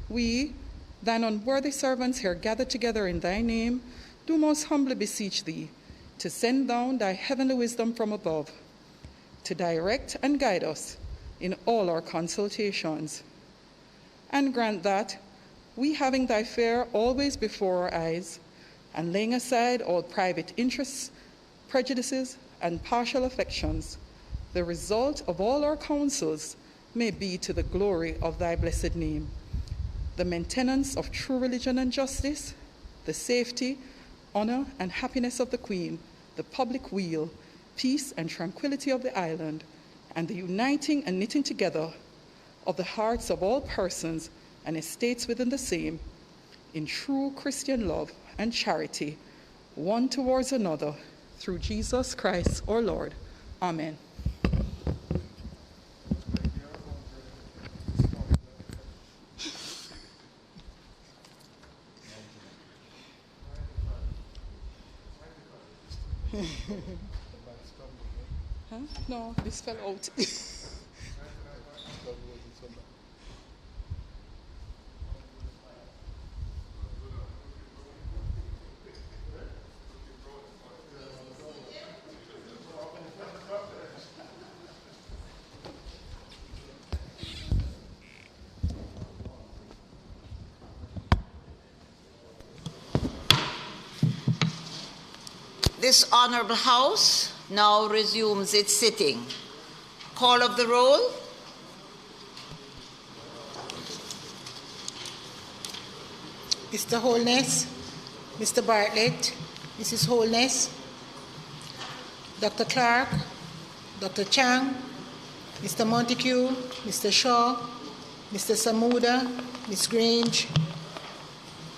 We, thine unworthy servants here gathered together in thy name, do most humbly beseech thee to send down thy heavenly wisdom from above, to direct and guide us in all our consultations. And grant that, we having thy fear always before our eyes, and laying aside all private interests, prejudices, and partial affections, the result of all our counsels may be to the glory of thy blessed name, the maintenance of true religion and justice, the safety, honor, and happiness of the Queen, the public weal, peace and tranquility of the island, and the uniting and knitting together of the hearts of all persons and estates within the same, in true Christian love and charity, one towards another, through Jesus Christ our Lord. Amen. Huh? No, this fell out. This Honorable House now resumes its sitting. Call of the roll. Mr. Holness, Mr. Bartlett, Mrs. Holness, Dr. Clark, Dr. Chang, Mr. Montague, Mr. Shaw, Mr. Samuda, Ms. Grange,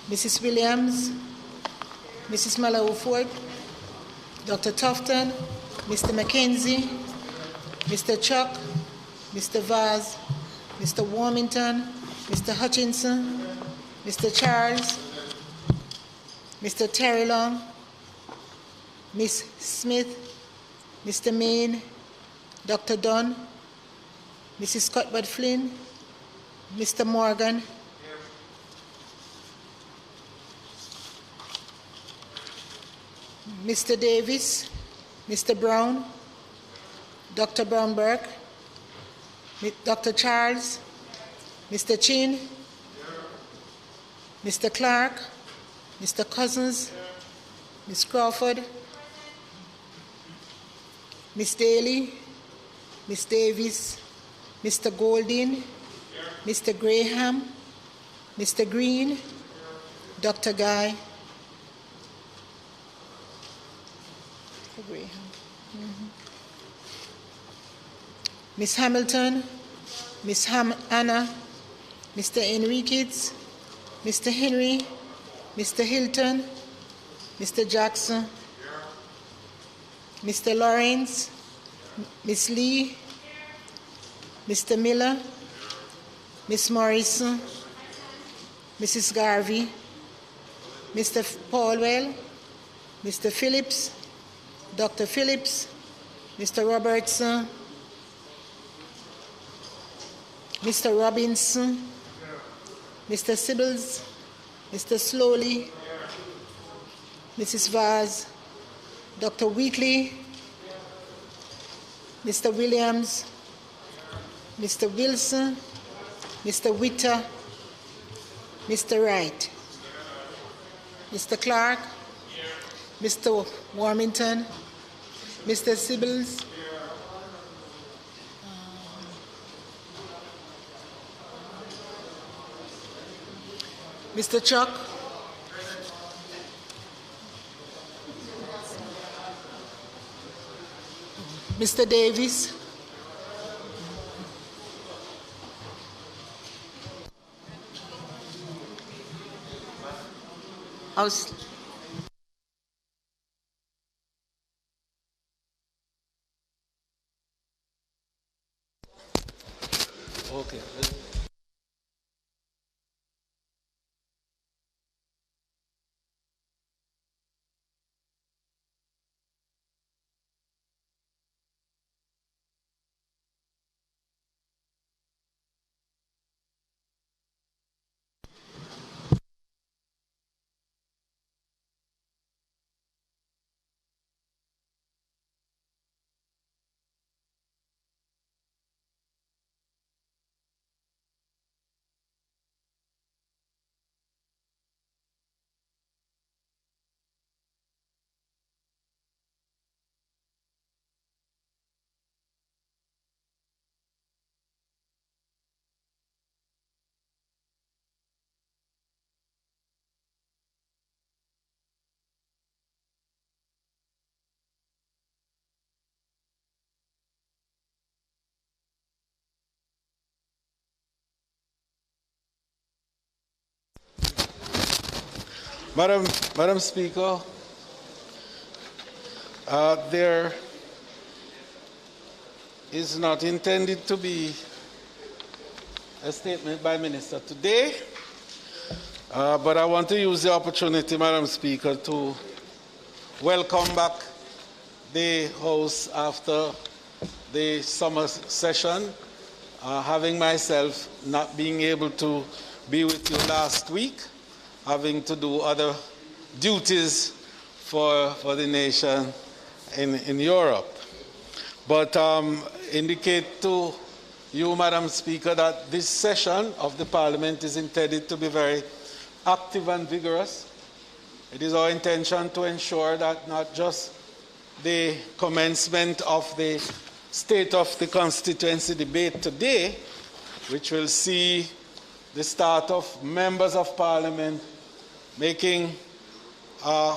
Mrs. Williams, Mrs. Malauford, Dr. Tufton, Mr. McKenzie, Mr. Chuck, Mr. Vaz, Mr. Warmington, Mr. Hutchinson, Mr. Charles, Mr. Terry Long, Ms. Smith, Mr. Main, Dr. Dunn, Mrs. Cuthbert Flynn, Mr. Morgan, Mr. Davis, Mr. Brown, Dr. Brownberg, Dr. Charles, Mr. Chin, Mr. Clark, Mr. Cousins, Ms. Crawford, Ms. Daly, Ms. Davis, Mr. Golding, Mr. Graham, Mr. Green, Dr. Guy, Ms. Hamilton, Ms. Anna, Mr. Enriquez, Mr. Henry, Mr. Hilton, Mr. Jackson, Mr. Lawrence, Ms. Lee, Mr. Miller, Ms. Morrison, Mrs. Garvey, Mr. Paulwell, Mr. Phillips, Dr. Phillips, Mr. Robertson, Mr. Robinson, Mr. Sibbles, Mr. Slowly, Mrs. Vaz, Dr. Wheatley, Mr. Williams, Mr. Wilson, Mr. Witter, Mr. Wright, Mr. Clark, Mr. Warmington, Mr. Sibbles, Mr. Chuck, Mr. Davis, House. Okay. Madam Speaker, there is not intended to be a statement by Minister today, but I want to use the opportunity, Madam Speaker, to welcome back the House after the summer session, having myself not being able to be with you last week, having to do other duties for the nation in Europe. But indicate to you, Madam Speaker, that this session of the Parliament is intended to be very active and vigorous. It is our intention to ensure that not just the commencement of the State of the Constituency debate today, which will see the start of members of Parliament making a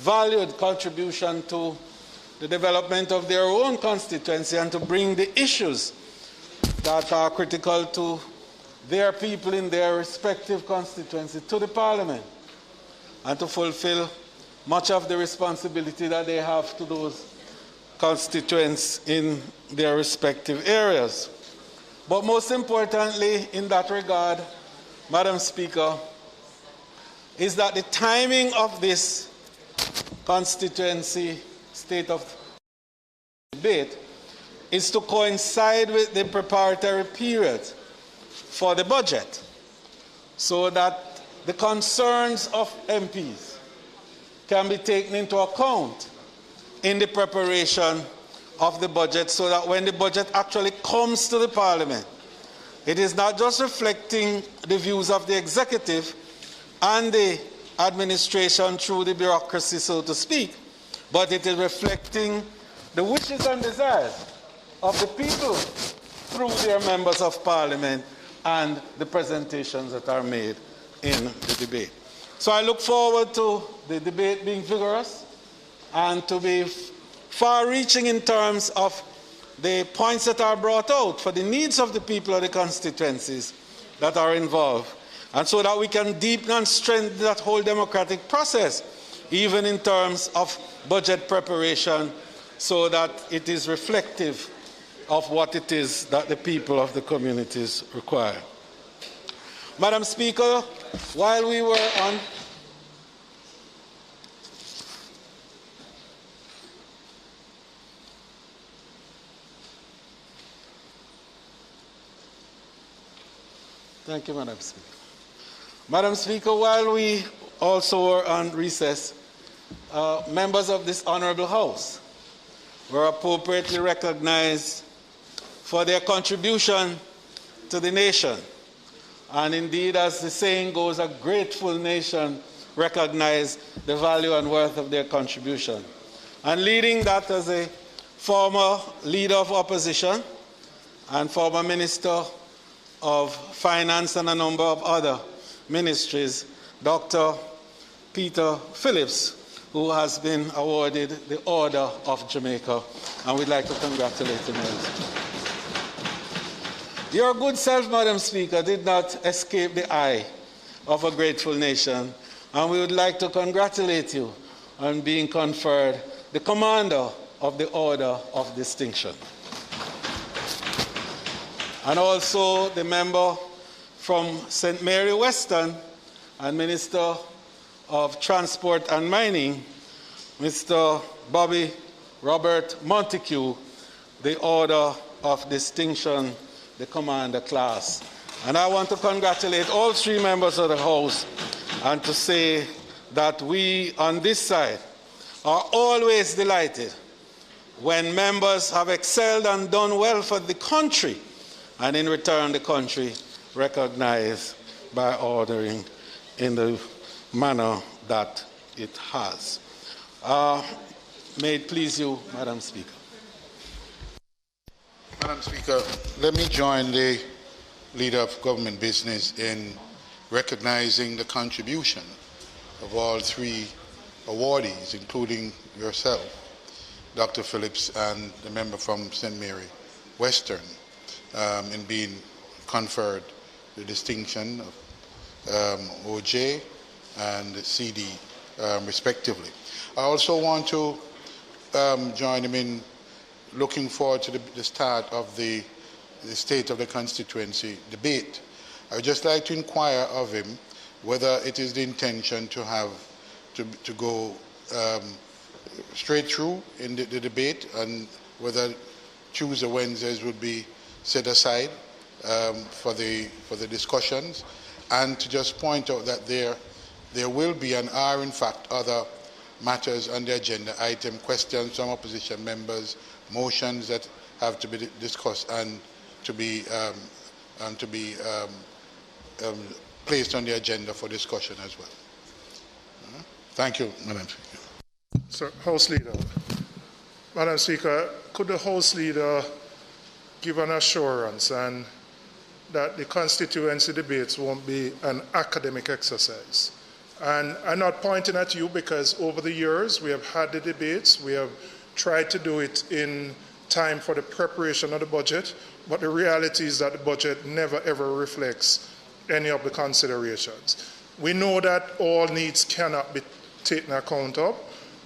valued contribution to the development of their own constituency and to bring the issues that are critical to their people in their respective constituency to the Parliament, and to fulfill much of the responsibility that they have to those constituents in their respective areas. But most importantly in that regard, Madam Speaker, is that the timing of this constituency state of debate is to coincide with the preparatory period for the budget, so that the concerns of MPs can be taken into account in the preparation of the budget, so that when the budget actually comes to the Parliament, it is not just reflecting the views of the executive and the administration through the bureaucracy, so to speak, but it is reflecting the wishes and desires of the people through their members of Parliament and the presentations that are made in the debate. So I look forward to the debate being vigorous and to be far-reaching in terms of the points that are brought out for the needs of the people of the constituencies that are involved, and so that we can deepen and strengthen that whole democratic process, even in terms of budget preparation, so that it is reflective of what it is that the people of the communities require. Madam Speaker, while we were on Thank you, Madam Speaker. Madam Speaker, while we also were on recess, members of this honorable House were appropriately recognized for their contribution to the nation. And indeed, as the saying goes, a grateful nation recognizes the value and worth of their contribution. And leading that as a former leader of opposition and former minister of Finance and a number of other ministries, Dr. Peter Phillips, who has been awarded the Order of Jamaica, and we'd like to congratulate him. Your good self, Madam Speaker, did not escape the eye of a grateful nation, and we would like to congratulate you on being conferred the Commander of the Order of Distinction. And also the member from St. Mary Western and Minister of Transport and Mining, Mr. Bobby Robert Montague, the Order of Distinction, the Commander Class. And I want to congratulate all three members of the House and to say that we on this side are always delighted when members have excelled and done well for the country, and in return the country recognized by ordering in the manner that it has. May it please you, Madam Speaker. Madam Speaker, let me join the Leader of Government Business in recognizing the contribution of all three awardees, including yourself, Dr. Phillips, and the member from St. Mary Western, in being conferred the distinction of OJ and CD, respectively. I also want to join him in looking forward to the start of the State of the Constituency debate. I would just like to inquire of him whether it is the intention to have to go straight through in the debate, and whether Tuesday, Wednesdays would be set aside for the discussions, and to just point out that there will be and are in fact other matters on the agenda item, questions from opposition members, motions that have to be discussed and to be placed on the agenda for discussion as well. Thank you, Madam Speaker. Sir, House Leader. Madam Speaker, could the House Leader give an assurance and that the constituency debates won't be an academic exercise? And I'm not pointing at you because over the years we have had the debates, we have tried to do it in time for the preparation of the budget, but the reality is that the budget never ever reflects any of the considerations. We know that all needs cannot be taken account of,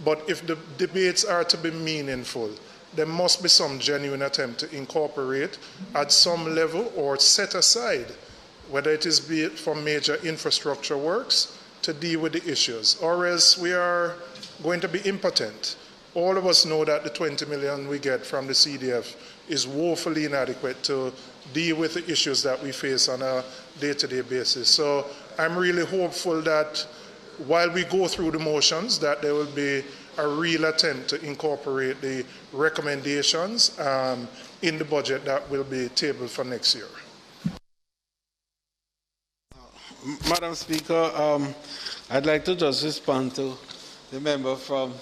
but if the debates are to be meaningful, there must be some genuine attempt to incorporate at some level or set aside, whether it is be it for major infrastructure works, to deal with the issues, or else we are going to be impotent. All of us know that the 20 million we get from the CDF is woefully inadequate to deal with the issues that we face on a day-to-day basis. So I'm really hopeful that while we go through the motions, that there will be a real attempt to incorporate the recommendations in the budget that will be tabled for next year. Madam Speaker, I'd like to just respond to the member from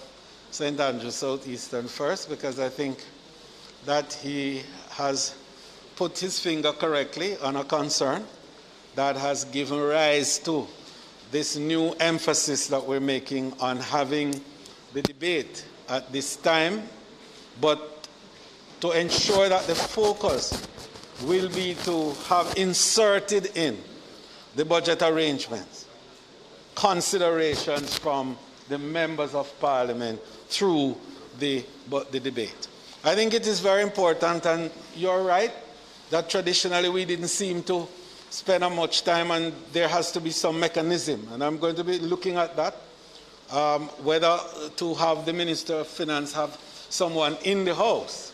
St. Andrews South Eastern first, because I think that he has put his finger correctly on a concern that has given rise to this new emphasis that we're making on having the debate at this time, but to ensure that the focus will be to have inserted in the budget arrangements considerations from the members of Parliament through the debate. I think it is very important, and you're right, that traditionally we didn't seem to spend much time, and there has to be some mechanism, and I'm going to be looking at that, whether to have the Minister of Finance have someone in the House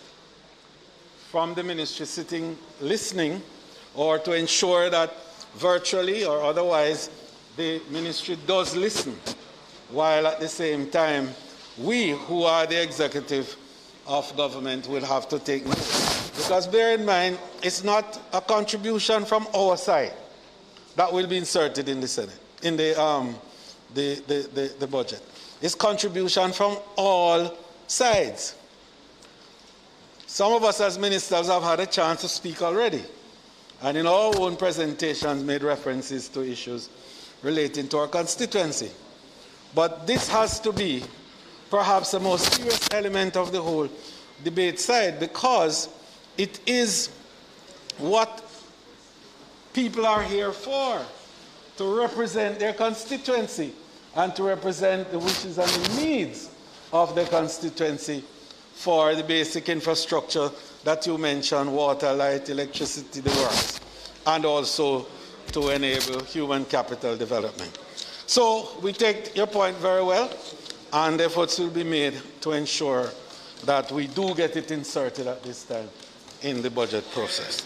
from the ministry sitting listening, or to ensure that virtually or otherwise the ministry does listen, while at the same time we who are the executive of government will have to take note. Because bear in mind, it's not a contribution from our side that will be inserted in the Senate, in the budget. It's contribution from all sides. Some of us as ministers have had a chance to speak already, and in our own presentations made references to issues relating to our constituency. But this has to be perhaps the most serious element of the whole debate side, because it is what people are here for, to represent their constituency and to represent the wishes and the needs of the constituency for the basic infrastructure that you mentioned, water, light, electricity, the works, and also to enable human capital development. So we take your point very well, and efforts will be made to ensure that we do get it inserted at this time in the budget process.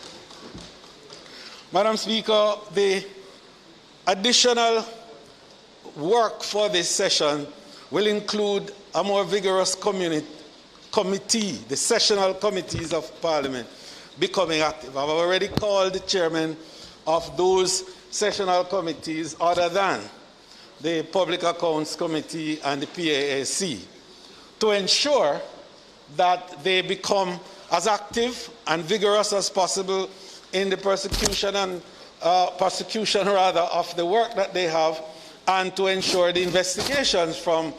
Madam Speaker, the additional work for this session will include a more vigorous committee, the sessional committees of Parliament becoming active. I've already called the chairman of those sessional committees other than the Public Accounts Committee and the PAAC to ensure that they become as active and vigorous as possible in the prosecution of the work that they have, and to ensure the investigations from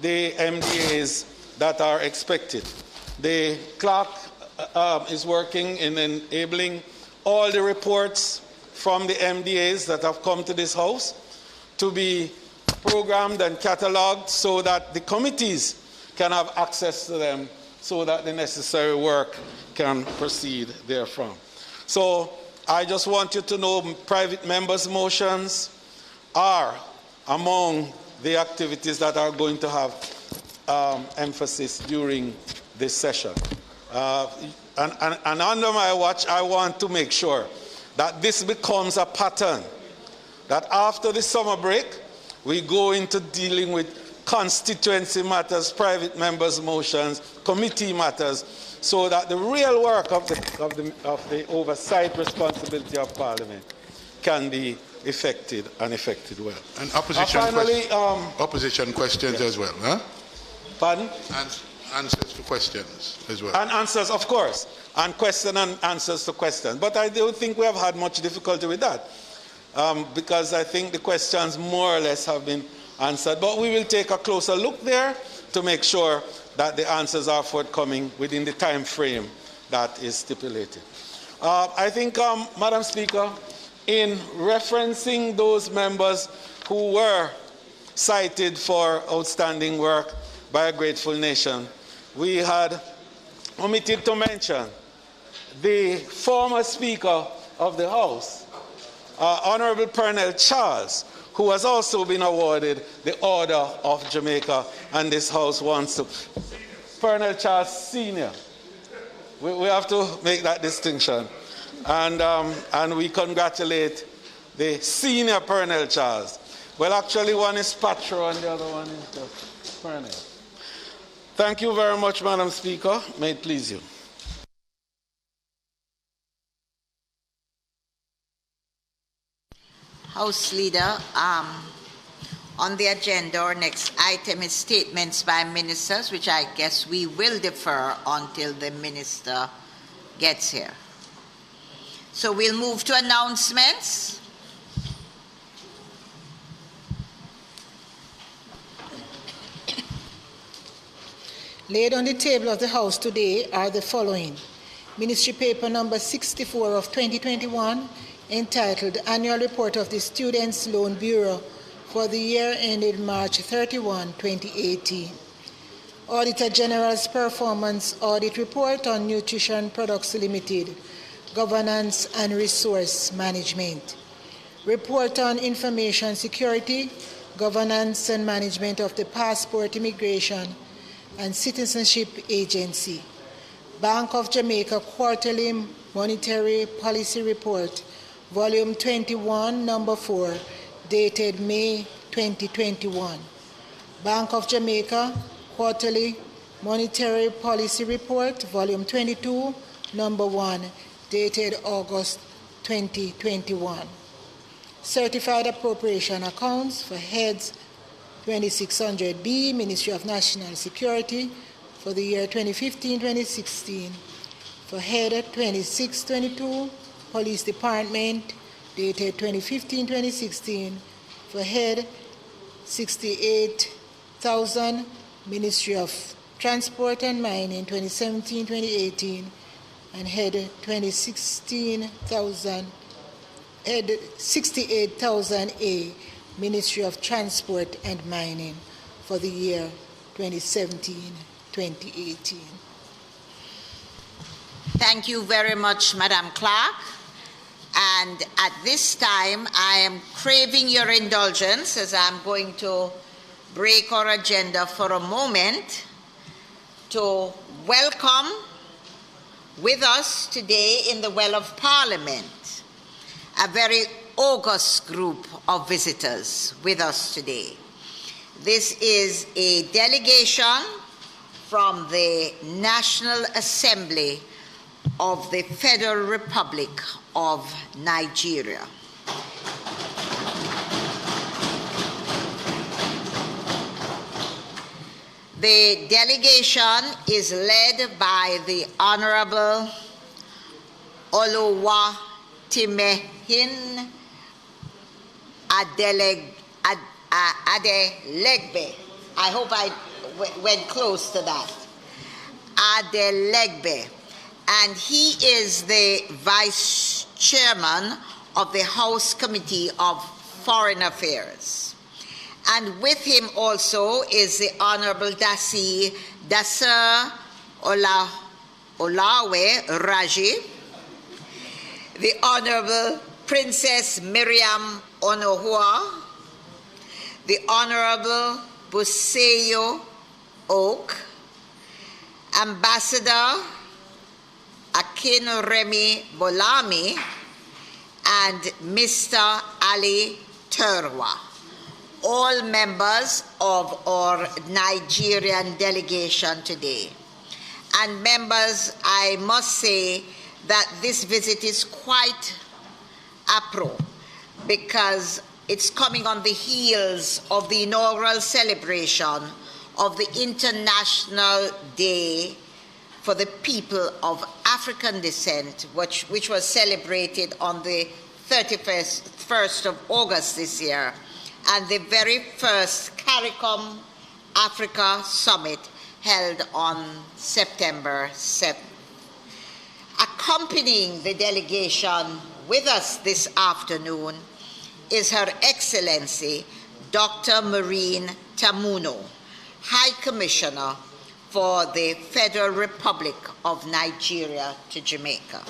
the MDAs that are expected. The clerk is working in enabling all the reports from the MDAs that have come to this House to be programmed and cataloged so that the committees can have access to them so that the necessary work can proceed therefrom. So I just want you to know private members' motions are among the activities that are going to have emphasis during this session. And under my watch, I want to make sure that this becomes a pattern, that after the summer break, we go into dealing with constituency matters, private members' motions, committee matters, so that the real work of the oversight responsibility of Parliament can be effected and effected well. And opposition, finally, opposition questions as well, huh? Pardon? Answers to questions as well. And answers, of course, and question and answers to questions. But I don't think we have had much difficulty with that, because I think the questions more or less have been answered. But we will take a closer look there to make sure that the answers are forthcoming within the time frame that is stipulated. I think, Madam Speaker, in referencing those members who were cited for outstanding work by a grateful nation, we had omitted to mention the former Speaker of the House, Honorable Pernell Charles, who has also been awarded the Order of Jamaica, and this House wants to. Pernell Charles Sr. We have to make that distinction. And we congratulate the senior Pernell Charles. Well, actually, one is Patro and the other one is just Pernell. Thank you very much, Madam Speaker. May it please you. House Leader, on the agenda, our next item is statements by ministers, which I guess we will defer until the minister gets here. So we'll move to announcements. Laid on the table of the House today are the following. Ministry Paper number 64 of 2021, entitled Annual Report of the Students' Loan Bureau for the year ended March 31, 2018. Auditor General's Performance Audit Report on Nutrition Products Limited, Governance and Resource Management. Report on Information Security, Governance and Management of the Passport, Immigration and Citizenship Agency. Bank of Jamaica Quarterly Monetary Policy Report, Volume 21, Number 4, dated May 2021. Bank of Jamaica Quarterly Monetary Policy Report, Volume 22, Number 1, dated August 2021. Certified appropriation accounts for heads 2600B, Ministry of National Security, for the year 2015-2016. For head 2622, Police Department, dated 2015-2016. For head 68,000, Ministry of Transport and Mining, 2017-2018. And head 68,000A, Ministry of Transport and Mining, for the year 2017-2018. Thank you very much, Madam Clerk. And at this time, I am craving your indulgence as I'm going to break our agenda for a moment to welcome with us today in the Well of Parliament a very august group of visitors with us today. This is a delegation from the National Assembly of the Federal Republic of Nigeria. The delegation is led by the Honorable Oluwatimehin Adelegbe. I hope I went close to that. Adelegbe. And he is the Vice Chairman of the House Committee of Foreign Affairs. And with him also is the Honorable Dasi Dasa Olawe Raji, the Honorable Princess Miriam Onohua, the Honorable Buseyo Oak, Ambassador Akinremi Bolami, and Mr. Ali Terwa, all members of our Nigerian delegation today. And members, I must say that this visit is quite apropos because it's coming on the heels of the inaugural celebration of the International Day for the People of African Descent, which was celebrated on the 31st of August this year, and the very first CARICOM Africa Summit held on September 7th. Accompanying the delegation with us this afternoon is Her Excellency Dr. Maureen Tamuno, High Commissioner for the Federal Republic of Nigeria to Jamaica.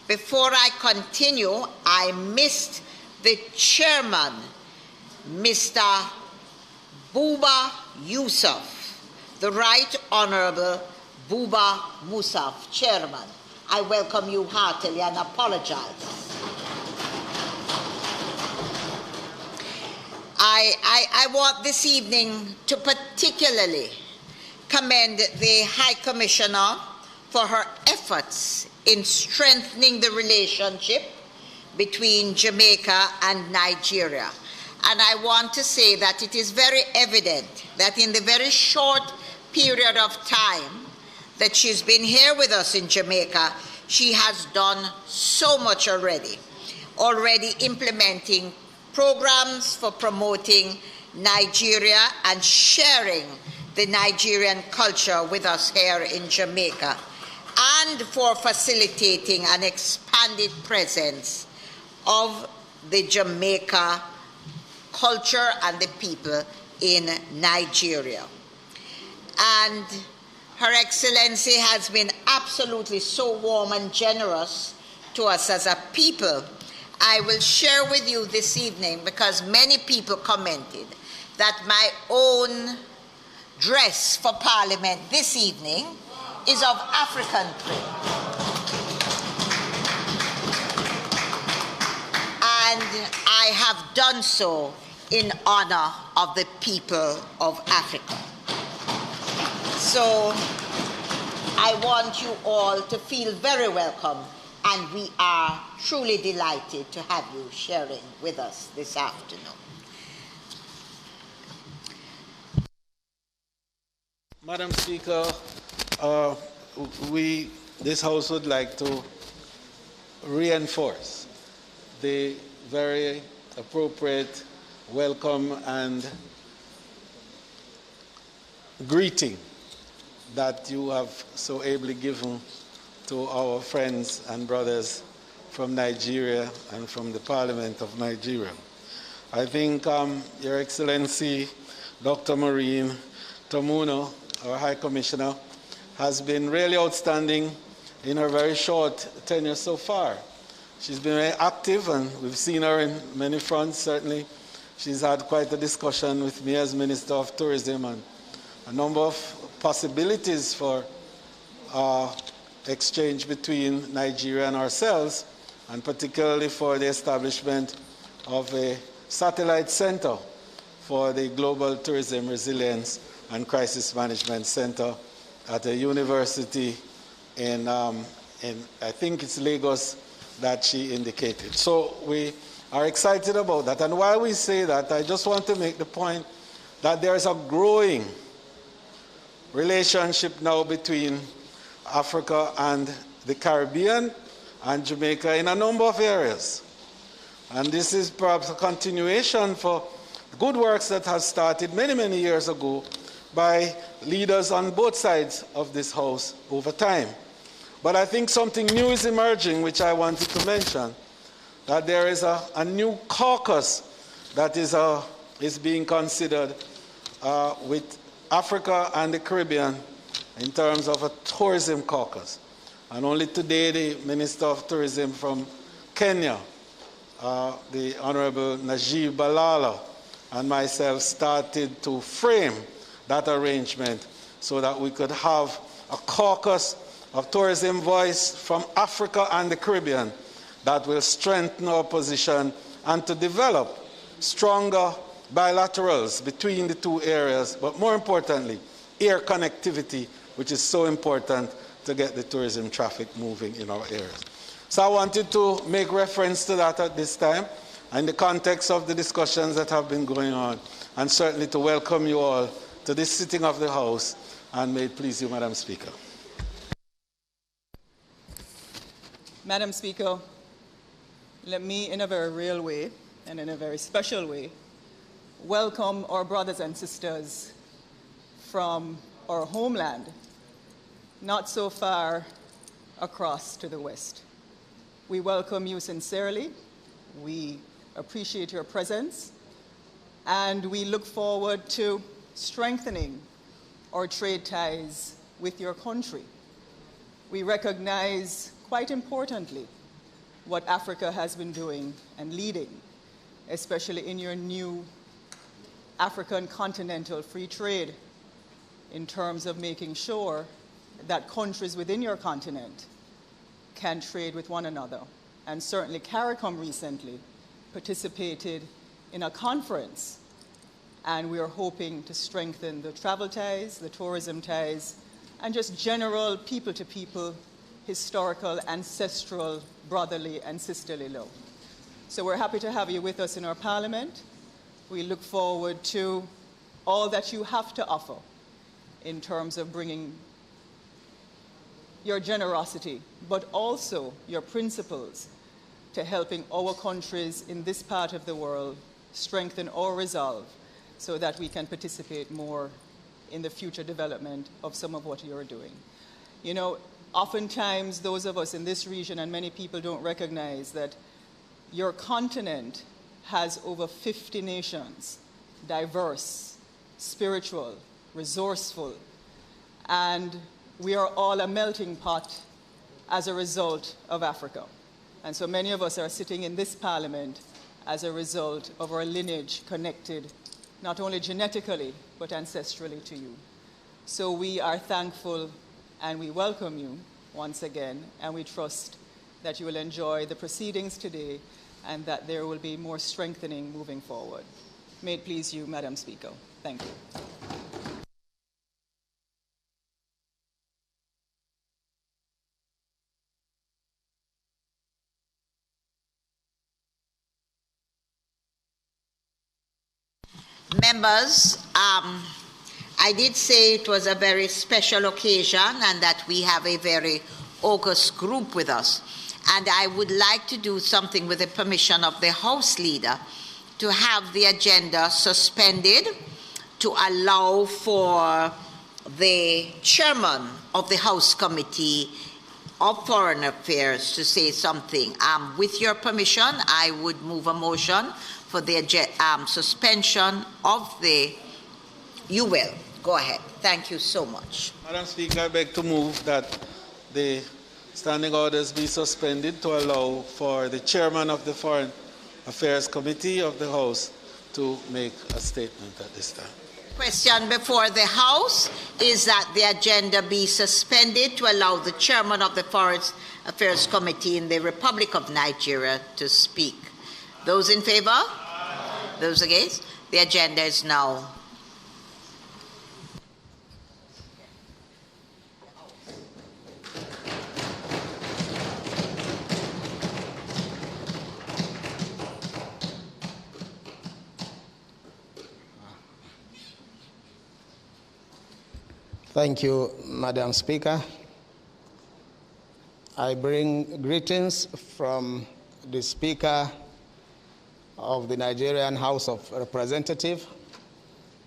Before I continue, I missed the chairman, Mr. Buba Yusuf, the Right Honorable Buba Musaf, Chairman. I welcome you heartily and apologize. I want this evening to particularly commend the High Commissioner for her efforts in strengthening the relationship between Jamaica and Nigeria. And I want to say that it is very evident that in the very short period of time that she's been here with us in Jamaica, she has done so much already implementing programs for promoting Nigeria and sharing the Nigerian culture with us here in Jamaica, and for facilitating an expanded presence of the Jamaica culture and the people in Nigeria. And Her Excellency has been absolutely so warm and generous to us as a people. I will share with you this evening, because many people commented, that my own dress for Parliament this evening is of African print. And I have done so in honor of the people of Africa. So I want you all to feel very welcome, and we are truly delighted to have you sharing with us this afternoon. Madam Speaker, this House would like to reinforce the very appropriate welcome and greeting that you have so ably given to our friends and brothers from Nigeria and from the Parliament of Nigeria. I think Your Excellency Dr. Maureen Tamuno, our High Commissioner, has been really outstanding in her very short tenure so far. She's been very active, and we've seen her in many fronts, certainly. She's had quite a discussion with me as Minister of Tourism and a number of possibilities for exchange between Nigeria and ourselves, and particularly for the establishment of a satellite center for the Global Tourism Resilience and Crisis Management Center at a university in I think it's Lagos that she indicated. So we are excited about that. And while we say that, I just want to make the point that there is a growing relationship now between Africa and the Caribbean and Jamaica in a number of areas. And this is perhaps a continuation for good works that has started many, many years ago by leaders on both sides of this House over time. But I think something new is emerging, which I wanted to mention, that there is a new caucus that is being considered with Africa and the Caribbean in terms of a tourism caucus. And only today the Minister of Tourism from Kenya, the Honorable Najib Balala, and myself started to frame that arrangement so that we could have a caucus of tourism voice from Africa and the Caribbean that will strengthen our position and to develop stronger bilaterals between the two areas, but more importantly, air connectivity, which is so important to get the tourism traffic moving in our areas. So I wanted to make reference to that at this time in the context of the discussions that have been going on, and certainly to welcome you all to this sitting of the House, and may it please you, Madam Speaker. Madam Speaker, let me, in a very real way and in a very special way, welcome our brothers and sisters from our homeland, not so far across to the west. We welcome you sincerely. We appreciate your presence, and we look forward to strengthening our trade ties with your country. We recognize, quite importantly, what Africa has been doing and leading, especially in your new African continental free trade, in terms of making sure that countries within your continent can trade with one another. And certainly CARICOM recently participated in a conference, and we are hoping to strengthen the travel ties, the tourism ties, and just general people-to-people, historical, ancestral, brotherly, and sisterly love. So we're happy to have you with us in our Parliament. We look forward to all that you have to offer in terms of bringing your generosity, but also your principles to helping our countries in this part of the world strengthen our resolve so that we can participate more in the future development of some of what you're doing. You know, oftentimes those of us in this region and many people don't recognize that your continent has over 50 nations, diverse, spiritual, resourceful, and we are all a melting pot as a result of Africa. And so many of us are sitting in this Parliament as a result of our lineage connected not only genetically, but ancestrally to you. So we are thankful and we welcome you once again, and we trust that you will enjoy the proceedings today and that there will be more strengthening moving forward. May it please you, Madam Speaker. Thank you. Members, I did say it was a very special occasion and that we have a very august group with us. And I would like to do something with the permission of the House Leader to have the agenda suspended to allow for the Chairman of the House Committee of Foreign Affairs to say something. With your permission, I would move a motion for the suspension of the... You will. Go ahead. Thank you so much. Madam Speaker, I beg to move that the standing orders be suspended to allow for the Chairman of the Foreign Affairs Committee of the House to make a statement at this time. Question before the House is that the agenda be suspended to allow the Chairman of the Foreign Affairs Committee in the Republic of Nigeria to speak. Those in favor? Aye. Those against? The agenda is now. Thank you, Madam Speaker. I bring greetings from the Speaker of the Nigerian House of Representatives,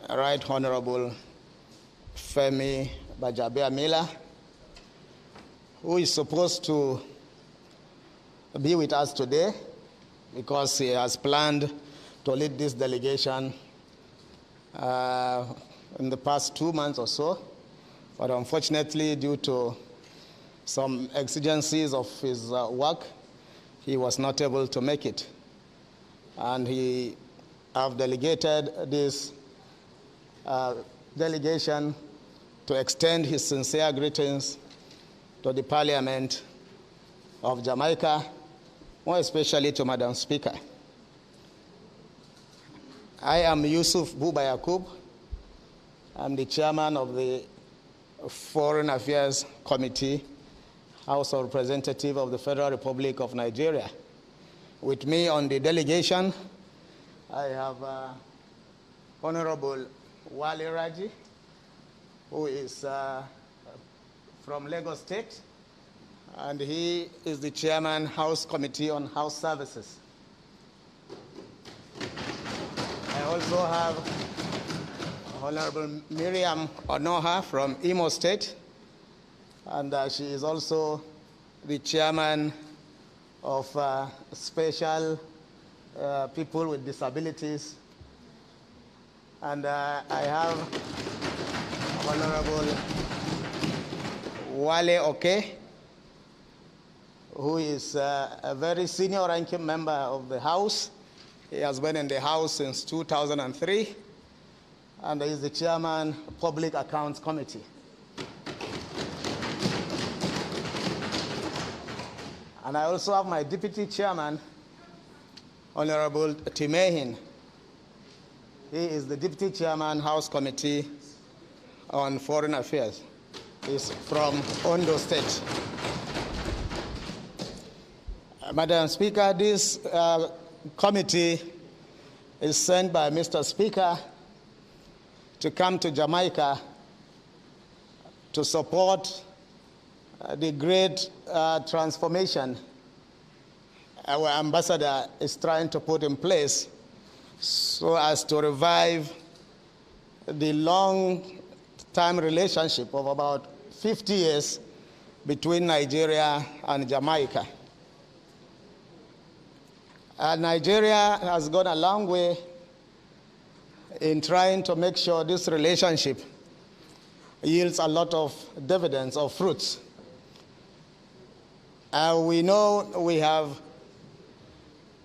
Right Honorable Femi Bajabiamila, who is supposed to be with us today because he has planned to lead this delegation in the past 2 months or so. But unfortunately, due to some exigencies of his work, he was not able to make it. And he have delegated this delegation to extend his sincere greetings to the Parliament of Jamaica, more especially to Madam Speaker. I am Yusuf Buba Yakub. I'm the chairman of the Foreign Affairs Committee, House of Representatives of the Federal Republic of Nigeria. With me on the delegation, I have Honorable Wale Raji, who is from Lagos State, and he is the chairman, House Committee on House Services. I also have Honorable Miriam Onoha from Imo State, and she is also the chairman of Special People with Disabilities. And I have Honorable Wale Oke, who is a very senior ranking member of the House. He has been in the House since 2003, and he is the chairman, Public Accounts Committee. And I also have my deputy chairman, Honorable Timehin. He is the deputy chairman, House Committee on Foreign Affairs. He's from Ondo State. Madam Speaker, this committee is sent by Mr. Speaker to come to Jamaica to support the great transformation our ambassador is trying to put in place so as to revive the long-time relationship of about 50 years between Nigeria and Jamaica. Nigeria has gone a long way in trying to make sure this relationship yields a lot of dividends or fruits. We know we have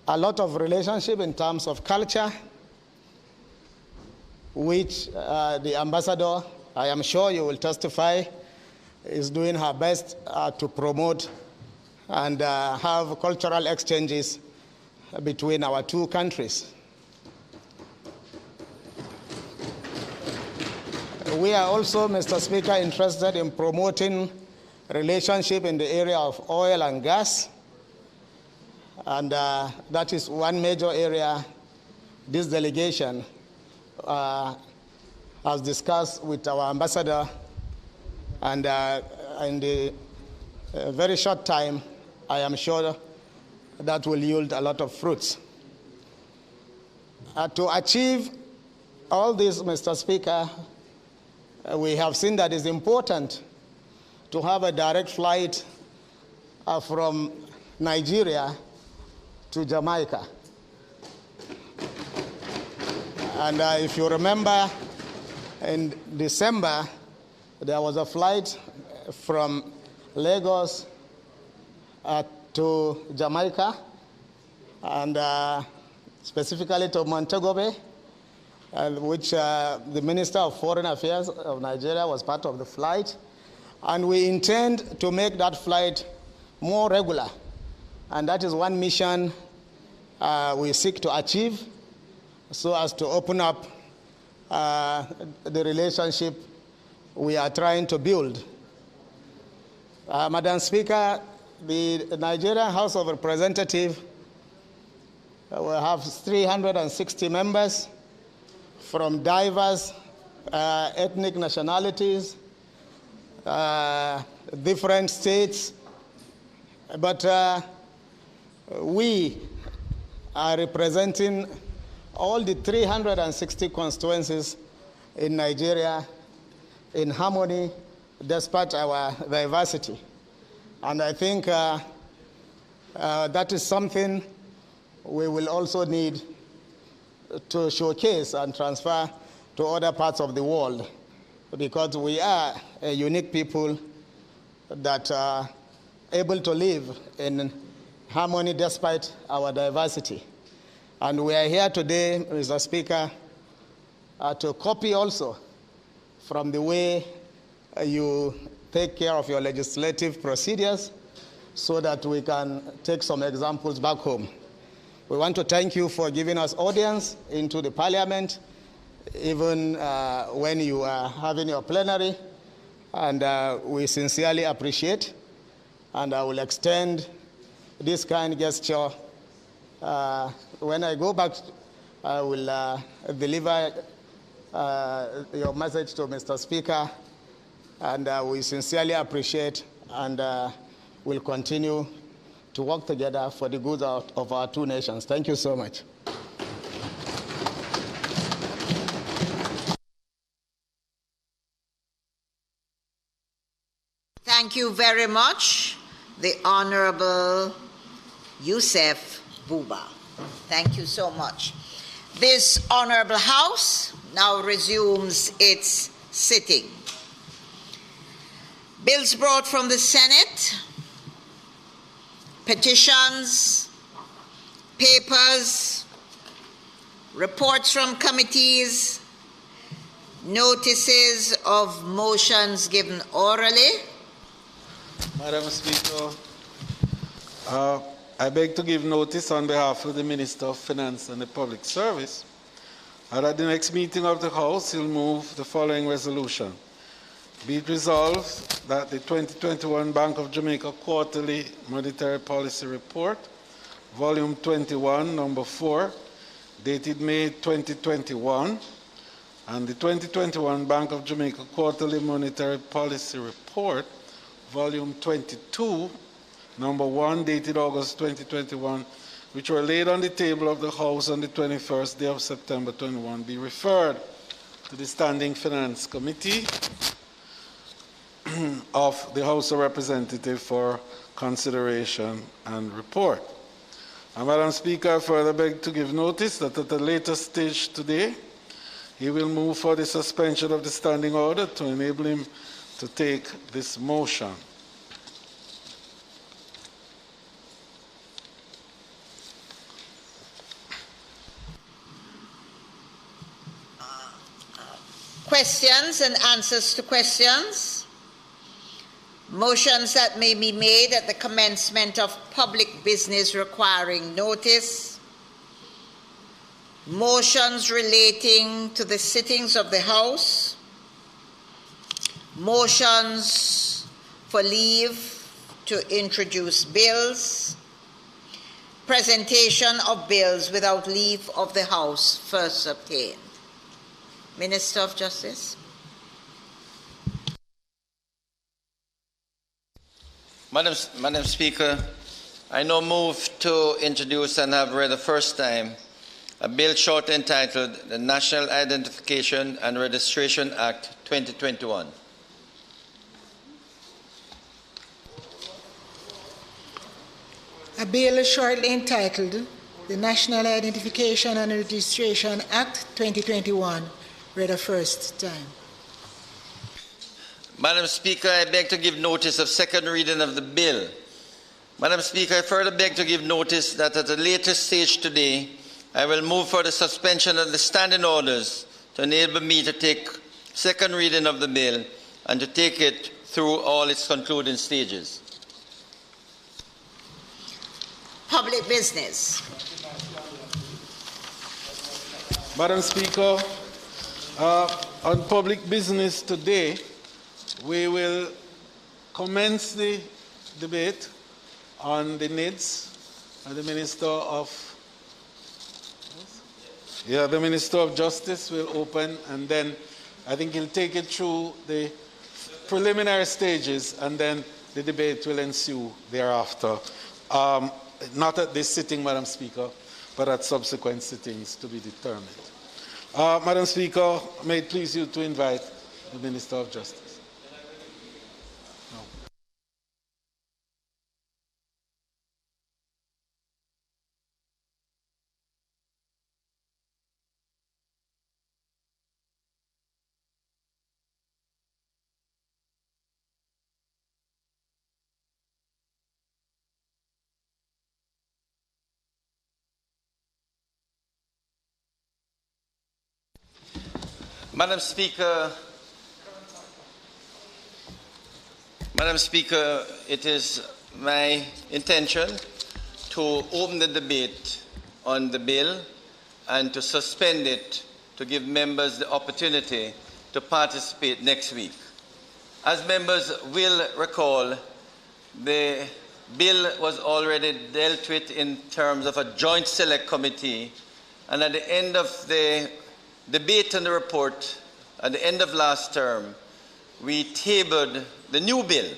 a lot of relationship in terms of culture, which the ambassador, I am sure you will testify, is doing her best to promote and have cultural exchanges between our two countries. We are also, Mr. Speaker, interested in promoting relationship in the area of oil and gas. And that is one major area this delegation has discussed with our ambassador. And in the very short time, I am sure that will yield a lot of fruits. To achieve all this, Mr. Speaker, we have seen that it's important to have a direct flight from Nigeria to Jamaica. And if you remember, in December, there was a flight from Lagos to Jamaica, and specifically to Montego Bay, which the Minister of Foreign Affairs of Nigeria was part of the flight. And we intend to make that flight more regular. And that is one mission we seek to achieve, so as to open up the relationship we are trying to build. Madam Speaker, the Nigerian House of Representatives will have 360 members from diverse ethnic nationalities, different states, but we are representing all the 360 constituencies in Nigeria in harmony despite our diversity. And I think that is something we will also need to showcase and transfer to other parts of the world, because we are a unique people that are able to live in harmony despite our diversity. And we are here today, Mr. Speaker, to copy also from the way you take care of your legislative procedures so that we can take some examples back home. We want to thank you for giving us audience into the Parliament, even when you are having your plenary, and we sincerely appreciate, and I will extend this kind gesture. When I go back, I will deliver your message to Mr. Speaker, and we sincerely appreciate and will continue to work together for the good of our two nations. Thank you so much. Thank you very much, the Honorable Yusuf Buba. Thank you so much. This Honorable House now resumes its sitting. Bills brought from the Senate, petitions, papers, reports from committees, notices of motions given orally. Madam Speaker, I beg to give notice on behalf of the Minister of Finance and the Public Service that at the next meeting of the House, he'll move the following resolution. Be it resolved that the 2021 Bank of Jamaica Quarterly Monetary Policy Report, Volume 21, Number 4, dated May 2021, and the 2021 Bank of Jamaica Quarterly Monetary Policy Report, Volume 22, Number 1, dated August 2021, which were laid on the table of the House on the 21st day of September 21, be referred to the Standing Finance Committee of the House of Representatives for consideration and report. And Madam Speaker, I further beg to give notice that at a later stage today, he will move for the suspension of the standing order to enable him to take this motion. Questions and answers to questions. Motions that may be made at the commencement of public business requiring notice. Motions relating to the sittings of the House. Motions for leave to introduce bills. Presentation of bills without leave of the House first obtained. Minister of Justice. Madam Speaker, I now move to introduce and have read the first time a bill shortly entitled the National Identification and Registration Act 2021. A bill shortly entitled the National Identification and Registration Act 2021, read a first time. Madam Speaker, I beg to give notice of second reading of the bill. Madam Speaker, I further beg to give notice that at a later stage today, I will move for the suspension of the standing orders to enable me to take second reading of the bill and to take it through all its concluding stages. Public business. Madam Speaker, on public business today, we will commence the debate on the needs of the Minister of Justice will open, and then I think he'll take it through the preliminary stages, and then the debate will ensue thereafter. Not at this sitting, Madam Speaker, but at subsequent sittings to be determined. Madam Speaker, may it please you to invite the Minister of Justice. Madam Speaker, it is my intention to open the debate on the bill and to suspend it to give members the opportunity to participate next week. As members will recall, the bill was already dealt with in terms of a joint select committee, and at the end of the debate on the report, at the end of last term, we tabled the new bill,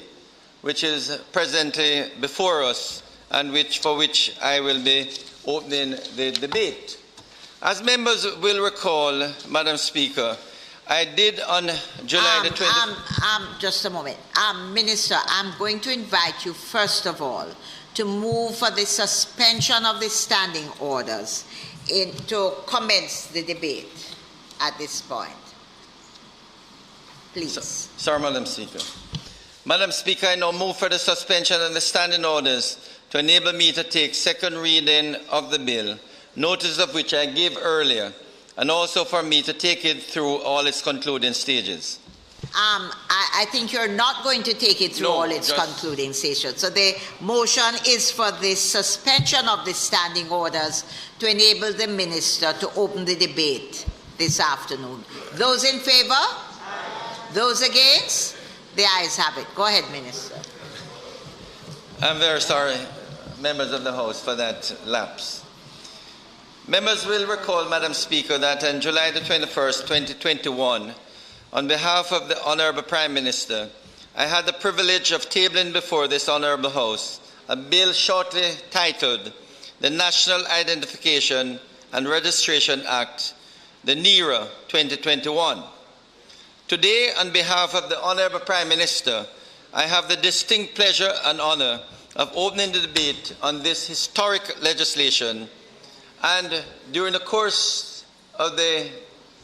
which is presently before us and for which I will be opening the debate. As members will recall, Madam Speaker, I did on July the 20th. Just a moment. Minister, I'm going to invite you, first of all, to move for the suspension of the standing orders to commence the debate at this point. Please. Sorry, Madam Speaker. Madam Speaker, I now move for the suspension of the standing orders to enable me to take second reading of the bill, notice of which I gave earlier, and also for me to take it through all its concluding stages. I think you're not going to take it through all its concluding stages. So the motion is for the suspension of the standing orders to enable the minister to open the debate this afternoon. Those in favor? Aye. Those against? The ayes have it. Go ahead, Minister. I'm very sorry, members of the House, for that lapse. Members will recall, Madam Speaker, that on July the 21st, 2021, on behalf of the Honourable Prime Minister, I had the privilege of tabling before this Honourable House a bill shortly titled the National Identification and Registration Act, the NERA 2021. Today, on behalf of the Honourable Prime Minister, I have the distinct pleasure and honour of opening the debate on this historic legislation, and during the course of the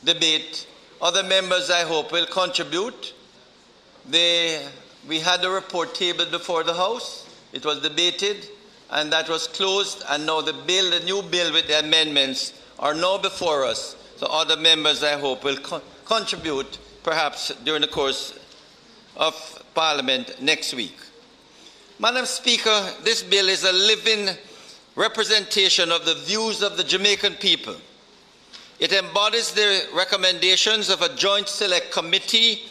debate, other members, I hope, will contribute. We had a report tabled before the House. It was debated, and that was closed, and now the new bill with the amendments are now before us. So other members, I hope, will contribute, perhaps during the course of Parliament next week. Madam Speaker, this bill is a living representation of the views of the Jamaican people. It embodies the recommendations of a joint select committee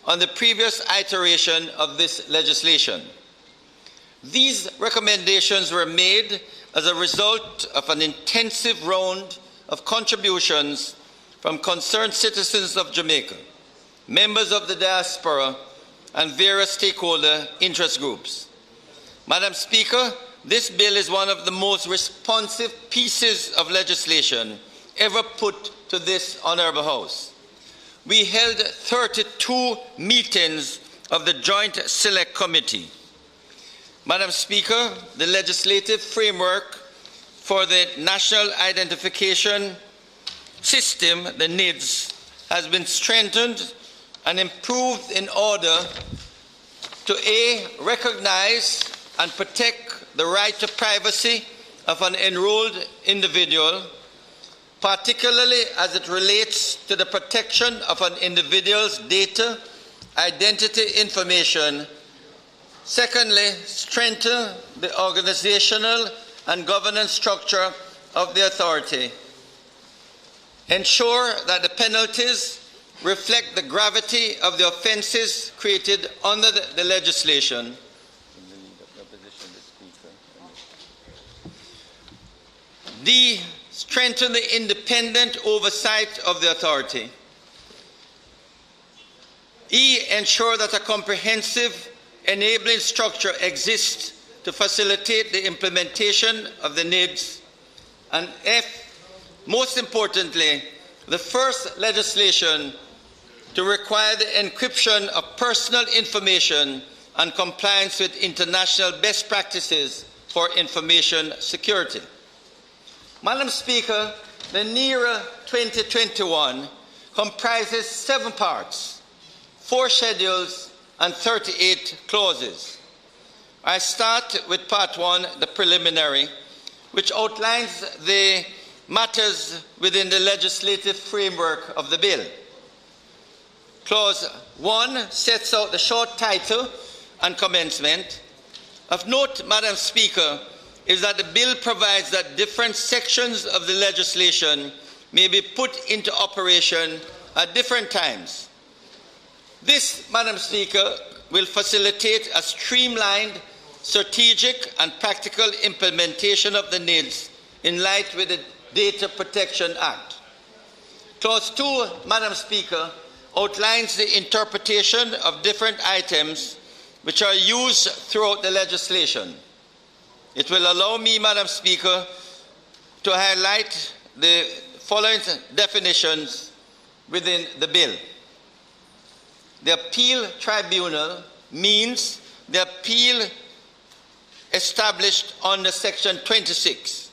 on the previous iteration of this legislation. These recommendations were made as a result of an intensive round of contributions from concerned citizens of Jamaica, members of the diaspora, and various stakeholder interest groups. Madam Speaker, this bill is one of the most responsive pieces of legislation ever put to this Honourable House. We held 32 meetings of the Joint Select Committee. Madam Speaker, the legislative framework for the National Identification System, the NIDS, has been strengthened and improved in order to A, recognize and protect the right to privacy of an enrolled individual, particularly as it relates to the protection of an individual's data, identity information. Secondly, strengthen the organizational and governance structure of the authority. Ensure that the penalties reflect the gravity of the offences created under the legislation. D, strengthen the independent oversight of the authority. E, ensure that a comprehensive enabling structure exists to facilitate the implementation of the NIDS. And F, most importantly, the first legislation to require the encryption of personal information and compliance with international best practices for information security. Madam Speaker, the NERA 2021 comprises 7 parts, 4 schedules, and 38 clauses. I start with Part 1, the preliminary, which outlines the matters within the legislative framework of the bill. Clause 1 sets out the short title and commencement. Of note, Madam Speaker, is that the bill provides that different sections of the legislation may be put into operation at different times. This, Madam Speaker, will facilitate a streamlined, strategic and practical implementation of the needs in line with the Data Protection Act. Clause 2, Madam Speaker, outlines the interpretation of different items which are used throughout the legislation. It will allow me, Madam Speaker, to highlight the following definitions within the bill. The appeal tribunal means the appeal established under Section 26.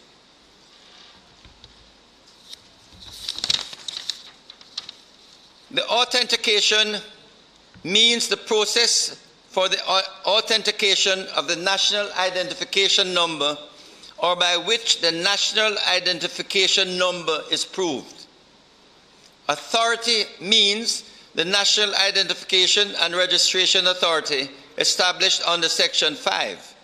The authentication means the process for the authentication of the national identification number or by which the national identification number is proved. Authority means the National Identification and Registration Authority established under Section 5.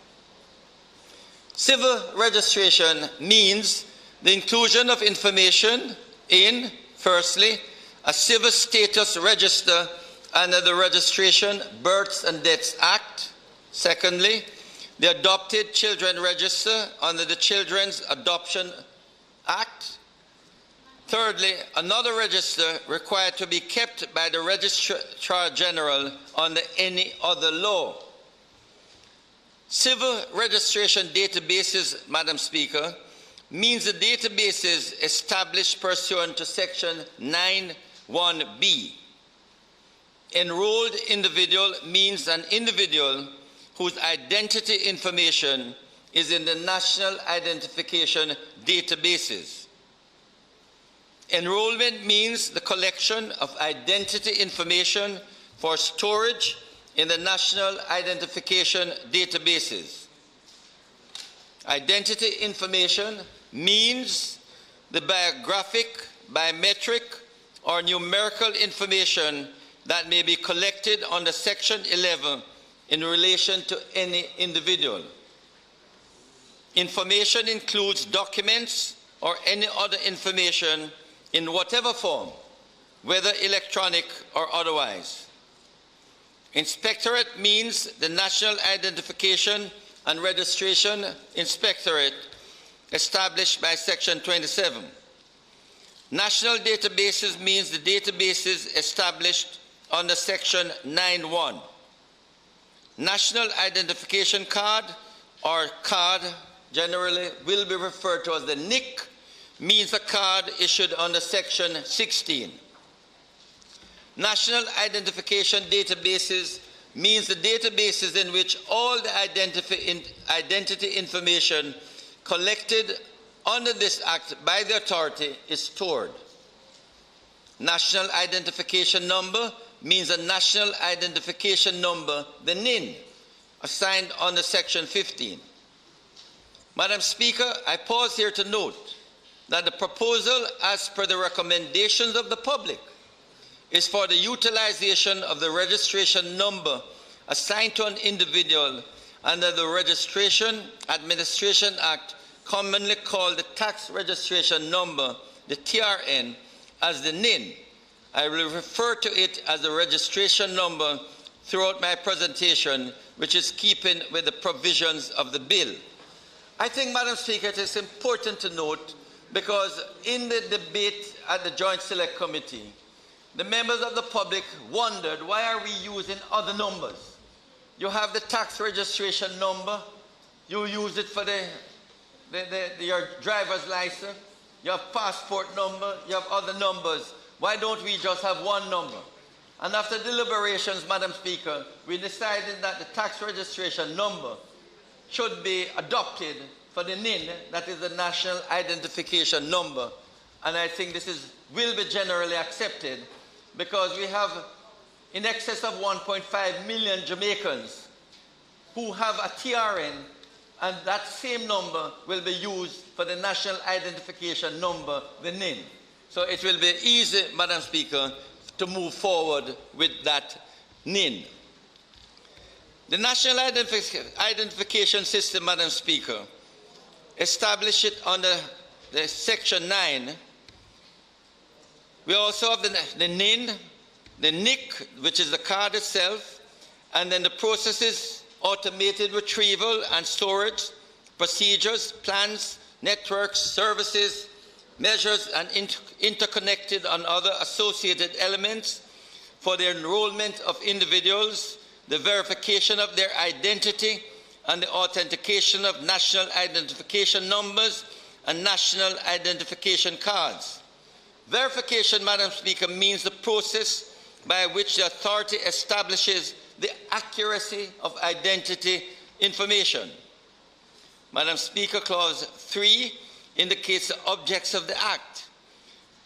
Civil registration means the inclusion of information in, firstly, a civil status register under the Registration, Births and Deaths Act. Secondly, the Adopted Children Register under the Children's Adoption Act. Thirdly, another register required to be kept by the Registrar General under any other law. Civil registration databases, Madam Speaker, means the databases established pursuant to Section 9(1)(b). Enrolled individual means an individual whose identity information is in the national identification databases. Enrollment means the collection of identity information for storage in the national identification databases. Identity information means the biographic, biometric, or numerical information that may be collected under Section 11 in relation to any individual. Information includes documents or any other information in whatever form, whether electronic or otherwise. Inspectorate means the National Identification and Registration Inspectorate established by Section 27. National databases means the databases established under Section 9(1). National Identification Card, or card generally will be referred to as the NIC, means a card issued under Section 16. National Identification Databases means the databases in which all the identity information collected under this Act by the authority is stored. National Identification Number means a National Identification Number, the NIN, assigned under Section 15. Madam Speaker, I pause here to note that the proposal, as per the recommendations of the public, is for the utilization of the registration number assigned to an individual under the Registration Administration Act, commonly called the Tax Registration Number, the TRN, as the NIN. I will refer to it as the registration number throughout my presentation, which is keeping with the provisions of the bill. I think, Madam Speaker, it is important to note, because in the debate at the Joint Select Committee, the members of the public wondered, why are we using other numbers? You have the tax registration number, you use it for your driver's license, you have passport number, you have other numbers. Why don't we just have one number? And after deliberations, Madam Speaker, we decided that the tax registration number should be adopted for the NIN, that is the National Identification Number. And I think this will be generally accepted, because we have in excess of 1.5 million Jamaicans who have a TRN, and that same number will be used for the National Identification Number, the NIN. So it will be easy, Madam Speaker, to move forward with that NIN. The National Identification System, Madam Speaker, established it under the Section 9. We also have the NIN, the NIC, which is the card itself, and then the processes, automated retrieval and storage, procedures, plans, networks, services, measures, and interconnected and other associated elements for the enrollment of individuals, the verification of their identity, and the authentication of national identification numbers and national identification cards. Verification, Madam Speaker, means the process by which the authority establishes the accuracy of identity information. Madam Speaker, Clause 3 indicates the objects of the Act.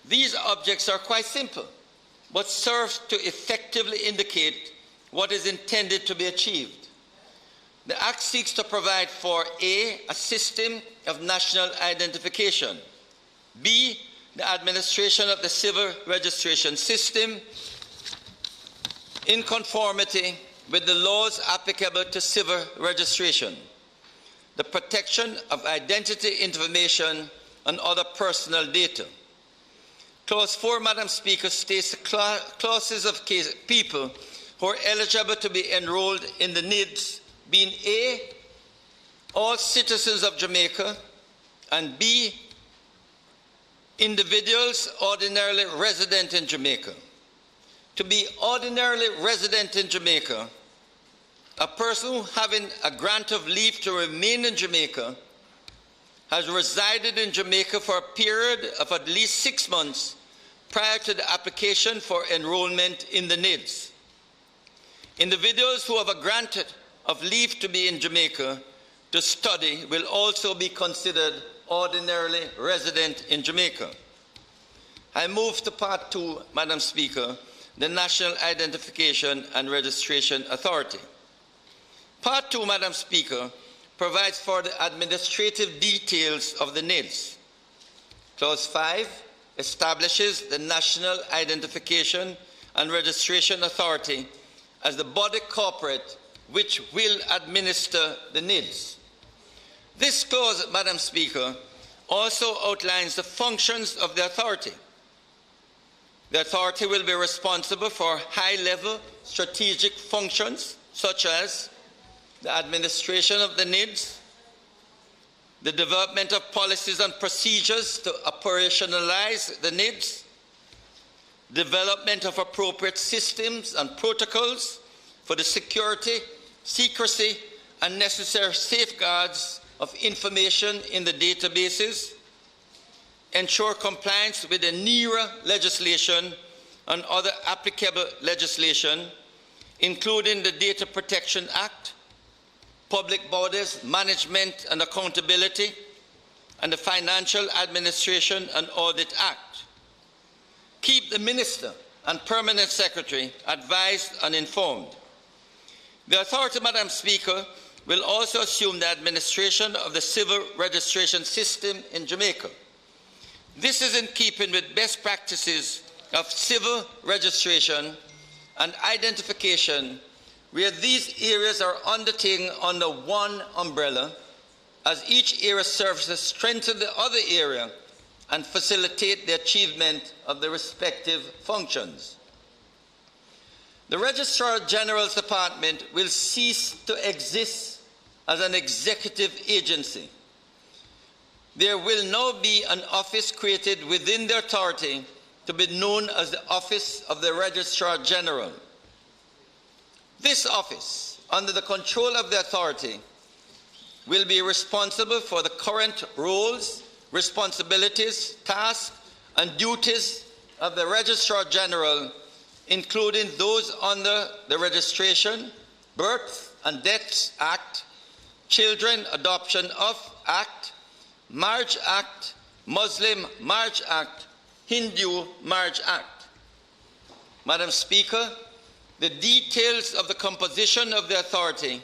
These objects are quite simple, but serve to effectively indicate what is intended to be achieved. The Act seeks to provide for A, a system of national identification, B, the administration of the civil registration system in conformity with the laws applicable to civil registration, the protection of identity information and other personal data. Clause 4, Madam Speaker, states the classes of people who are eligible to be enrolled in the NIDS being A, all citizens of Jamaica, and B, individuals ordinarily resident in Jamaica. To be ordinarily resident in Jamaica, a person having a grant of leave to remain in Jamaica has resided in Jamaica for a period of at least 6 months prior to the application for enrollment in the NIDS. Individuals who have a grant of leave to be in Jamaica to study will also be considered ordinarily resident in Jamaica. I move to Part 2, Madam Speaker, the National Identification and Registration Authority. Part 2, Madam Speaker, provides for the administrative details of the NIDS. Clause 5 establishes the National Identification and Registration Authority as the body corporate which will administer the NIDS. This clause, Madam Speaker, also outlines the functions of the authority. The authority will be responsible for high-level strategic functions such as the administration of the NIDS, the development of policies and procedures to operationalize the NIDS, development of appropriate systems and protocols for the security, secrecy, and necessary safeguards of information in the databases, ensure compliance with the NERA legislation and other applicable legislation, including the Data Protection Act, Public Bodies Management and Accountability, and the Financial Administration and Audit Act. Keep the Minister and Permanent Secretary advised and informed. The authority, Madam Speaker, will also assume the administration of the civil registration system in Jamaica. This is in keeping with best practices of civil registration and identification, where these areas are undertaken under one umbrella, as each area serves to strengthen the other area and facilitate the achievement of the respective functions. The Registrar General's Department will cease to exist as an executive agency. There will now be an office created within the authority to be known as the Office of the Registrar General. This office, under the control of the authority, will be responsible for the current roles, responsibilities, tasks, and duties of the Registrar General, including those under the Registration, Birth and Deaths Act, Children Adoption of Act, Marriage Act, Muslim Marriage Act, Hindu Marriage Act. Madam Speaker, the details of the composition of the authority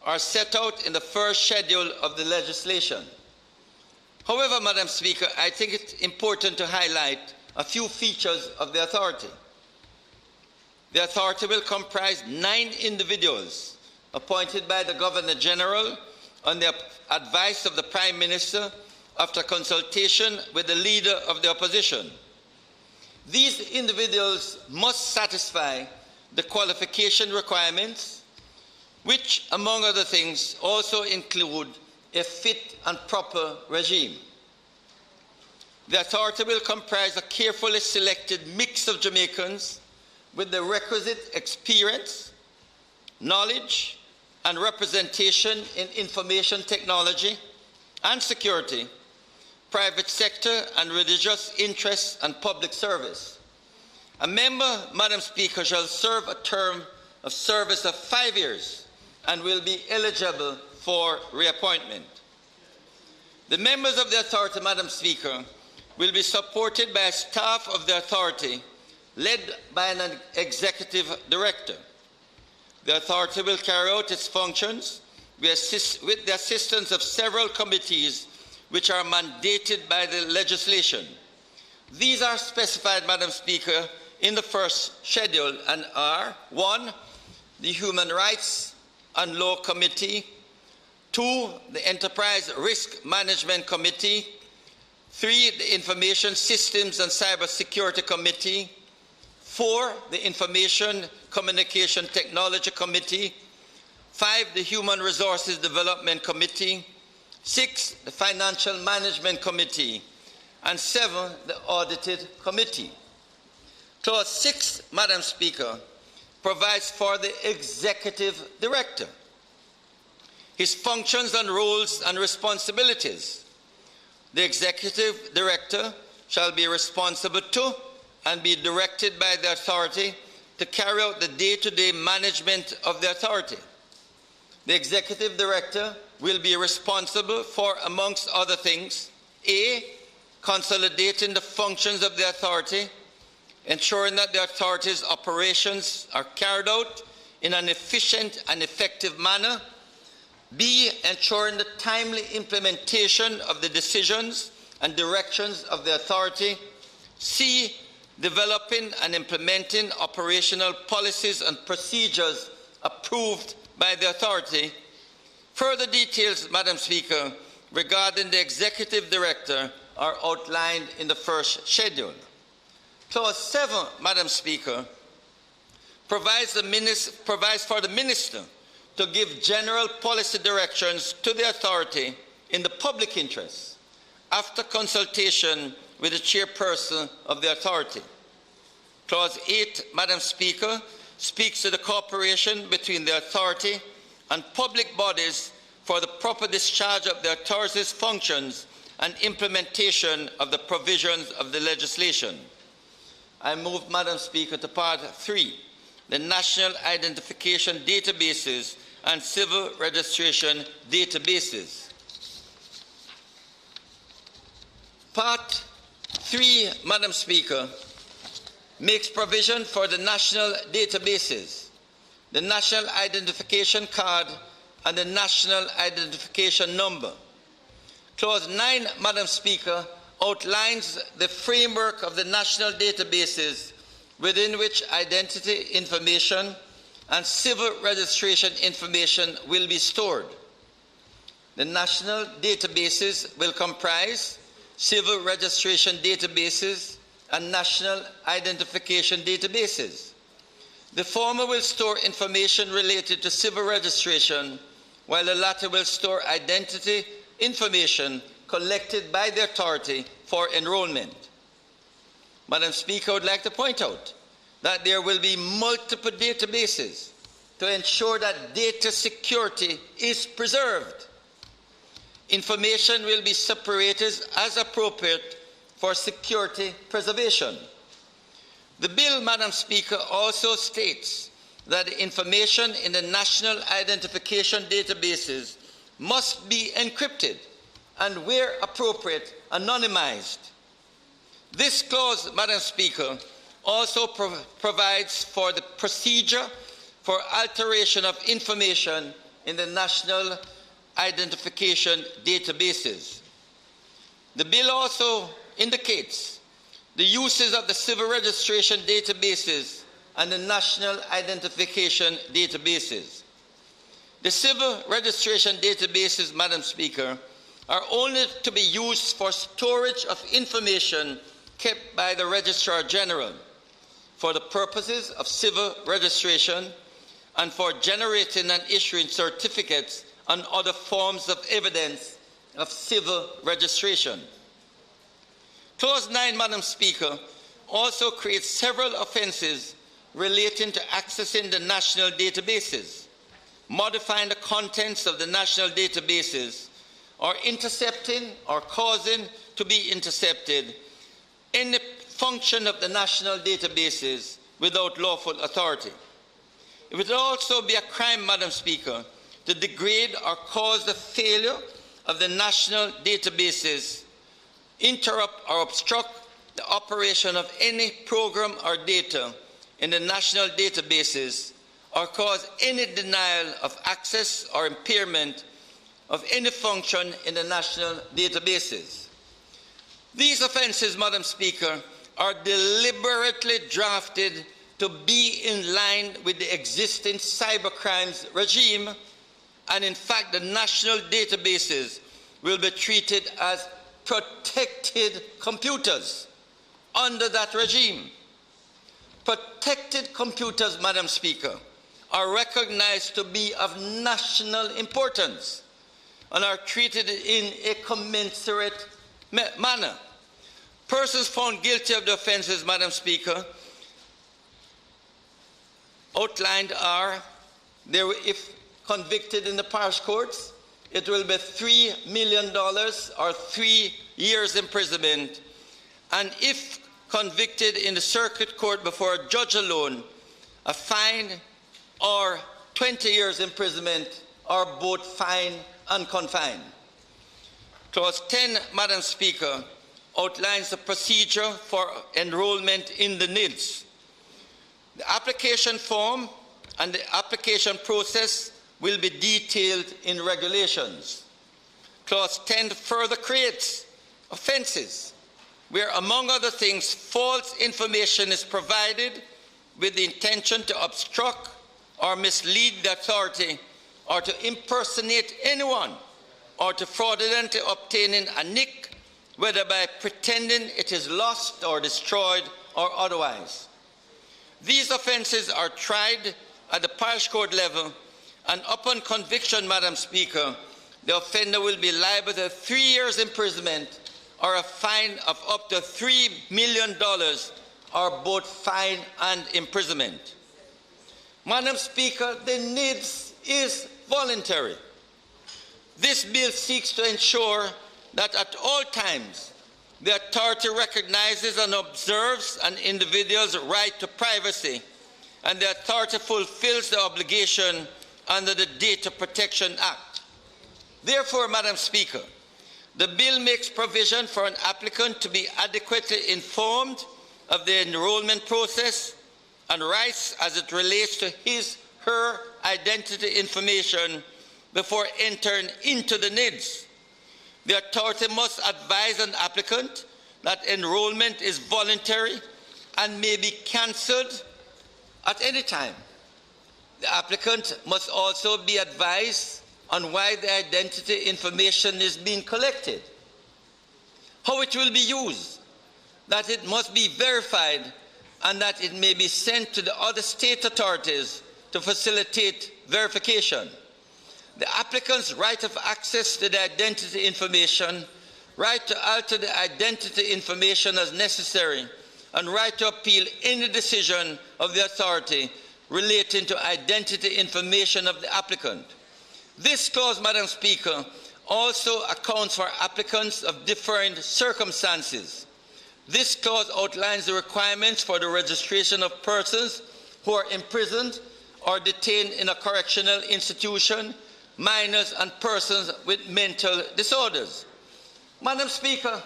are set out in the first schedule of the legislation. However, Madam Speaker, I think it's important to highlight a few features of the authority. The authority will comprise 9 individuals appointed by the Governor General on the advice of the Prime Minister after consultation with the Leader of the Opposition. These individuals must satisfy the qualification requirements, which, among other things, also include a fit and proper regime. The authority will comprise a carefully selected mix of Jamaicans with the requisite experience, knowledge, and representation in information technology and security, private sector and religious interests, and public service. A member, Madam Speaker, shall serve a term of service of 5 years and will be eligible for reappointment. The members of the authority, Madam Speaker, will be supported by a staff of the authority led by an executive director. The authority will carry out its functions with the assistance of several committees which are mandated by the legislation. These are specified, Madam Speaker, in the first schedule and are: 1, the Human Rights and Law Committee; 2, the Enterprise Risk Management Committee; 3, the Information Systems and Cybersecurity Committee; 4, the Information Communication Technology Committee; 5, the Human Resources Development Committee; 6, the Financial Management Committee; and 7, the Audited Committee. Clause 6, Madam Speaker, provides for the Executive Director, his functions and roles and responsibilities. The Executive Director shall be responsible to and be directed by the authority to carry out the day-to-day management of the authority. The Executive Director will be responsible for, amongst other things, A, consolidating the functions of the authority, ensuring that the authority's operations are carried out in an efficient and effective manner; B, ensuring the timely implementation of the decisions and directions of the authority; C, developing and implementing operational policies and procedures approved by the authority. Further details, Madam Speaker, regarding the Executive Director are outlined in the first schedule. Clause 7, Madam Speaker, provides for the Minister to give general policy directions to the authority in the public interest after consultation with the chairperson of the authority. Clause 8, Madam Speaker, speaks to the cooperation between the authority and public bodies for the proper discharge of the authority's functions and implementation of the provisions of the legislation. I move, Madam Speaker, to Part 3, the National Identification Databases and Civil Registration Databases. Part 3, Madam Speaker, makes provision for the national databases, the National Identification Card, and the National Identification Number. Clause 9, Madam Speaker, outlines the framework of the national databases within which identity information and civil registration information will be stored. The national databases will comprise civil registration databases and national identification databases. The former will store information related to civil registration, while the latter will store identity information collected by the authority for enrollment. Madam Speaker, I would like to point out that there will be multiple databases to ensure that data security is preserved. Information will be separated as appropriate for security preservation. The bill, Madam Speaker, also states that the information in the national identification databases must be encrypted and, where appropriate, anonymized. This clause, Madam Speaker, also provides for the procedure for alteration of information in the national identification databases. The bill also indicates the uses of the civil registration databases and the national identification databases. The civil registration databases, Madam Speaker, are only to be used for storage of information kept by the Registrar General for the purposes of civil registration and for generating and issuing certificates and other forms of evidence of civil registration. Clause 9, Madam Speaker, also creates several offences relating to accessing the national databases, modifying the contents of the national databases, or intercepting or causing to be intercepted any function of the national databases without lawful authority. It would also be a crime, Madam Speaker, to degrade or cause the failure of the national databases, interrupt or obstruct the operation of any program or data in the national databases, or cause any denial of access or impairment of any function in the national databases. These offences, Madam Speaker, are deliberately drafted to be in line with the existing cybercrimes regime, and in fact the national databases will be treated as protected computers under that regime. Protected computers, Madam Speaker, are recognized to be of national importance and are treated in a commensurate manner. Persons found guilty of the offences, Madam Speaker, outlined are, if convicted in the parish courts, it will be $3 million or 3 years imprisonment, and if convicted in the circuit court before a judge alone, a fine or 20 years imprisonment, or both fine and confined. Clause 10, Madam Speaker, outlines the procedure for enrollment in the NIDS. The application form and the application process will be detailed in regulations. Clause 10 further creates offences where, among other things, false information is provided with the intention to obstruct or mislead the authority, or to impersonate anyone, or to fraudulently obtaining a nick, whether by pretending it is lost or destroyed or otherwise. These offences are tried at the parish court level, and upon conviction, Madam Speaker, the offender will be liable to 3 years imprisonment or a fine of up to $3 million, or both fine and imprisonment. Madam Speaker, the NIDS is voluntary. This bill seeks to ensure that at all times the authority recognizes and observes an individual's right to privacy, and the authority fulfills the obligation under the Data Protection Act. Therefore, Madam Speaker, the bill makes provision for an applicant to be adequately informed of the enrollment process and rights as it relates to his/her identity information before entering into the NIDS. The authority must advise an applicant that enrollment is voluntary and may be cancelled at any time. The applicant must also be advised on why the identity information is being collected, how it will be used, that it must be verified, and that it may be sent to the other state authorities to facilitate verification. The applicant's right of access to the identity information, right to alter the identity information as necessary, and right to appeal any decision of the authority relating to identity information of the applicant. This clause, Madam Speaker, also accounts for applicants of different circumstances. This clause outlines the requirements for the registration of persons who are imprisoned or detained in a correctional institution, minors and persons with mental disorders. Madam Speaker,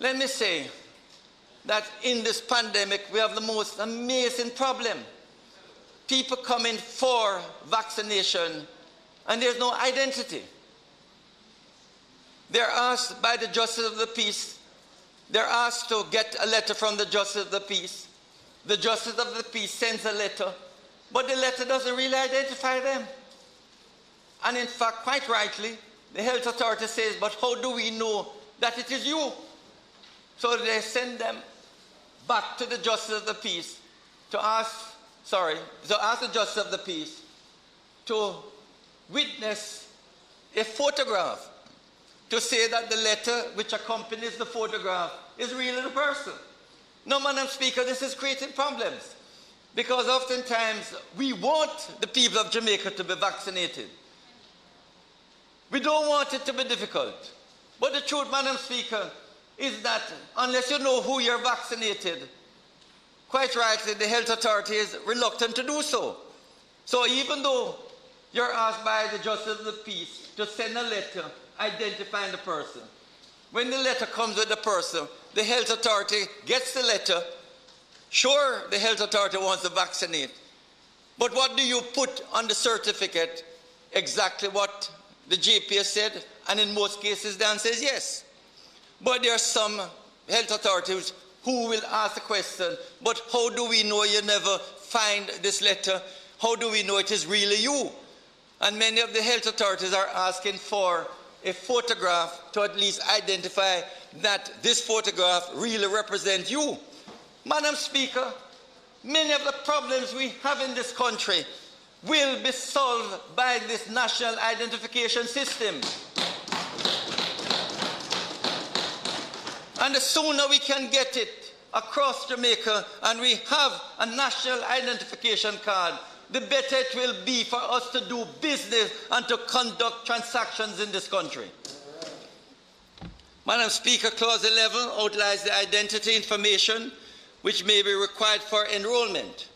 let me say that in this pandemic we have the most amazing problem. People coming for vaccination and there's no identity. They're asked by the Justice of the Peace, they're asked to get a letter from the Justice of the Peace. the Justice of the Peace sends a letter, but the letter doesn't really identify them. And in fact, quite rightly, the health authority says, but how do we know that it is you? So they send them back to the Justice of the Peace to ask the Justice of the Peace to witness a photograph to say that the letter which accompanies the photograph is really the person. No, Madam Speaker, this is creating problems because oftentimes we want the people of Jamaica to be vaccinated. We don't want it to be difficult. But the truth, Madam Speaker, is that unless you know who you're vaccinated, quite rightly, the health authority is reluctant to do so. So even though you're asked by the Justice of the Peace to send a letter identifying the person, when the letter comes with the person, the health authority gets the letter. Sure, the health authority wants to vaccinate, but what do you put on the certificate? Exactly what the GP has said, and in most cases the answer is yes. But there are some health authorities who will ask the question, but how do we know you never find this letter? How do we know it is really you? And many of the health authorities are asking for a photograph to at least identify that this photograph really represents you. Madam Speaker, many of the problems we have in this country will be solved by this national identification system. And the sooner we can get it across Jamaica and we have a national identification card, the better it will be for us to do business and to conduct transactions in this country. Madam Speaker, Clause 11 outlines the identity information which may be required for enrollment.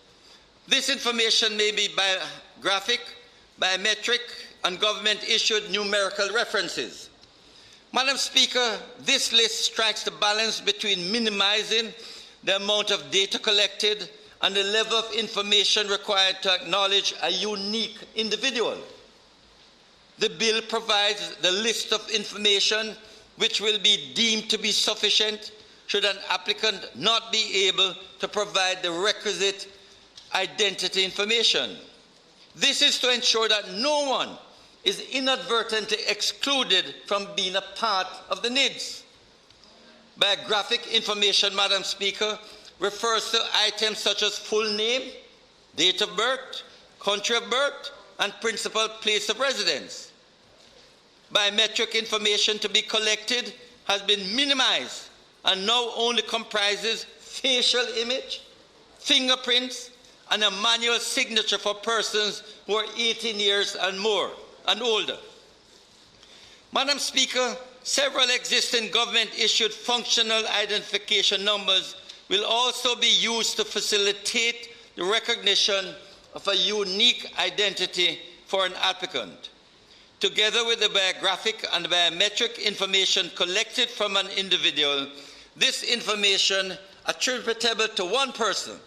This information may be biographic, biometric, and government-issued numerical references. Madam Speaker, this list strikes the balance between minimizing the amount of data collected and the level of information required to acknowledge a unique individual. The bill provides the list of information which will be deemed to be sufficient should an applicant not be able to provide the requisite identity information. This is to ensure that no one is inadvertently excluded from being a part of the NIDS. Biographic information, Madam Speaker, refers to items such as full name, date of birth, country of birth, and principal place of residence. Biometric information to be collected has been minimized and now only comprises facial image, fingerprints, and a manual signature for persons who are 18 years and more and older. Madam Speaker, several existing government-issued functional identification numbers will also be used to facilitate the recognition of a unique identity for an applicant. Together with the biographic and biometric information collected from an individual, this information attributable to one person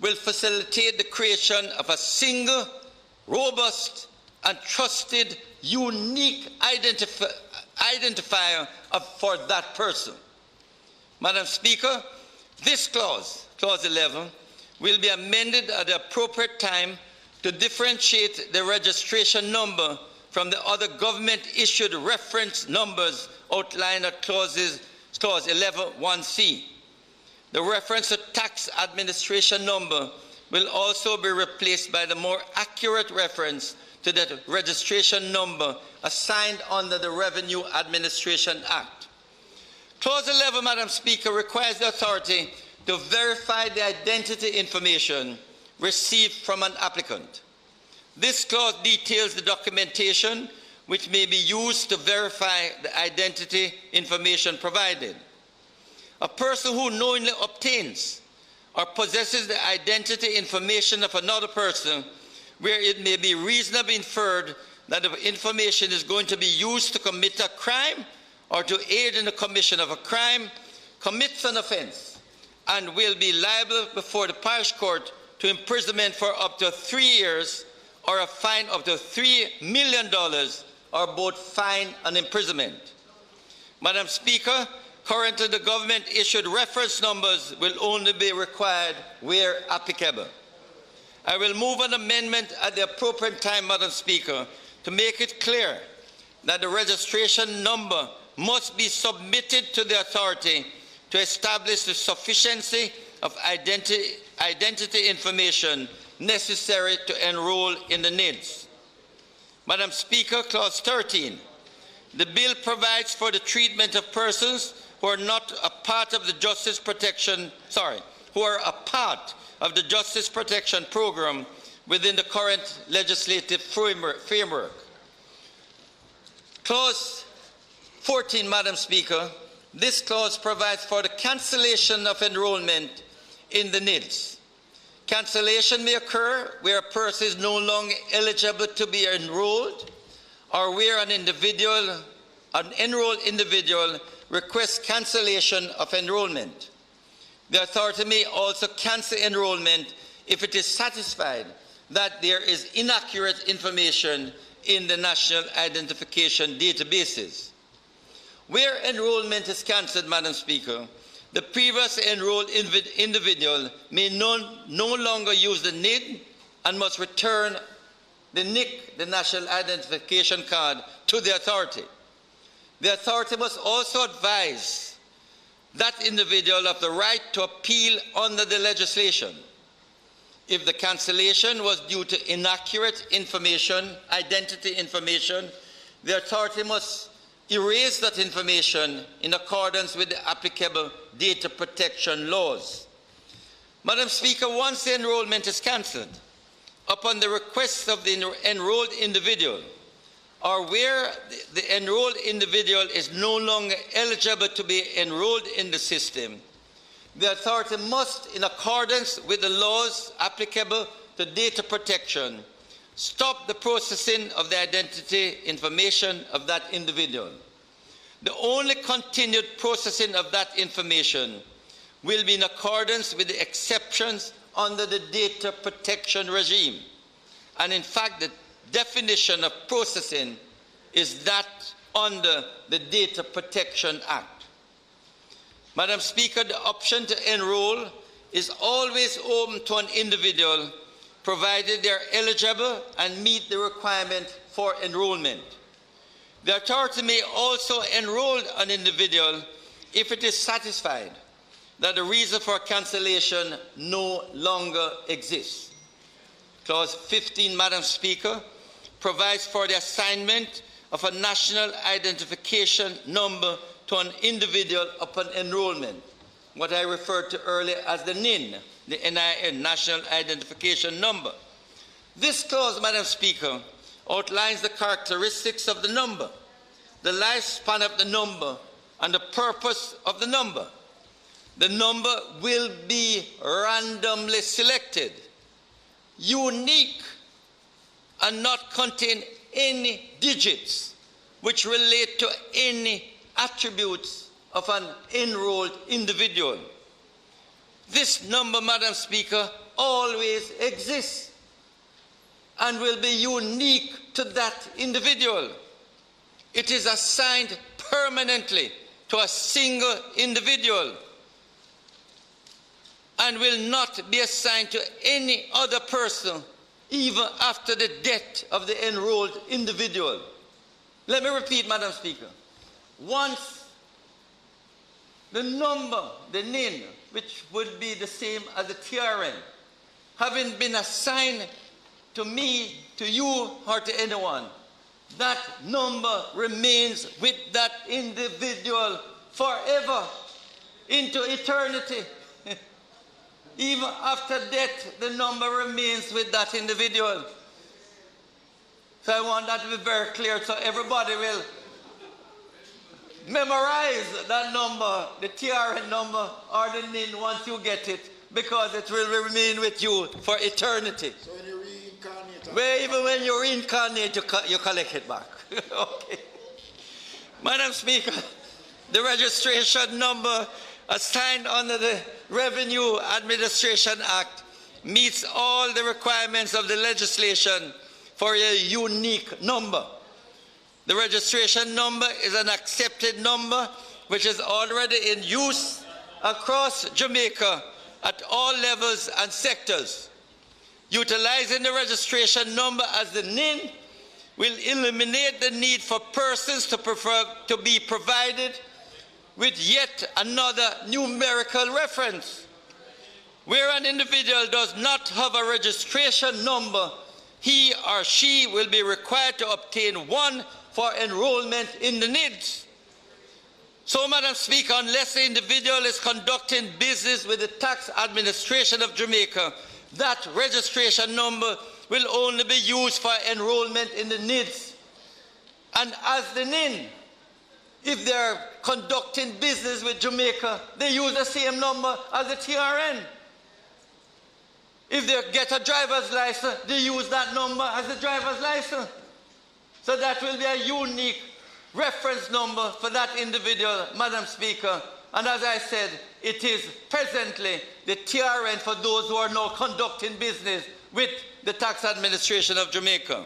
will facilitate the creation of a single, robust, and trusted, unique identifier for that person. Madam Speaker, this clause, Clause 11, will be amended at the appropriate time to differentiate the registration number from the other government-issued reference numbers outlined at Clause 11(1)(c). The reference to tax administration number will also be replaced by the more accurate reference to the registration number assigned under the Revenue Administration Act. Clause 11, Madam Speaker, requires the authority to verify the identity information received from an applicant. This clause details the documentation which may be used to verify the identity information provided. A person who knowingly obtains or possesses the identity information of another person where it may be reasonably inferred that the information is going to be used to commit a crime or to aid in the commission of a crime commits an offense and will be liable before the parish court to imprisonment for up to 3 years or a fine up to $3 million or both fine and imprisonment. Madam Speaker, Currently, the government-issued reference numbers will only be required where applicable. I will move an amendment at the appropriate time, Madam Speaker, to make it clear that the registration number must be submitted to the authority to establish the sufficiency of identity information necessary to enroll in the NIDS. Madam Speaker, Clause 13. The bill provides for the treatment of persons who are not a part of the Justice Protection, who are a part of the Justice Protection Program within the current legislative framework. Clause 14, Madam Speaker. This clause provides for the cancellation of enrollment in the NIDS. Cancellation may occur where a person is no longer eligible to be enrolled, or where an enrolled individual requests cancellation of enrollment. The authority may also cancel enrollment if it is satisfied that there is inaccurate information in the national identification databases. Where enrollment is cancelled, Madam Speaker, the previously enrolled individual may no longer use the NID and must return the NIC, the National Identification Card, to the authority. The authority must also advise that individual of the right to appeal under the legislation. If the cancellation was due to inaccurate information, identity information, the authority must erase that information in accordance with the applicable data protection laws. Madam Speaker, once the enrollment is cancelled, upon the request of the enrolled individual, or where the enrolled individual is no longer eligible to be enrolled in the system, the authority must, in accordance with the laws applicable to data protection, stop the processing of the identity information of that individual. The only continued processing of that information will be in accordance with the exceptions under the data protection regime. And in fact, the definition of processing is that under the Data Protection Act. Madam Speaker, the option to enroll is always open to an individual provided they are eligible and meet the requirement for enrollment. The authority may also enroll an individual if it is satisfied that the reason for cancellation no longer exists. Clause 15, Madam Speaker, provides for the assignment of a national identification number to an individual upon enrollment, what I referred to earlier as the NIN, the NIN, National Identification Number. This clause, Madam Speaker, outlines the characteristics of the number, the lifespan of the number, and the purpose of the number. The number will be randomly selected, unique, and not contain any digits which relate to any attributes of an enrolled individual. This number, Madam Speaker, always exists and will be unique to that individual. It is assigned permanently to a single individual and will not be assigned to any other person even after the death of the enrolled individual. Let me repeat, Madam Speaker. Once the number, the NIN, which would be the same as the TRN, having been assigned to me, to you, or to anyone, that number remains with that individual forever, into eternity. Even after death, the number remains with that individual. So I want that to be very clear so everybody will memorize that number, the TRN number or the NIN once you get it, because it will remain with you for eternity. So when you reincarnate? Well, even when you reincarnate, you collect it back. Okay. Madam Speaker, the registration number assigned under the Revenue Administration Act meets all the requirements of the legislation for a unique number. The registration number is an accepted number which is already in use across Jamaica at all levels and sectors. Utilizing the registration number as the NIN will eliminate the need for persons to be provided with yet another numerical reference. Where an individual does not have a registration number, he or she will be required to obtain one for enrollment in the NIDS. So, Madam Speaker, unless the individual is conducting business with the tax administration of Jamaica, that registration number will only be used for enrollment in the NIDS. And as the NIN, if they're conducting business with Jamaica, they use the same number as the TRN. If they get a driver's license, they use that number as the driver's license. So that will be a unique reference number for that individual, Madam Speaker. And as I said, it is presently the TRN for those who are now conducting business with the tax administration of Jamaica.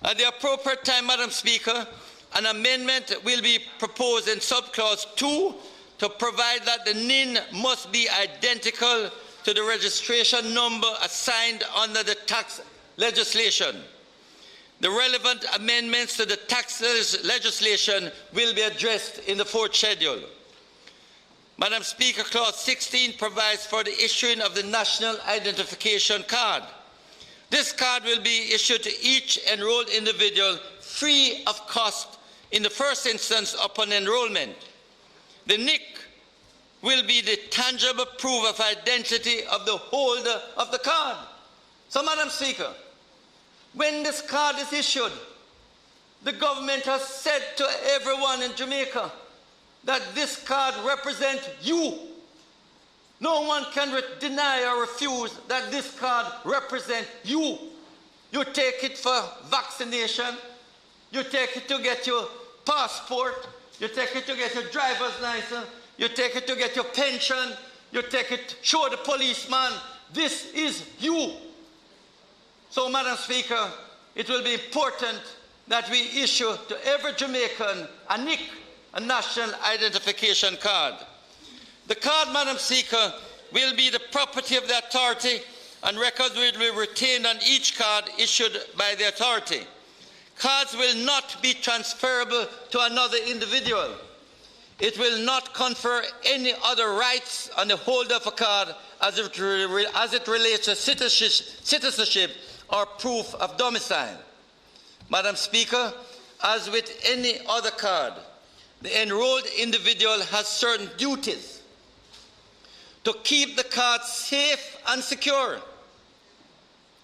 At the appropriate time, Madam Speaker, an amendment will be proposed in subclause 2 to provide that the NIN must be identical to the registration number assigned under the tax legislation. The relevant amendments to the tax legislation will be addressed in the 4th schedule. Madam Speaker, Clause 16 provides for the issuing of the National Identification Card. This card will be issued to each enrolled individual free of cost in the first instance upon enrollment. The NIC will be the tangible proof of identity of the holder of the card. So, Madam Speaker, when this card is issued, the government has said to everyone in Jamaica that this card represents you. No one can deny or refuse that this card represents you. You take it for vaccination, you take it to get your passport, you take it to get your driver's license, you take it to get your pension, you take it to show the policeman, this is you. So, Madam Speaker, it will be important that we issue to every Jamaican a NIC, a National Identification Card. The card, Madam Speaker, will be the property of the authority, and records will be retained on each card issued by the authority. Cards will not be transferable to another individual. It will not confer any other rights on the holder of a card as it relates to citizenship or proof of domicile. Madam Speaker, as with any other card, the enrolled individual has certain duties to keep the card safe and secure,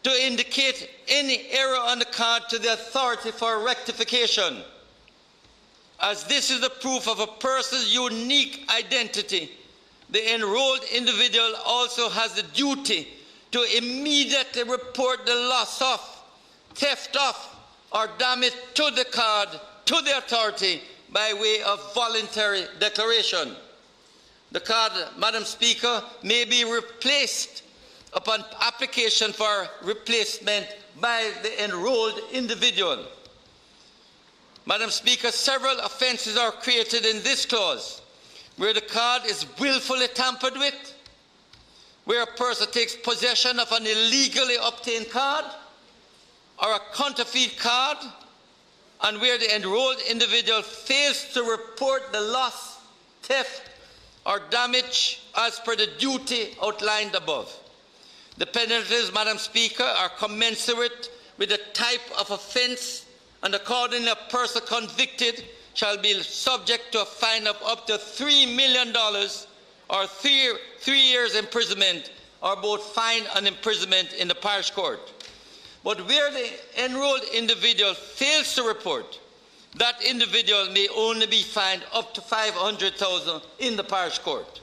to indicate any error on the card to the authority for rectification, as this is the proof of a person's unique identity. The enrolled individual also has the duty to immediately report the loss of, theft of, or damage to the card to the authority by way of voluntary declaration. The card, Madam Speaker, may be replaced upon application for replacement by the enrolled individual. Madam Speaker, several offences are created in this clause where the card is willfully tampered with, where a person takes possession of an illegally obtained card or a counterfeit card, and where the enrolled individual fails to report the loss, theft, or damage as per the duty outlined above. The penalties, Madam Speaker, are commensurate with the type of offence, and accordingly a person convicted shall be subject to a fine of up to $3 million or 3 years imprisonment, or both fine and imprisonment in the parish court. But where the enrolled individual fails to report, that individual may only be fined up to $500,000 in the parish court.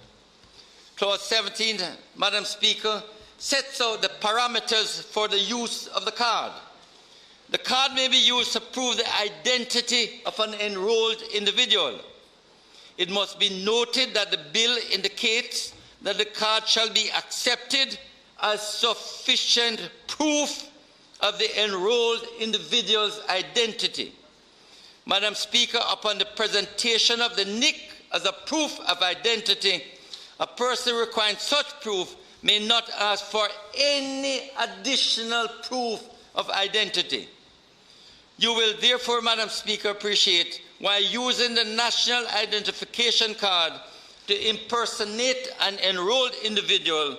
Clause 17, Madam Speaker, sets out the parameters for the use of the card. The card may be used to prove the identity of an enrolled individual. It must be noted that the bill indicates that the card shall be accepted as sufficient proof of the enrolled individual's identity. Madam Speaker, upon the presentation of the NIC as a proof of identity, a person requiring such proof may not ask for any additional proof of identity. You will therefore, Madam Speaker, appreciate why using the National Identification Card to impersonate an enrolled individual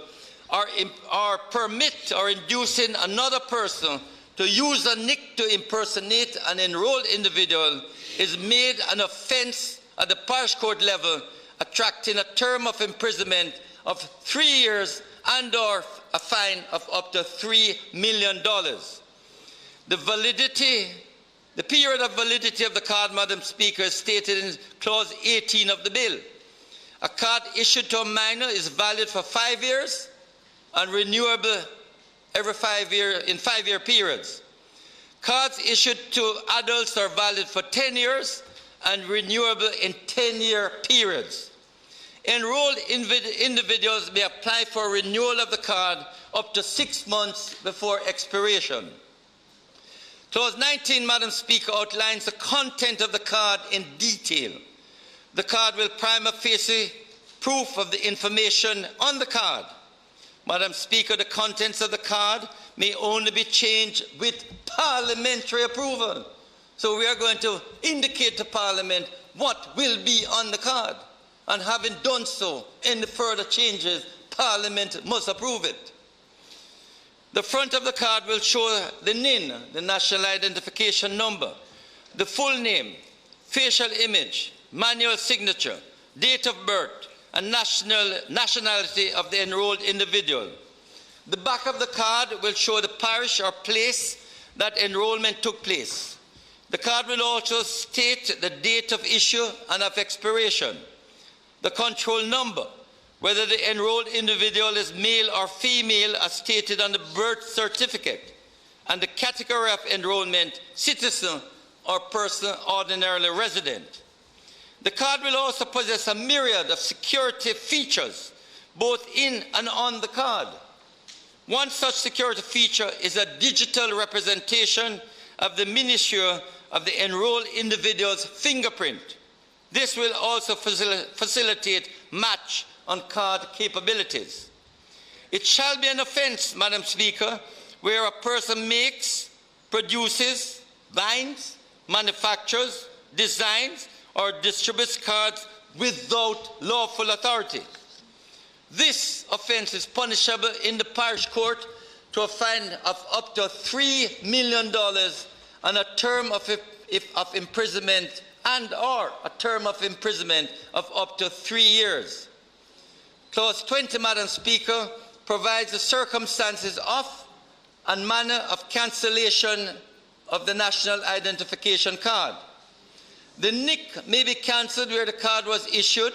or permit or inducing another person to use a NIC to impersonate an enrolled individual is made an offence at the parish court level, attracting a term of imprisonment of 3 years and/or a fine of up to $3 million. The period of validity of the card, Madam Speaker, is stated in Clause 18 of the bill. A card issued to a minor is valid for 5 years and renewable every 5 years in 5-year periods. Cards issued to adults are valid for 10 years and renewable in 10-year periods. Enrolled individuals may apply for renewal of the card up to 6 months before expiration. Clause 19, Madam Speaker, outlines the content of the card in detail. The card will prima facie proof of the information on the card. Madam Speaker, the contents of the card may only be changed with parliamentary approval. So we are going to indicate to Parliament what will be on the card. And having done so, any further changes, Parliament must approve it. The front of the card will show the NIN, the National Identification Number, the full name, facial image, manual signature, date of birth, and nationality of the enrolled individual. The back of the card will show the parish or place that enrollment took place. The card will also state the date of issue and of expiration, the control number, whether the enrolled individual is male or female as stated on the birth certificate, and the category of enrollment, citizen or person ordinarily resident. The card will also possess a myriad of security features, both in and on the card. One such security feature is a digital representation of the miniature of the enrolled individual's fingerprint. This will also facilitate match on card capabilities. It shall be an offence, Madam Speaker, where a person makes, produces, binds, manufactures, designs, or distributes cards without lawful authority. This offence is punishable in the parish court to a fine of up to $3 million and a term of imprisonment and/or a term of imprisonment of up to 3 years. Clause 20, Madam Speaker, provides the circumstances of and manner of cancellation of the National Identification Card. The NIC may be cancelled where the card was issued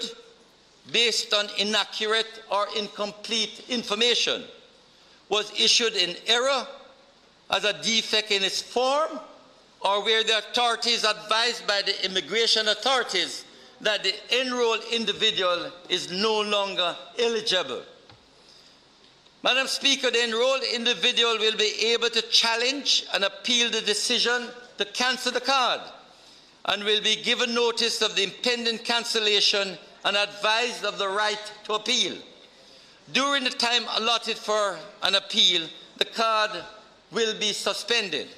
based on inaccurate or incomplete information, was issued in error, as a defect in its form, or where the authorities advised by the immigration authorities that the enrolled individual is no longer eligible. Madam Speaker, the enrolled individual will be able to challenge and appeal the decision to cancel the card and will be given notice of the impending cancellation and advised of the right to appeal. During the time allotted for an appeal, the card will be suspended.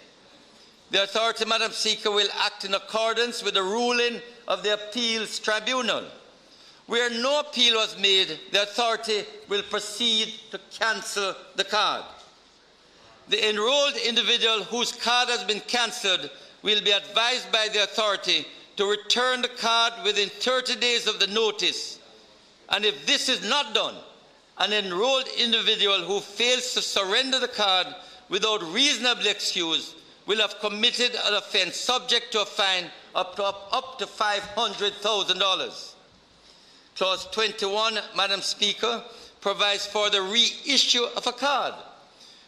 The authority, Madam Speaker, will act in accordance with the ruling of the appeals tribunal. Where no appeal was made, the authority will proceed to cancel the card. The enrolled individual whose card has been cancelled will be advised by the authority to return the card within 30 days of the notice. And if this is not done, an enrolled individual who fails to surrender the card without reasonable excuse will have committed an offence subject to a fine up to $500,000. Clause 21, Madam Speaker, provides for the reissue of a card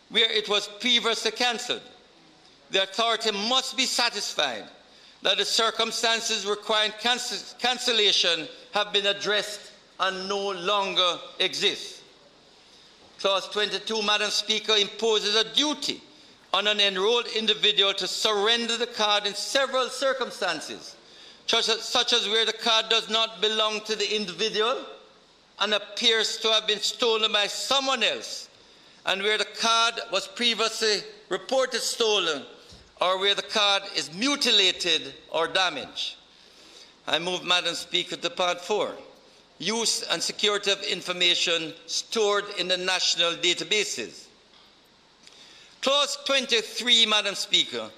where it was previously cancelled. The authority must be satisfied that the circumstances requiring cancellation have been addressed and no longer exist. Clause 22, Madam Speaker, imposes a duty on an enrolled individual to surrender the card in several circumstances such as where the card does not belong to the individual and appears to have been stolen by someone else, and where the card was previously reported stolen, or where the card is mutilated or damaged. I move, Madam Speaker, to Part 4, use and security of information stored in the national databases. Clause 23, Madam Speaker,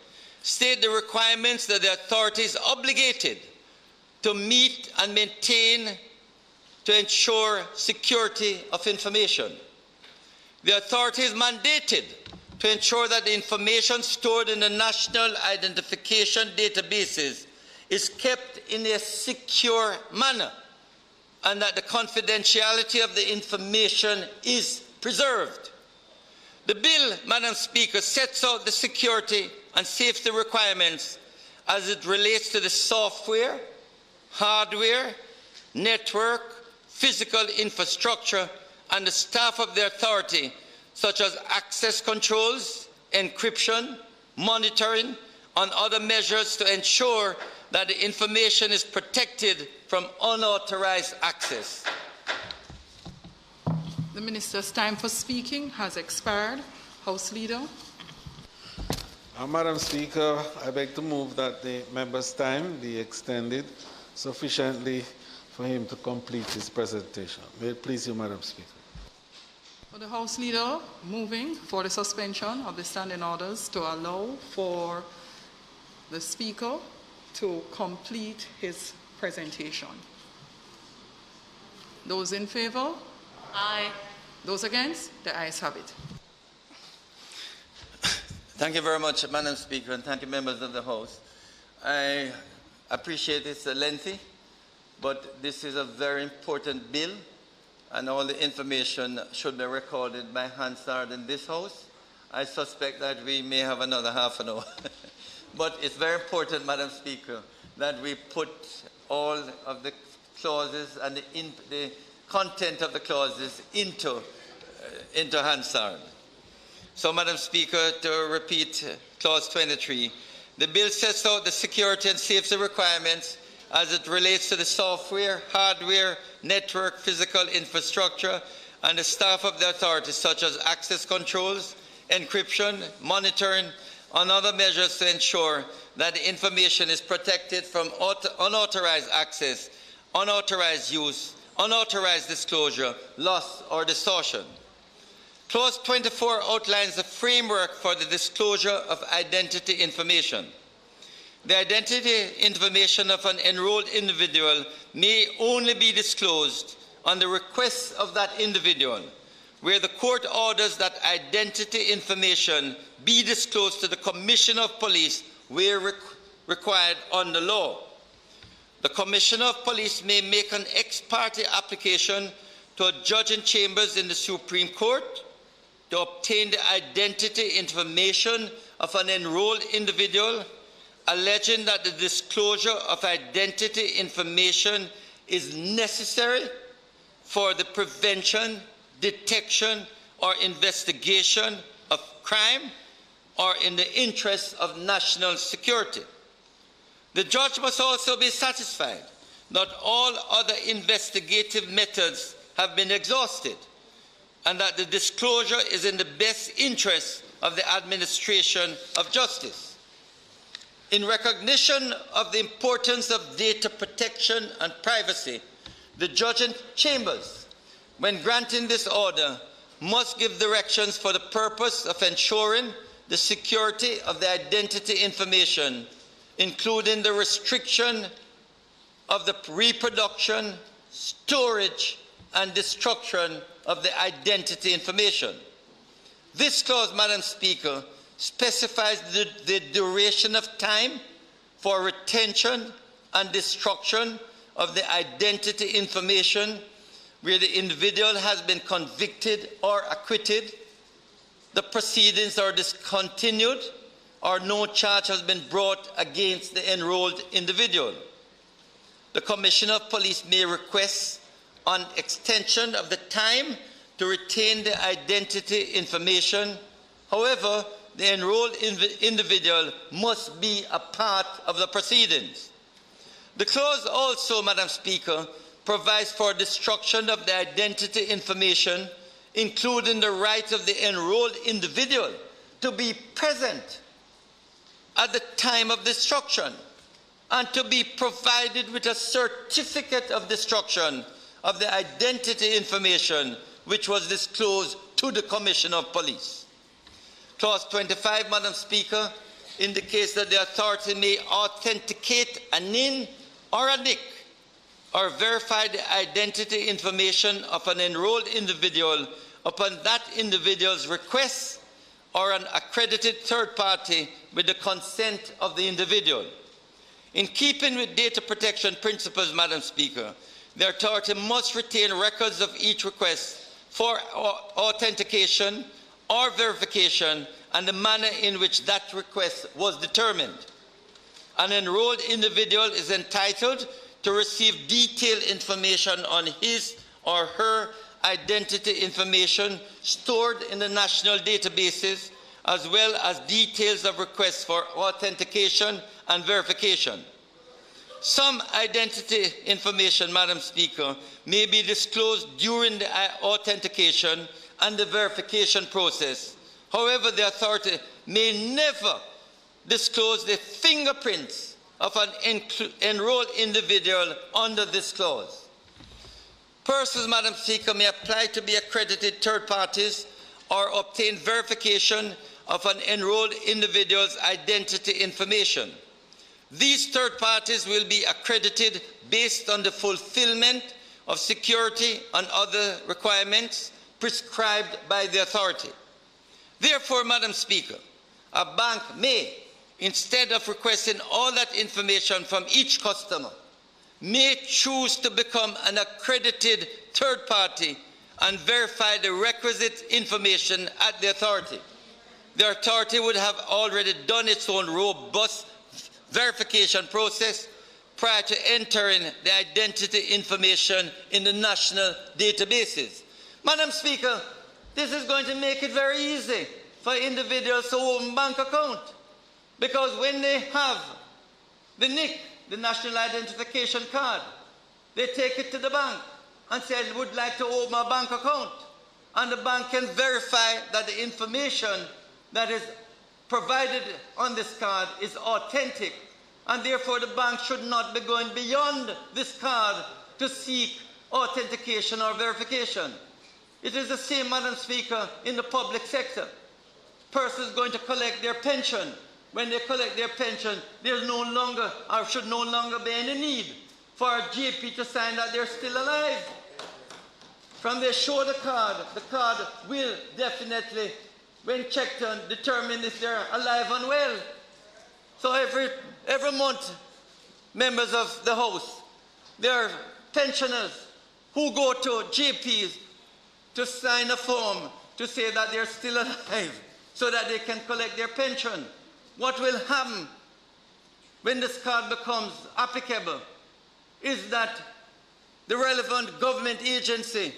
state the requirements that the authority is obligated to meet and maintain to ensure security of information. The authority is mandated to ensure that the information stored in the national identification databases is kept in a secure manner and that the confidentiality of the information is preserved. The bill, Madam Speaker, sets out the security and safety requirements as it relates to the software, hardware, network, physical infrastructure, and the staff of the authority, such as access controls, encryption, monitoring, and other measures to ensure that the information is protected from unauthorized access. The Minister's time for speaking has expired. House Leader. Madam Speaker, I beg to move that the member's time be extended sufficiently for him to complete his presentation. May it please you, Madam Speaker. For the House Leader, moving for the suspension of the standing orders to allow for the Speaker to complete his presentation. Those in favor? Aye. Those against? The ayes have it. Thank you very much, Madam Speaker, and thank you, members of the House. I appreciate it's lengthy, but this is a very important bill, and all the information should be recorded by Hansard in this House. I suspect that we may have another half an hour. But it's very important, Madam Speaker, that we put all of the clauses and the content of the clauses into Hansard. So, Madam Speaker, to repeat Clause 23, the bill sets out the security and safety requirements as it relates to the software, hardware, network, physical infrastructure, and the staff of the authority, such as access controls, encryption, monitoring, and other measures to ensure that the information is protected from unauthorized access, unauthorized use, unauthorized disclosure, loss, or distortion. Clause 24 outlines the framework for the disclosure of identity information. The identity information of an enrolled individual may only be disclosed on the request of that individual, where the court orders that identity information be disclosed to the Commissioner of Police where required under law. The Commissioner of Police may make an ex parte application to a judge in chambers in the Supreme Court to obtain the identity information of an enrolled individual, alleging that the disclosure of identity information is necessary for the prevention, detection, or investigation of crime or in the interests of national security. The judge must also be satisfied that all other investigative methods have been exhausted and that the disclosure is in the best interest of the administration of justice. In recognition of the importance of data protection and privacy, the judge in chambers, when granting this order, must give directions for the purpose of ensuring the security of the identity information, including the restriction of the reproduction, storage, and destruction of the identity information. This clause, Madam Speaker, specifies the duration of time for retention and destruction of the identity information where the individual has been convicted or acquitted, the proceedings are discontinued, or no charge has been brought against the enrolled individual. The Commissioner of Police may request an extension of the time to retain the identity information. However, the enrolled individual must be a part of the proceedings. The clause also, Madam Speaker, provides for destruction of the identity information, including the right of the enrolled individual to be present at the time of destruction and to be provided with a certificate of destruction of the identity information which was disclosed to the Commissioner of Police. Clause 25, Madam Speaker, indicates that the authority may authenticate a NIN or a NIC or verify the identity information of an enrolled individual upon that individual's request or an accredited third party with the consent of the individual. In keeping with data protection principles, Madam Speaker, the authority must retain records of each request for authentication or verification and the manner in which that request was determined. An enrolled individual is entitled to receive detailed information on his or her identity information stored in the national databases, as well as details of requests for authentication and verification. Some identity information, Madam Speaker, may be disclosed during the authentication and the verification process. However, the authority may never disclose the fingerprints of an enrolled individual under this clause. Persons, Madam Speaker, may apply to be accredited third parties or obtain verification of an enrolled individual's identity information. These third parties will be accredited based on the fulfillment of security and other requirements prescribed by the authority. Therefore, Madam Speaker, a bank may, instead of requesting all that information from each customer, may choose to become an accredited third party and verify the requisite information at the authority. The authority would have already done its own robust verification process prior to entering the identity information in the national databases. Madam Speaker, this is going to make it very easy for individuals to open a bank account, because when they have the NIC, the National Identification Card, they take it to the bank and say, I would like to open a bank account. And the bank can verify that the information that is provided on this card is authentic. And therefore, the bank should not be going beyond this card to seek authentication or verification. It is the same, Madam Speaker, in the public sector. Persons going to collect their pension. When they collect their pension, there's no longer, or should no longer be any need for a GP to sign that they're still alive. From they show the card will definitely, when checked on, determine if they're alive and well. So every month, members of the House, there are pensioners who go to GPs to sign a form to say that they're still alive so that they can collect their pension. What will happen when this card becomes applicable is that the relevant government agency,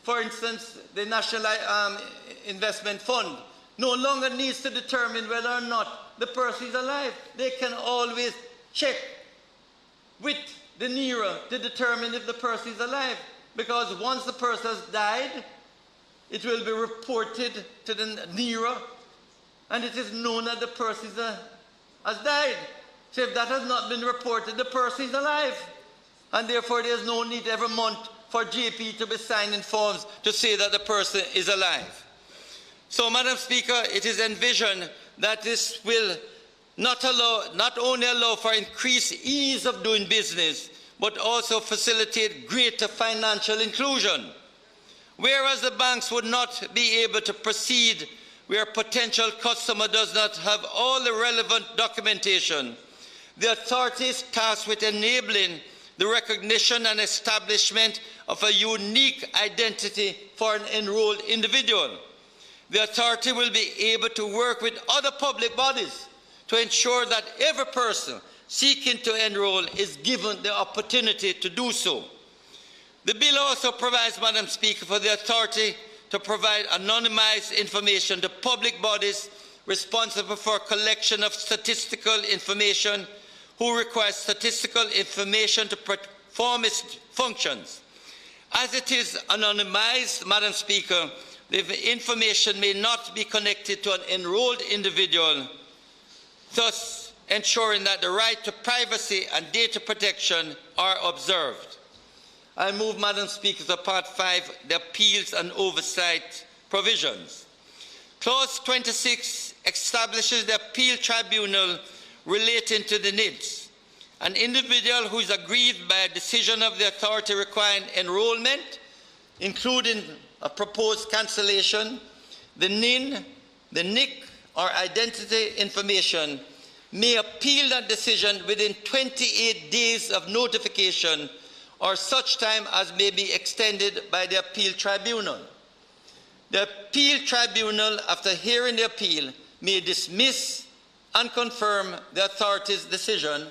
for instance, the National Investment Fund, no longer needs to determine whether or not the person is alive. They can always check with the NERA to determine if the person is alive, because once the person has died, it will be reported to the NERA, and it is known that the person has died. So if that has not been reported, the person is alive. And therefore, there's no need every month for GP to be signing forms to say that the person is alive. So, Madam Speaker, it is envisioned that this will not only allow for increased ease of doing business, but also facilitate greater financial inclusion. Whereas the banks would not be able to proceed where a potential customer does not have all the relevant documentation, the authority is tasked with enabling the recognition and establishment of a unique identity for an enrolled individual. The authority will be able to work with other public bodies to ensure that every person seeking to enroll is given the opportunity to do so. The bill also provides, Madam Speaker, for the authority to provide anonymized information to public bodies responsible for collection of statistical information who requires statistical information to perform its functions. As it is anonymized, Madam Speaker, the information may not be connected to an enrolled individual, thus ensuring that the right to privacy and data protection are observed. I move, Madam Speaker, to Part 5, the appeals and oversight provisions. Clause 26 establishes the appeal tribunal relating to the NIDS. An individual who is aggrieved by a decision of the authority requiring enrollment, including a proposed cancellation, the NIN, the NIC, or identity information, may appeal that decision within 28 days of notification or such time as may be extended by the appeal tribunal. The appeal tribunal, after hearing the appeal, may dismiss and confirm the authority's decision,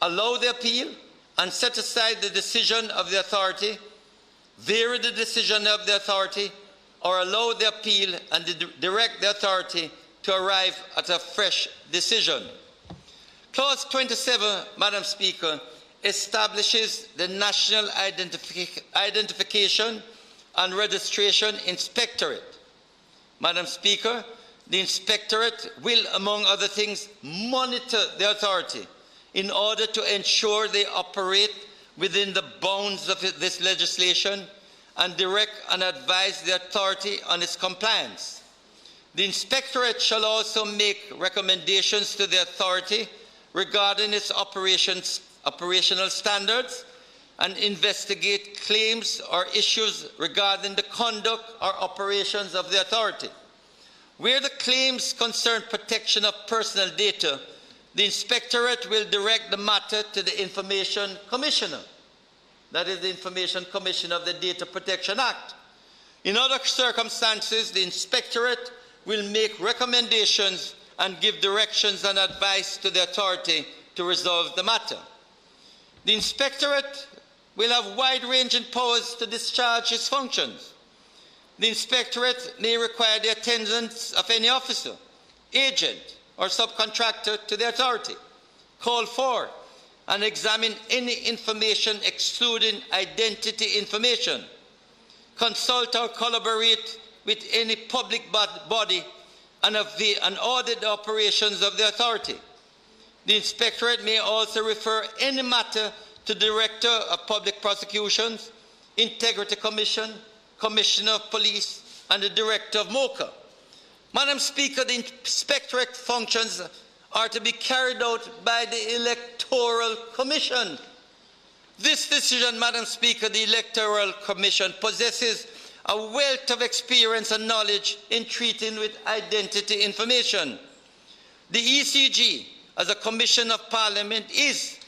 allow the appeal, and set aside the decision of the authority, vary the decision of the authority, or allow the appeal and direct the authority to arrive at a fresh decision. Clause 27, Madam Speaker, establishes the National Identification and Registration Inspectorate. Madam Speaker, the Inspectorate will, among other things, monitor the authority in order to ensure they operate within the bounds of this legislation and direct and advise the authority on its compliance. The Inspectorate shall also make recommendations to the authority regarding its operational standards and investigate claims or issues regarding the conduct or operations of the authority. Where the claims concern protection of personal data, the Inspectorate will direct the matter to the Information Commissioner. That is the Information Commissioner of the Data Protection Act. In other circumstances, the Inspectorate will make recommendations and give directions and advice to the authority to resolve the matter. The Inspectorate will have wide-ranging powers to discharge its functions. The Inspectorate may require the attendance of any officer, agent, or subcontractor to the authority, call for and examine any information excluding identity information, consult or collaborate with any public body and audit the operations of the authority. The Inspectorate may also refer any matter to Director of Public Prosecutions, Integrity Commission, Commissioner of Police, and the Director of MOCA. Madam Speaker, the Inspectorate functions are to be carried out by the Electoral Commission. This decision, Madam Speaker, the Electoral Commission possesses a wealth of experience and knowledge in treating with identity information. The ECG, as a Commission of Parliament, is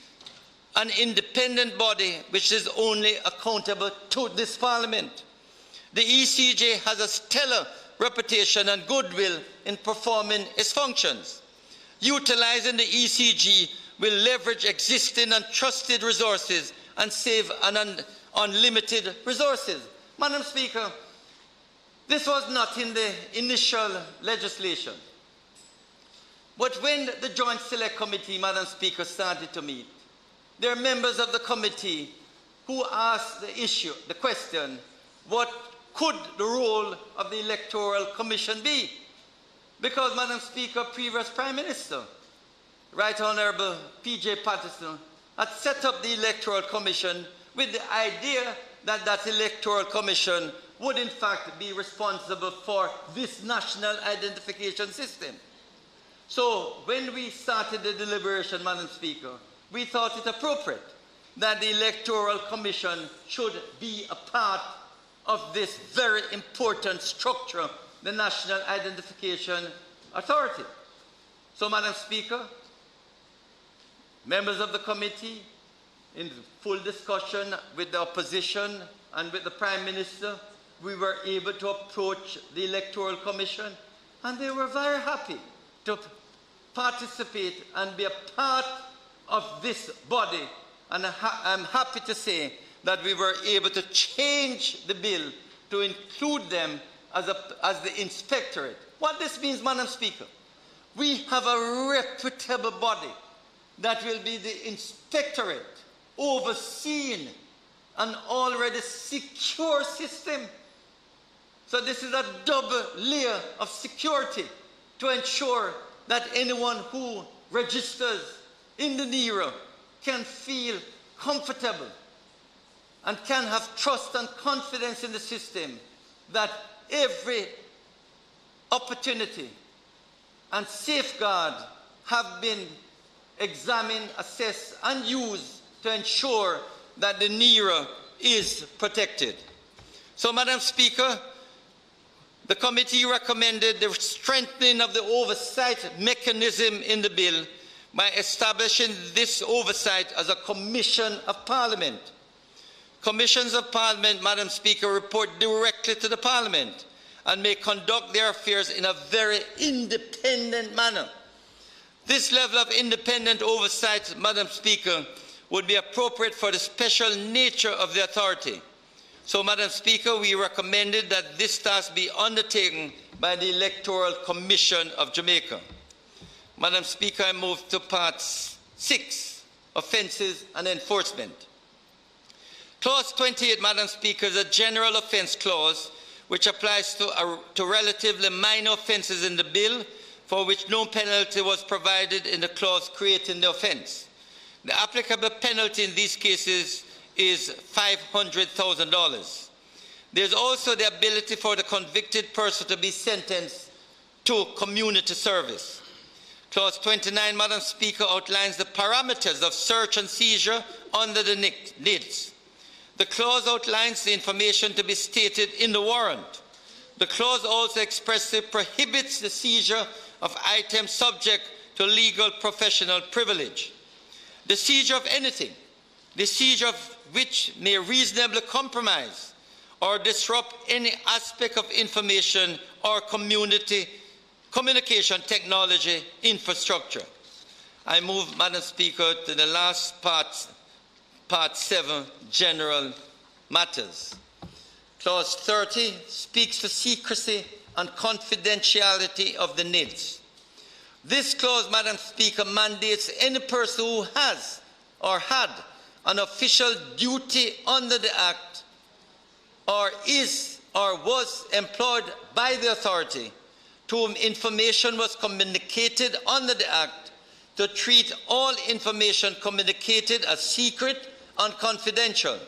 an independent body which is only accountable to this Parliament. The ECJ has a stellar reputation and goodwill in performing its functions. Utilizing the ECG will leverage existing and trusted resources and save unlimited resources. Madam Speaker, this was not in the initial legislation. But when the Joint Select Committee, Madam Speaker, started to meet, there are members of the committee who asked the question, what could the role of the Electoral Commission be? Because, Madam Speaker, previous Prime Minister, Right Honourable P.J. Patterson, had set up the Electoral Commission with the idea that that Electoral Commission would in fact be responsible for this national identification system. So when we started the deliberation, Madam Speaker, we thought it appropriate that the Electoral Commission should be a part of this very important structure, the National Identification Authority. So, Madam Speaker, members of the committee, in full discussion with the opposition and with the Prime Minister, we were able to approach the Electoral Commission, and they were very happy to participate and be a part of this body. And I'm happy to say that we were able to change the bill to include them as the Inspectorate. What this means, Madam Speaker, we have a reputable body that will be the inspectorate overseeing an already secure system. So this is a double layer of security to ensure that anyone who registers in the NERA can feel comfortable and can have trust and confidence in the system, that every opportunity and safeguard have been examined, assessed, and used to ensure that the NERA is protected. So, Madam Speaker, the committee recommended the strengthening of the oversight mechanism in the bill by establishing this oversight as a commission of Parliament. Commissions of Parliament, Madam Speaker, report directly to the Parliament and may conduct their affairs in a very independent manner. This level of independent oversight, Madam Speaker, would be appropriate for the special nature of the authority. So, Madam Speaker, we recommended that this task be undertaken by the Electoral Commission of Jamaica. Madam Speaker, I move to Part 6, Offences and Enforcement. Clause 28, Madam Speaker, is a general offence clause which applies to relatively minor offences in the bill for which no penalty was provided in the clause creating the offence. The applicable penalty in these cases is $500,000. There's also the ability for the convicted person to be sentenced to community service. Clause 29, Madam Speaker, outlines the parameters of search and seizure under the NIDS. The clause outlines the information to be stated in the warrant. The clause also expressly prohibits the seizure of items subject to legal professional privilege. The seizure of anything, the seizure of which may reasonably compromise or disrupt any aspect of information or communication technology infrastructure. I move, Madam Speaker, to the last part 7, general matters. Clause 30 speaks to secrecy and confidentiality of the NIDS. This clause, Madam Speaker, mandates any person who has or had an official duty under the Act or is or was employed by the authority to whom information was communicated under the Act to treat all information communicated as secret and confidential.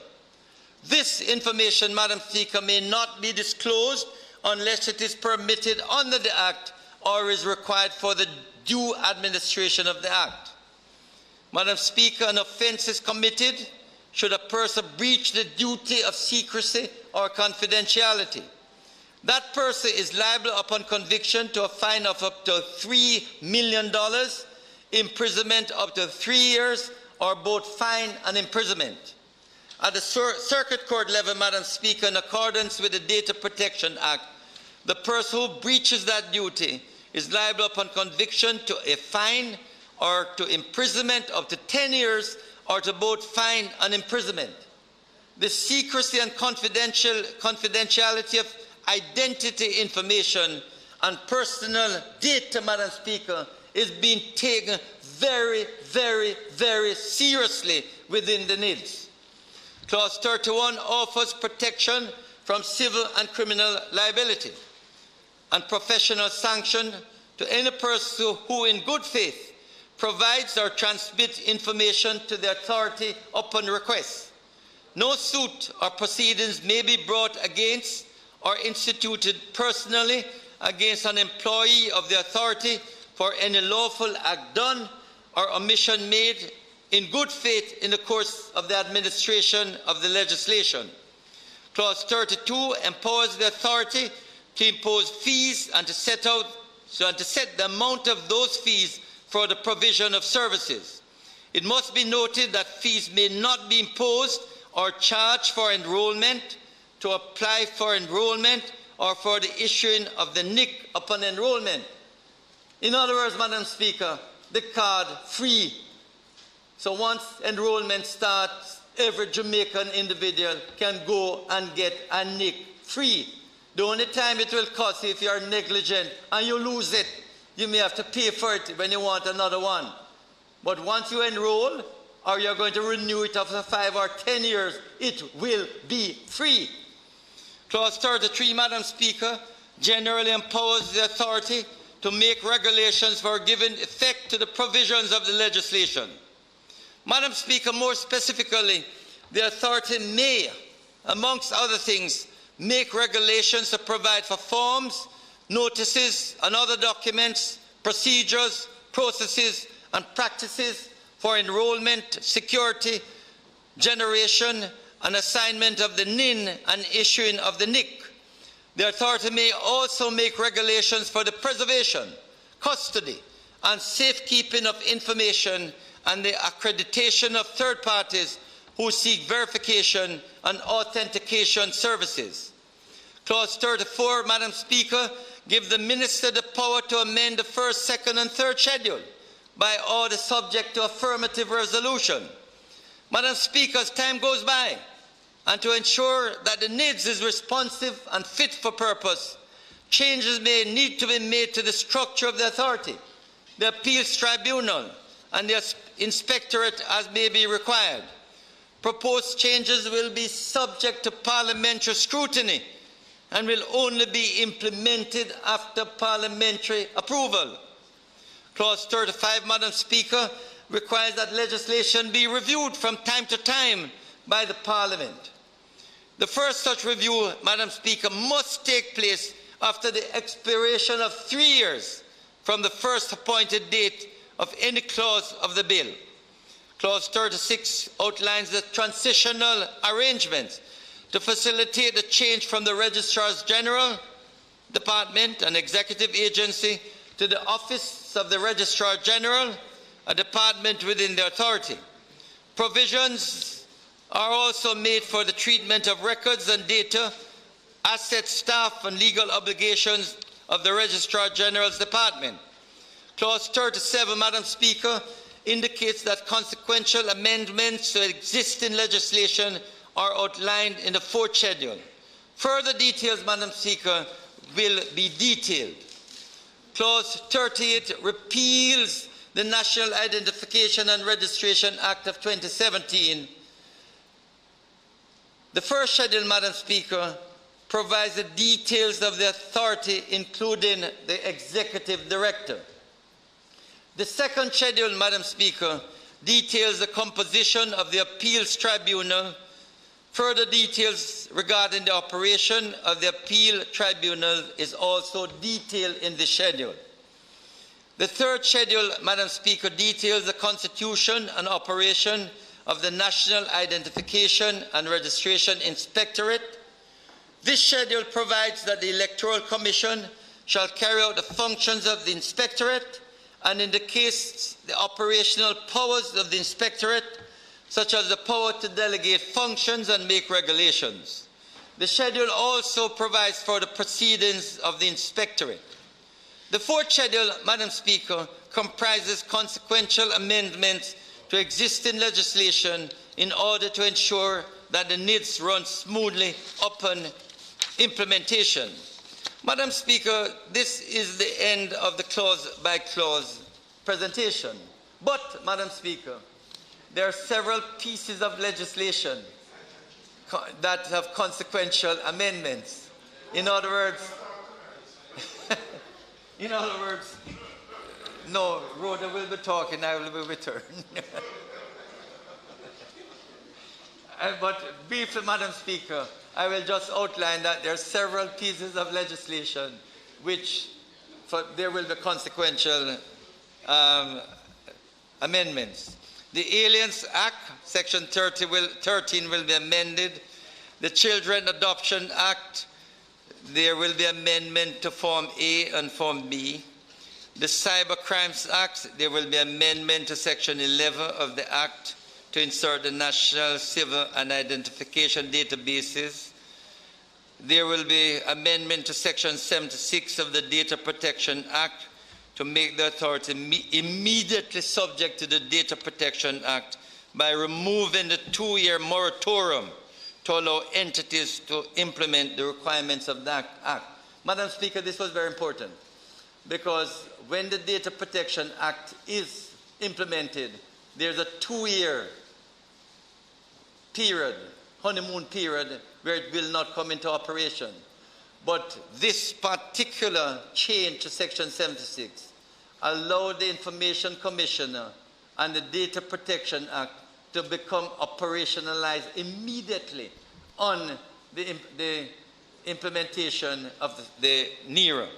This information, Madam Speaker, may not be disclosed unless it is permitted under the Act or is required for the due administration of the Act. Madam Speaker, an offence is committed should a person breach the duty of secrecy or confidentiality. That person is liable upon conviction to a fine of up to $3 million, imprisonment up to 3 years, or both fine and imprisonment. At the circuit court level, Madam Speaker, in accordance with the Data Protection Act, the person who breaches that duty is liable upon conviction to a fine or to imprisonment up to 10 years or to both fine and imprisonment. The secrecy and confidentiality of identity information and personal data, Madam Speaker, is being taken very, very, very seriously within the NIDS. Clause 31 offers protection from civil and criminal liability and professional sanction to any person who in good faith provides or transmits information to the authority upon request. No suit or proceedings may be brought against or instituted personally against an employee of the authority for any lawful act done or omission made in good faith in the course of the administration of the legislation. Clause 32 empowers the authority to impose fees and to set the amount of those fees for the provision of services. It must be noted that fees may not be imposed or charged for enrollment, to apply for enrollment, or for the issuing of the NIC upon enrollment. In other words, Madam Speaker, the card free. So once enrollment starts, every Jamaican individual can go and get a NIC free. The only time it will cost you if you are negligent and you lose it, you may have to pay for it when you want another one. But once you enroll, or you're going to renew it after 5 or 10 years, it will be free. Clause 33, Madam Speaker, generally empowers the authority to make regulations for giving effect to the provisions of the legislation. Madam Speaker, more specifically, the authority may, amongst other things, make regulations to provide for forms, notices, and other documents, procedures, processes, and practices for enrollment, security, generation, and assignment of the NIN and issuing of the NIC. The authority may also make regulations for the preservation, custody, and safekeeping of information and the accreditation of third parties who seek verification and authentication services. Clause 34, Madam Speaker, gives the Minister the power to amend the first, second, and third schedule by order subject to affirmative resolution. Madam Speaker, as time goes by, and to ensure that the NIDS is responsive and fit for purpose, changes may need to be made to the structure of the authority, the appeals tribunal, and the inspectorate as may be required. Proposed changes will be subject to parliamentary scrutiny and will only be implemented after parliamentary approval. Clause 35, Madam Speaker, requires that legislation be reviewed from time to time by the Parliament. The first such review, Madam Speaker, must take place after the expiration of 3 years from the first appointed date of any clause of the bill. Clause 36 outlines the transitional arrangements to facilitate the change from the Registrar's General Department, an executive agency, to the Office of the Registrar General, a department within the authority. Provisions are also made for the treatment of records and data, assets, staff, and legal obligations of the Registrar General's Department. Clause 37, Madam Speaker, indicates that consequential amendments to existing legislation are outlined in the fourth schedule. Further details, Madam Speaker, will be detailed. Clause 38 repeals the National Identification and Registration Act of 2017. The first schedule, Madam Speaker, provides the details of the authority, including the executive director. The second schedule, Madam Speaker, details the composition of the appeals tribunal. Further details regarding the operation of the appeal tribunal is also detailed in the schedule. The third schedule, Madam Speaker, details the constitution and operation of the National Identification and Registration Inspectorate. This schedule provides that the Electoral Commission shall carry out the functions of the Inspectorate and in the case the operational powers of the Inspectorate, such as the power to delegate functions and make regulations. The schedule also provides for the proceedings of the Inspectorate. The fourth schedule, Madam Speaker, comprises consequential amendments to existing legislation in order to ensure that the NIDS run smoothly upon implementation. Madam Speaker, this is the end of the clause-by-clause presentation. But, Madam Speaker, there are several pieces of legislation that have consequential amendments. In other words, no, Rhoda will be talking, I will return. But briefly, Madam Speaker, I will just outline that there are several pieces of legislation which there will be consequential amendments. The Aliens Act, Section 13 will be amended. The Children Adoption Act, there will be amendment to Form A and Form B. The Cyber Crimes Act, there will be amendment to Section 11 of the Act to insert the National Civil and Identification Databases. There will be amendment to Section 76 of the Data Protection Act to make the authority immediately subject to the Data Protection Act by removing the 2-year moratorium to allow entities to implement the requirements of that Act. Madam Speaker, this was very important because when the Data Protection Act is implemented, there's a 2-year period, honeymoon period, where it will not come into operation. But this particular change to Section 76 allowed the Information Commissioner and the Data Protection Act to become operationalized immediately on the implementation of the NERA.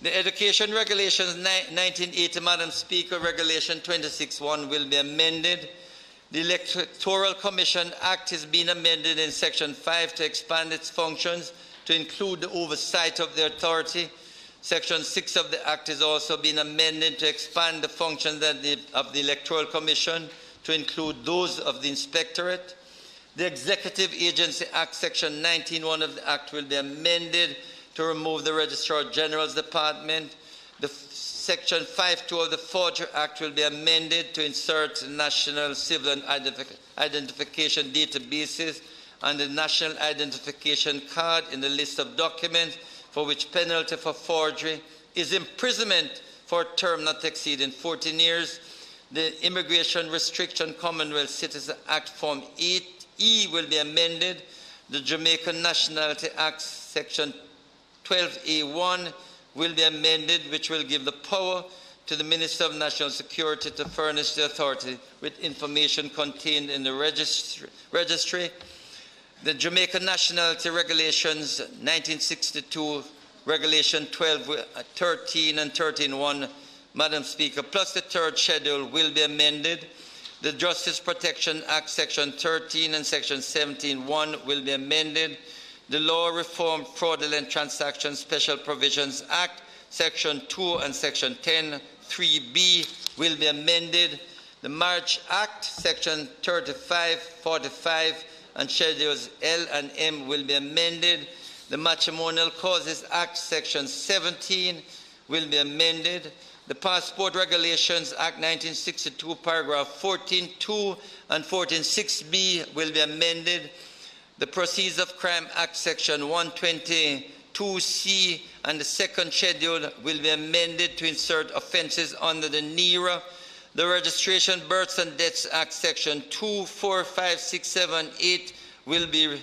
The Education Regulations 1980, Madam Speaker, Regulation 26.1 will be amended. The Electoral Commission Act has been amended in Section 5 to expand its functions to include the oversight of the authority. Section 6 of the Act has also been amended to expand the functions of the Electoral Commission to include those of the Inspectorate. The Executive Agency Act, Section 19.1 of the Act will be amended to remove the Registrar General's Department. The Section 5.2 of the Forgery Act will be amended to insert the National Civil and Identification Databases and the National Identification Card in the list of documents for which penalty for forgery is imprisonment for a term not exceeding 14 years. The Immigration Restriction Commonwealth Citizen Act Form 8E will be amended. The Jamaican Nationality Act Section 12A1 will be amended, which will give the power to the Minister of National Security to furnish the authority with information contained in the registry. The Jamaican Nationality Regulations 1962, Regulation 12, 13 and 13.1, Madam Speaker, plus the third schedule will be amended. The Justice Protection Act Section 13 and Section 17.1 will be amended. The Law Reform Fraudulent Transactions Special Provisions Act Section 2 and Section 10.3b will be amended. The Marriage Act Section 35, 45 and Schedules L and M will be amended. The Matrimonial Causes Act Section 17 will be amended. The Passport Regulations Act 1962, paragraph 14.2 and 14.6b will be amended. The Proceeds of Crime Act Section 122C and the second schedule will be amended to insert offenses under the NERA. The Registration, Births and Deaths Act Section 2, 4, 5, 6, 7, 8 will be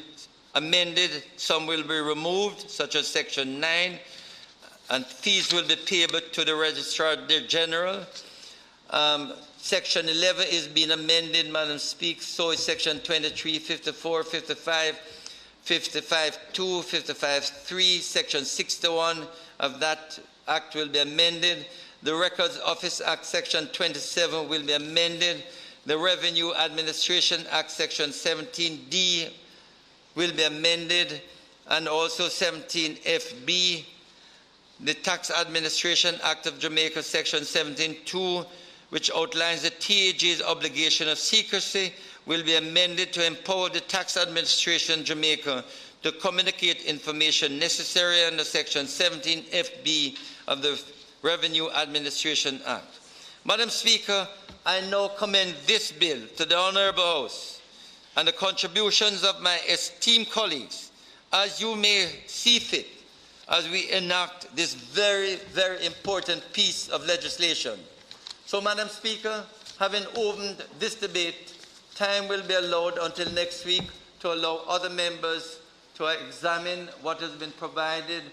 amended. Some will be removed, such as Section 9. And fees will be payable to the Registrar General. Section 11 is being amended, Madam Speaker. So is Section 23, 54, 55, 55.2, 55.3. Section 61 of that Act will be amended. The Records Office Act Section 27 will be amended. The Revenue Administration Act Section 17D will be amended, and also 17FB. The Tax Administration Act of Jamaica Section 17.2, which outlines the TAG's obligation of secrecy, will be amended to empower the Tax Administration Jamaica to communicate information necessary under Section 17FB of the Revenue Administration Act. Madam Speaker, I now commend this bill to the Honourable House and the contributions of my esteemed colleagues, as you may see fit, as we enact this very, very important piece of legislation. So, Madam Speaker, having opened this debate, time will be allowed until next week to allow other members to examine what has been provided,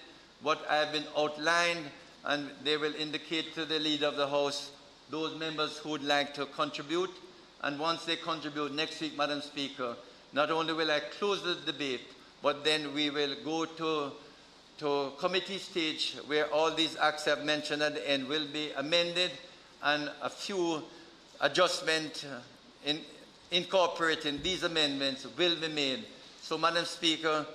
what I have been outlined, and they will indicate to the Leader of the House those members who would like to contribute. And once they contribute next week, Madam Speaker, not only will I close the debate, but then we will go to committee stage where all these acts I've mentioned at the end will be amended and a few adjustments incorporating these amendments will be made. So, Madam Speaker,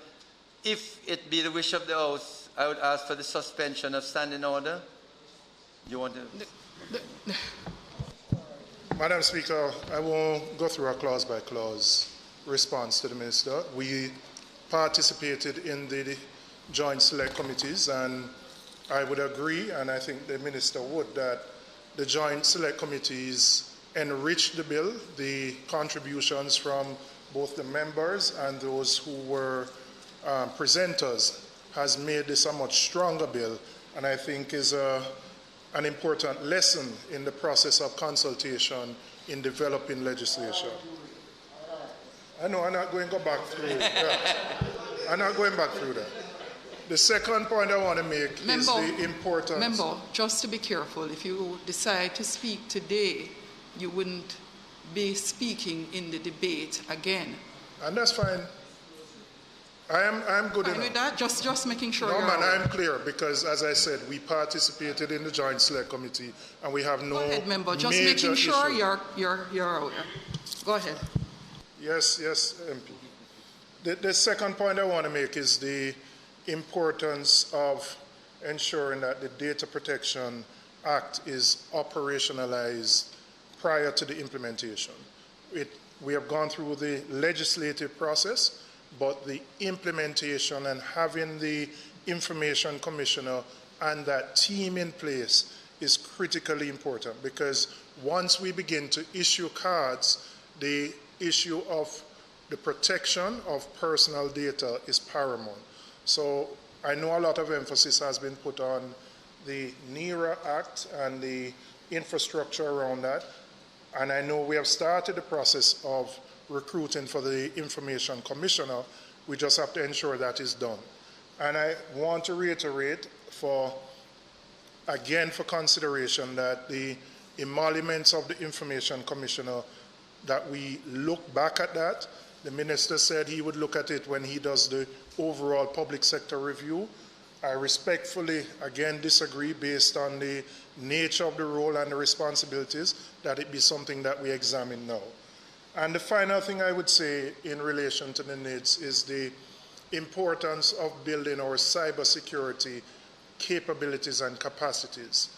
if it be the wish of the House, I would ask for the suspension of standing order. You want to? Madam Speaker, I won't go through a clause-by-clause response to the Minister. We participated in the joint select committees, and I would agree, and I think the Minister would, that the joint select committees enriched the bill. The contributions from both the members and those who were presenters has made this a much stronger bill, and I think is a an important lesson in the process of consultation in developing legislation. I know I'm not going to go back through that. I'm not going back through that. The second point I want to make is the importance. Member, just to be careful, if you decide to speak today, you wouldn't be speaking in the debate again. And that's fine. I'm good enough. With that, just making sure no, you're man, aware. I'm clear because, as I said, we participated in the Joint Select Committee and we have no Go ahead, member. Just major making sure issue. you're aware. Go ahead. Yes, MP. The second point I want to make is the importance of ensuring that the Data Protection Act is operationalized prior to the implementation. We have gone through the legislative process, but the implementation and having the Information Commissioner and that team in place is critically important because once we begin to issue cards, the issue of the protection of personal data is paramount. So I know a lot of emphasis has been put on the NERA Act and the infrastructure around that. And I know we have started the process of recruiting for the Information Commissioner. We just have to ensure that is done. And I want to reiterate for consideration that the emoluments of the Information Commissioner, that we look back at that. The minister said he would look at it when he does the overall public sector review. I respectfully, again, disagree based on the nature of the role and the responsibilities, that it be something that we examine now. And the final thing I would say in relation to the needs is the importance of building our cybersecurity capabilities and capacities.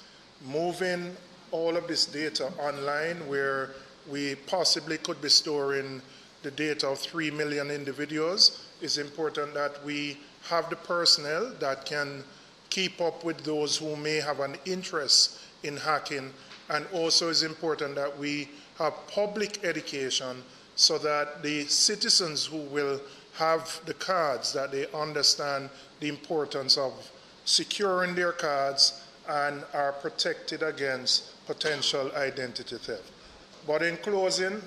Moving all of this data online where we possibly could be storing the data of 3 million individuals, is important that we have the personnel that can keep up with those who may have an interest in hacking, and also is important that we have public education so that the citizens who will have the cards, that they understand the importance of securing their cards and are protected against potential identity theft. But in closing,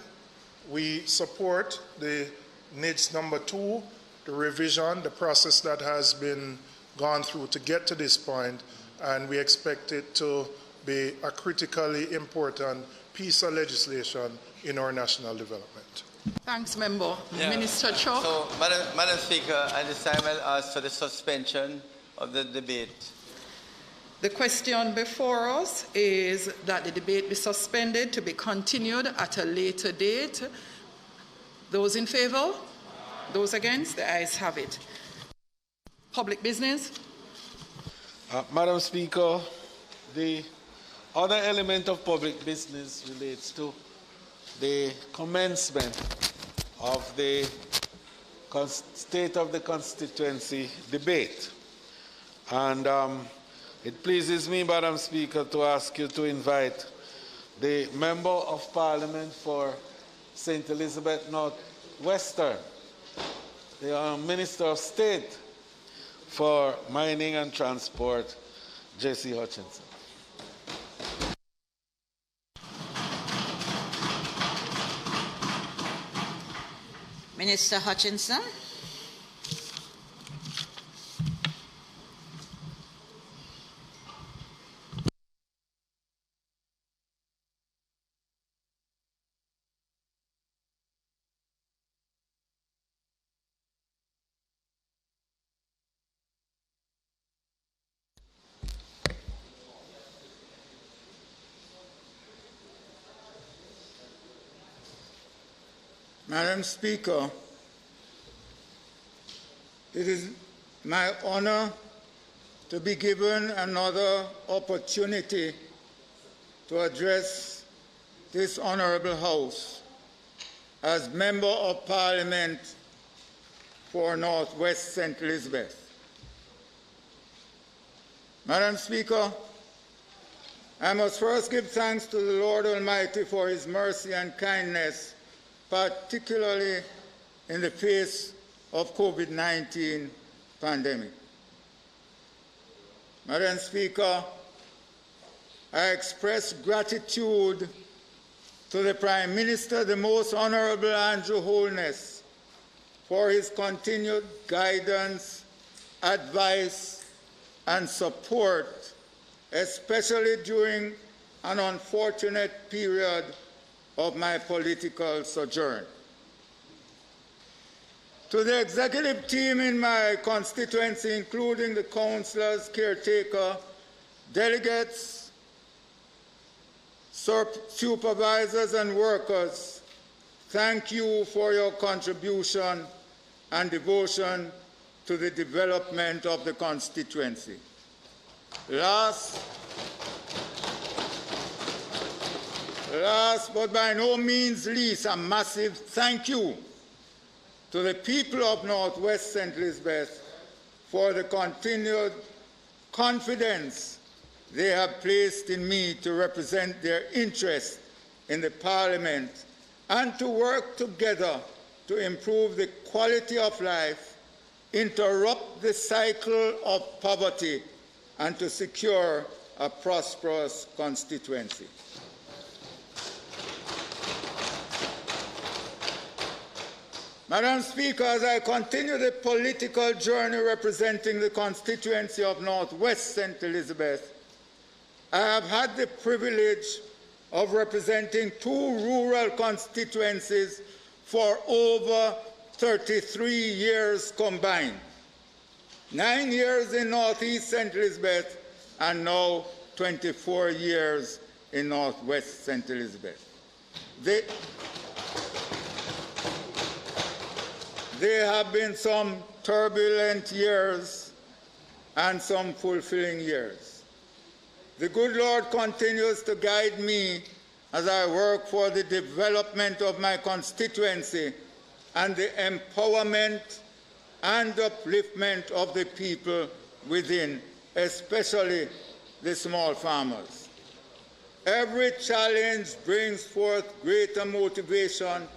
we support the NIDS number 2, the revision, the process that has been gone through to get to this point, and we expect it to be a critically important piece of legislation in our national development. Thanks, Member. Yeah. Minister Shaw. So, Madam Speaker, at this time I'll ask for the suspension of the debate. The question before us is that the debate be suspended to be continued at a later date. Those in favor? Those against? The ayes have it. Public business. Madam Speaker, the other element of public business relates to the commencement of the State of the Constituency debate. And it pleases me, Madam Speaker, to ask you to invite the Member of Parliament for St. Elizabeth North Western, the Minister of State for Mining and Transport, J.C. Hutchinson. Minister Hutchinson. Madam Speaker, it is my honor to be given another opportunity to address this honorable House as Member of Parliament for North West St. Elizabeth. Madam Speaker, I must first give thanks to the Lord Almighty for his mercy and kindness, particularly in the face of COVID-19 pandemic. Madam Speaker, I express gratitude to the Prime Minister, the Most Honorable Andrew Holness, for his continued guidance, advice, and support, especially during an unfortunate period of my political sojourn. To the executive team in my constituency, including the councillors, caretaker, delegates, supervisors, and workers, thank you for your contribution and devotion to the development of the constituency. Last but by no means least, a massive thank you to the people of Northwest St. Elizabeth for the continued confidence they have placed in me to represent their interests in the Parliament and to work together to improve the quality of life, interrupt the cycle of poverty, and to secure a prosperous constituency. Madam Speaker, as I continue the political journey representing the constituency of Northwest St. Elizabeth, I have had the privilege of representing 2 rural constituencies for over 33 years combined. 9 years in Northeast St. Elizabeth and now 24 years in Northwest St. Elizabeth. There have been some turbulent years and some fulfilling years. The good Lord continues to guide me as I work for the development of my constituency and the empowerment and upliftment of the people within, especially the small farmers. Every challenge brings forth greater motivation,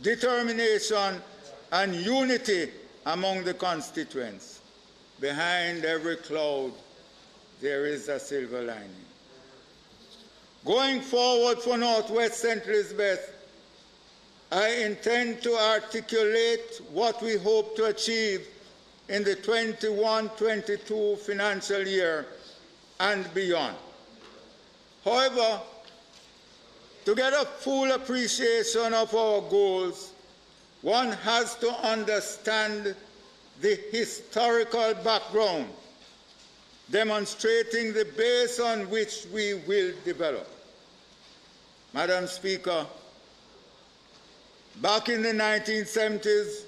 determination, and unity among the constituents. Behind every cloud, there is a silver lining. Going forward for Northwest St. Elizabeth, I intend to articulate what we hope to achieve in the 21-22 financial year and beyond. However, to get a full appreciation of our goals, one has to understand the historical background, demonstrating the base on which we will develop. Madam Speaker, back in the 1970s,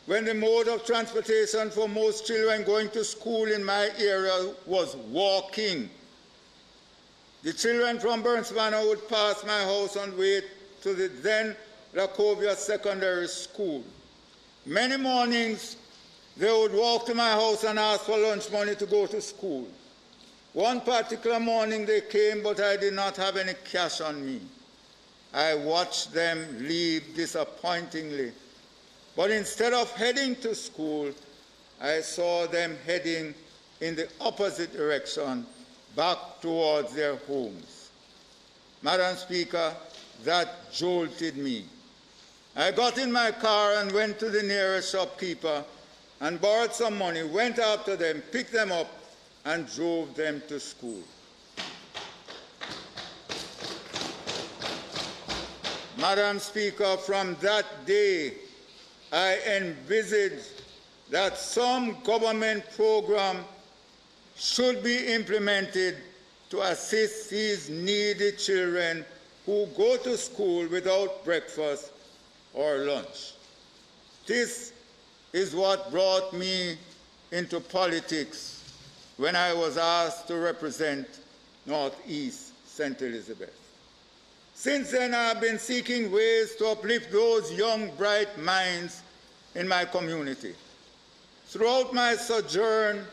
when the mode of transportation for most children going to school in my area was walking, the children from Burnsvana would pass my house on the way to the then Lacovia Secondary School. Many mornings, they would walk to my house and ask for lunch money to go to school. One particular morning they came, but I did not have any cash on me. I watched them leave disappointingly. But instead of heading to school, I saw them heading in the opposite direction, back towards their homes. Madam Speaker, that jolted me. I got in my car and went to the nearest shopkeeper and borrowed some money, went after them, picked them up, and drove them to school. Madam Speaker, from that day, I envisaged that some government program should be implemented to assist these needy children who go to school without breakfast or lunch. This is what brought me into politics when I was asked to represent Northeast St. Elizabeth. Since then, I have been seeking ways to uplift those young, bright minds in my community. Throughout my sojourn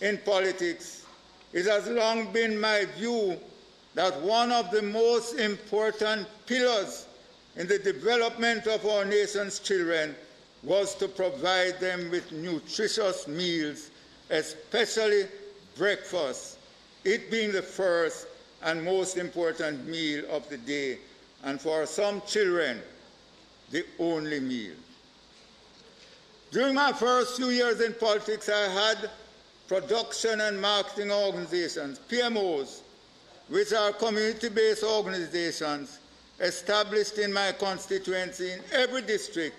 in politics, it has long been my view that one of the most important pillars in the development of our nation's children was to provide them with nutritious meals, especially breakfast, it being the first and most important meal of the day, and for some children, the only meal. During my first few years in politics, I had production and marketing organizations, PMOs, which are community-based organizations established in my constituency in every district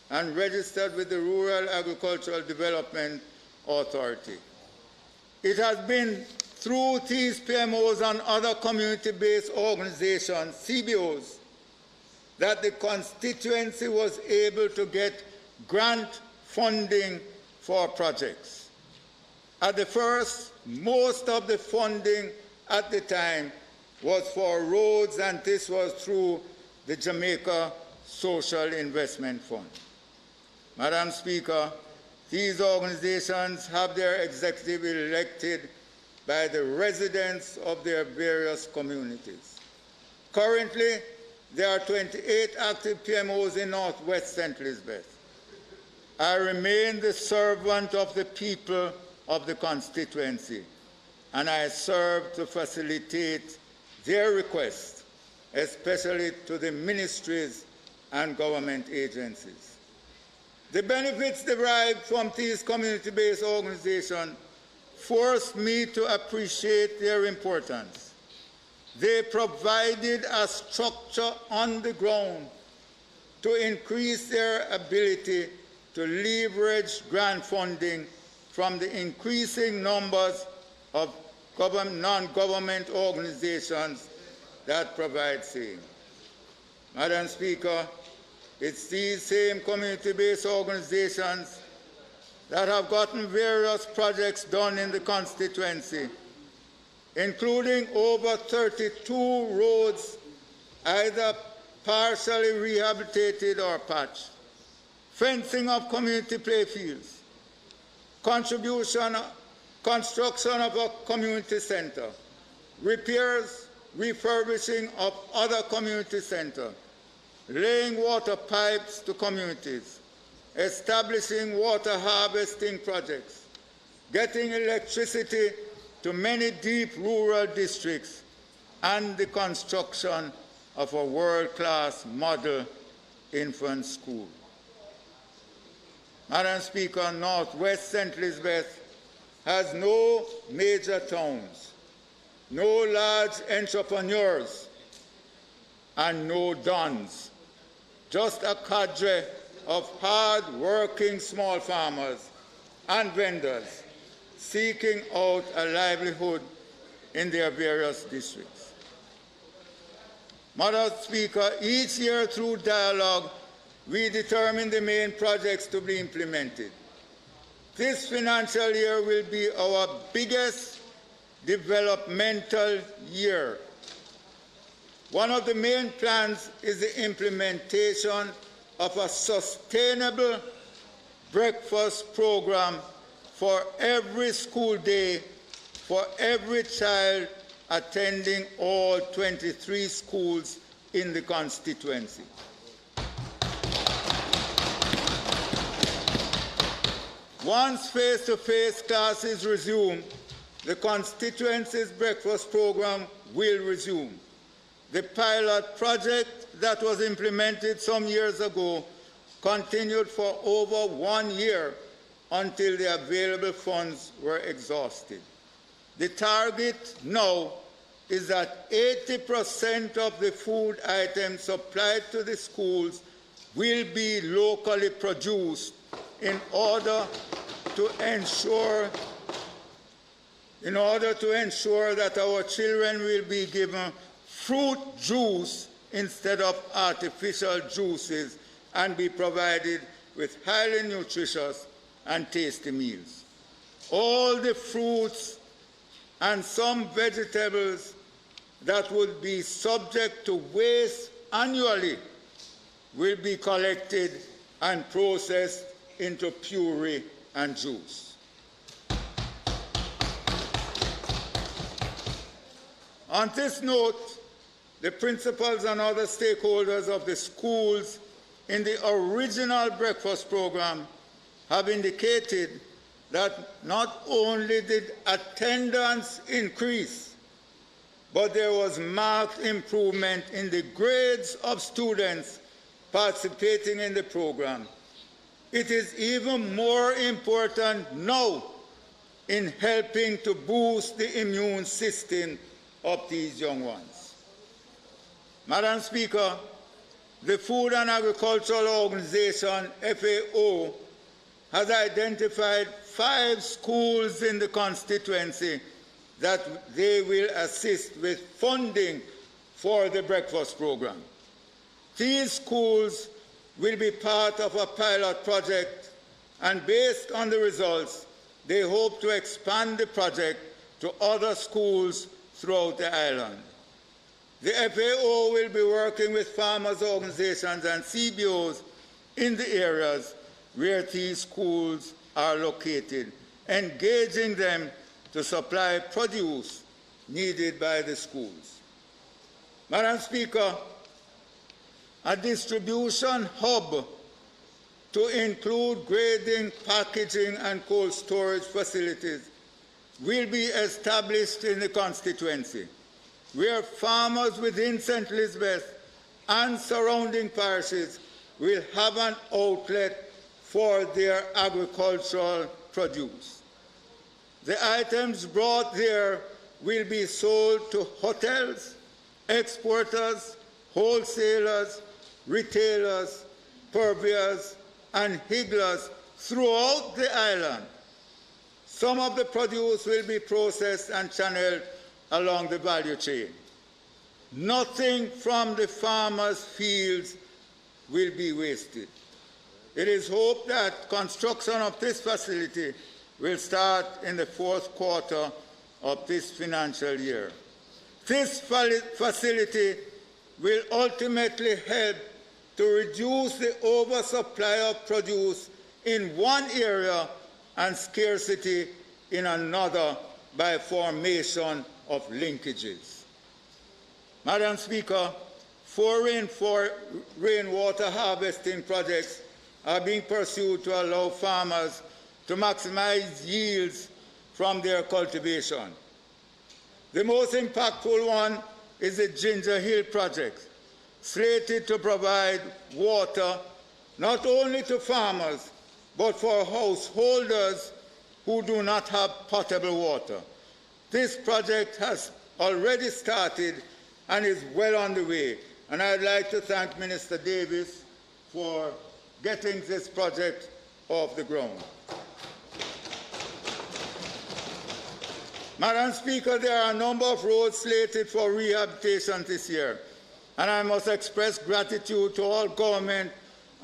and registered with the Rural Agricultural Development Authority. It has been through these PMOs and other community-based organizations, CBOs, that the constituency was able to get grant funding for projects. At the first, most of the funding at the time was for roads, and this was through the Jamaica Social Investment Fund. Madam Speaker, these organizations have their executive elected by the residents of their various communities. Currently, there are 28 active PMOs in Northwest St. Elizabeth. I remain the servant of the people of the constituency, and I serve to facilitate their requests, especially to the ministries and government agencies. The benefits derived from these community-based organizations forced me to appreciate their importance. They provided a structure on the ground to increase their ability to leverage grant funding from the increasing numbers of non-government organizations that provide same. Madam Speaker, it's these same community-based organizations that have gotten various projects done in the constituency, including over 32 roads either partially rehabilitated or patched, fencing of community playfields, construction of a community center, repairs, refurbishing of other community centers, laying water pipes to communities, establishing water harvesting projects, getting electricity to many deep rural districts, and the construction of a world-class model infant school. Madam Speaker, Northwest St. Elizabeth has no major towns, no large entrepreneurs, and no dons, just a cadre of hard-working small farmers and vendors seeking out a livelihood in their various districts. Madam Speaker, each year through dialogue, we determine the main projects to be implemented. This financial year will be our biggest developmental year. One of the main plans is the implementation of a sustainable breakfast program for every school day for every child attending all 23 schools in the constituency. Once face-to-face classes resume, the constituency's breakfast program will resume. The pilot project that was implemented some years ago continued for over 1 year until the available funds were exhausted. The target now is that 80% of the food items supplied to the schools will be locally produced in order to ensure that our children will be given fruit juice instead of artificial juices and be provided with highly nutritious and tasty meals. All the fruits and some vegetables that would be subject to waste annually will be collected and processed into puree and juice. On this note, the principals and other stakeholders of the schools in the original breakfast program have indicated that not only did attendance increase, but there was marked improvement in the grades of students participating in the program. It is even more important now in helping to boost the immune system of these young ones. Madam Speaker, the Food and Agricultural Organization, FAO, has identified 5 schools in the constituency that they will assist with funding for the breakfast program. These schools will be part of a pilot project, and based on the results, they hope to expand the project to other schools throughout the island. The FAO will be working with farmers' organizations and CBOs in the areas where these schools are located, engaging them to supply produce needed by the schools. Madam Speaker, a distribution hub to include grading, packaging, and cold storage facilities will be established in the constituency, where farmers within St. Elizabeth and surrounding parishes will have an outlet for their agricultural produce. The items brought there will be sold to hotels, exporters, wholesalers, retailers, purveyors, and higglers throughout the island. Some of the produce will be processed and channeled along the value chain. Nothing from the farmers' fields will be wasted. It is hoped that construction of this facility will start in the 4th quarter of this financial year. This facility will ultimately help to reduce the oversupply of produce in one area and scarcity in another by formation of linkages. Madam Speaker, 4 rainwater harvesting projects are being pursued to allow farmers to maximize yields from their cultivation. The most impactful one is the Ginger Hill project, slated to provide water not only to farmers, but for householders who do not have potable water. This project has already started and is well on the way, and I'd like to thank Minister Davis for getting this project off the ground. Madam Speaker, there are a number of roads slated for rehabilitation this year, and I must express gratitude to all government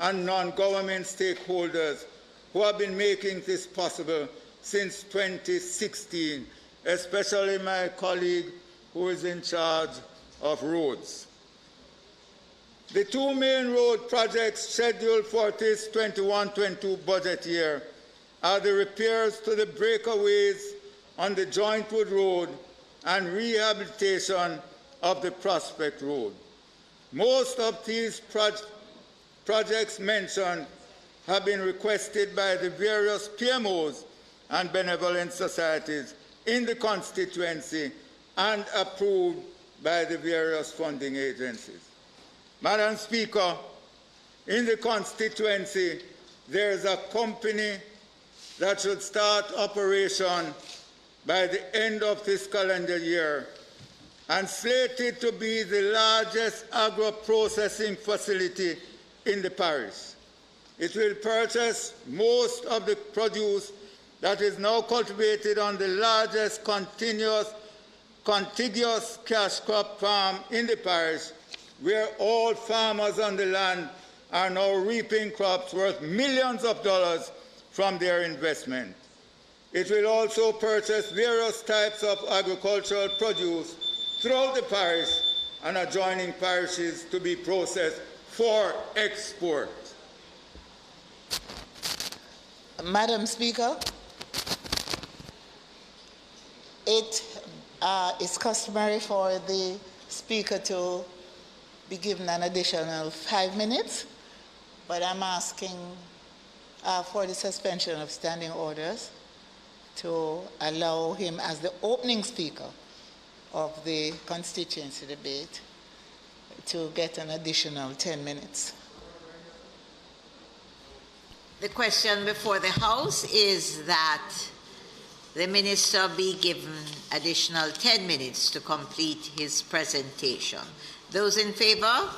and non-government stakeholders who have been making this possible since 2016, especially my colleague who is in charge of roads. The 2 main road projects scheduled for this 21-22 budget year are the repairs to the breakaways on the Jointwood Road and rehabilitation of the Prospect Road. Most of these projects mentioned have been requested by the various PMOs and benevolent societies in the constituency and approved by the various funding agencies. Madam Speaker, in the constituency, there is a company that should start operation by the end of this calendar year and slated to be the largest agro-processing facility in the parish. It will purchase most of the produce that is now cultivated on the largest contiguous cash crop farm in the parish, where all farmers on the land are now reaping crops worth millions of dollars from their investment. It will also purchase various types of agricultural produce throughout the parish and adjoining parishes to be processed for export. Madam Speaker, it is customary for the Speaker to be given an additional 5 minutes, but I'm asking for the suspension of standing orders to allow him as the opening speaker of the constituency debate to get an additional 10 minutes. The question before the House is that the Minister be given additional 10 minutes to complete his presentation. Those in favor?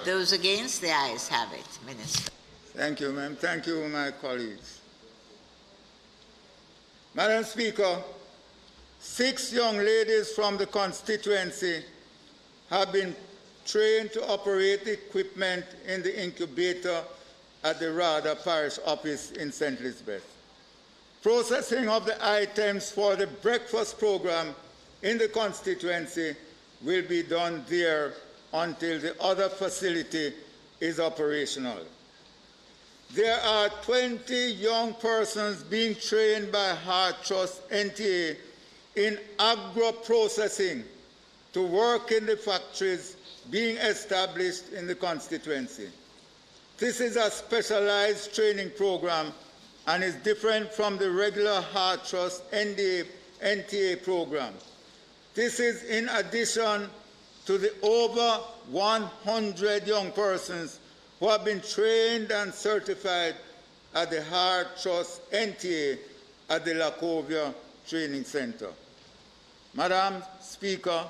Those against? The ayes have it. Minister. Thank you, ma'am. Thank you, my colleagues. Madam Speaker, 6 young ladies from the constituency have been trained to operate equipment in the incubator at the Rhoda Parish Office in St. Elizabeth. Processing of the items for the breakfast program in the constituency will be done there until the other facility is operational. There are 20 young persons being trained by Heart Trust NTA in agro-processing to work in the factories being established in the constituency. This is a specialized training program and is different from the regular Heart Trust NTA program. This is in addition to the over 100 young persons who have been trained and certified at the Heart Trust NTA at the Lacovia Training Center. Madam Speaker,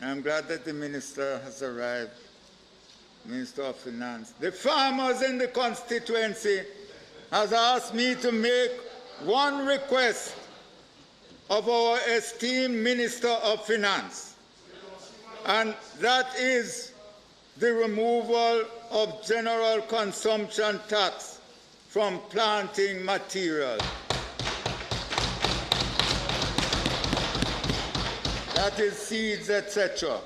I'm glad that the Minister has arrived, Minister of Finance. The farmers in the constituency has asked me to make one request of our esteemed Minister of Finance, and that is the removal of general consumption tax from planting material. That is seeds, etc.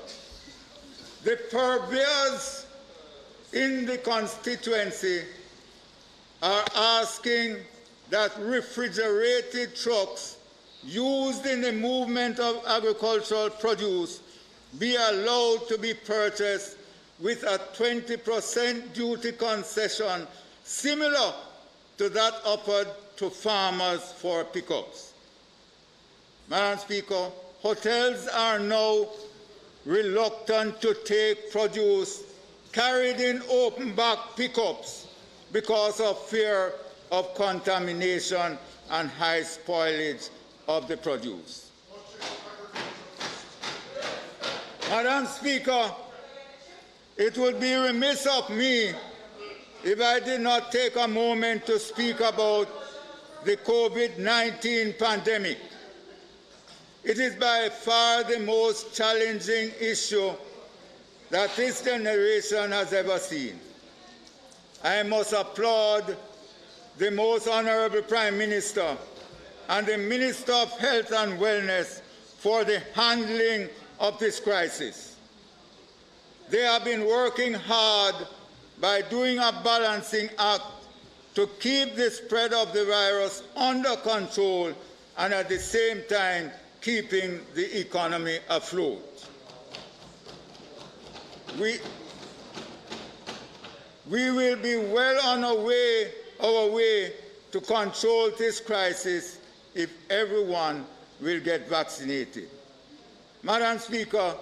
The purveyors in the constituency are asking that refrigerated trucks used in the movement of agricultural produce be allowed to be purchased with a 20% duty concession similar to that offered to farmers for pickups. Madam Speaker, hotels are now reluctant to take produce carried in open back pickups because of fear of contamination and high spoilage of the produce. Madam Speaker, it would be remiss of me if I did not take a moment to speak about the COVID-19 pandemic. It is by far the most challenging issue that this generation has ever seen. I must applaud the most honorable Prime Minister and the Minister of Health and Wellness for the handling of this crisis. They have been working hard by doing a balancing act to keep the spread of the virus under control and at the same time keeping the economy afloat. We will be well on our way to control this crisis if everyone will get vaccinated. Madam Speaker,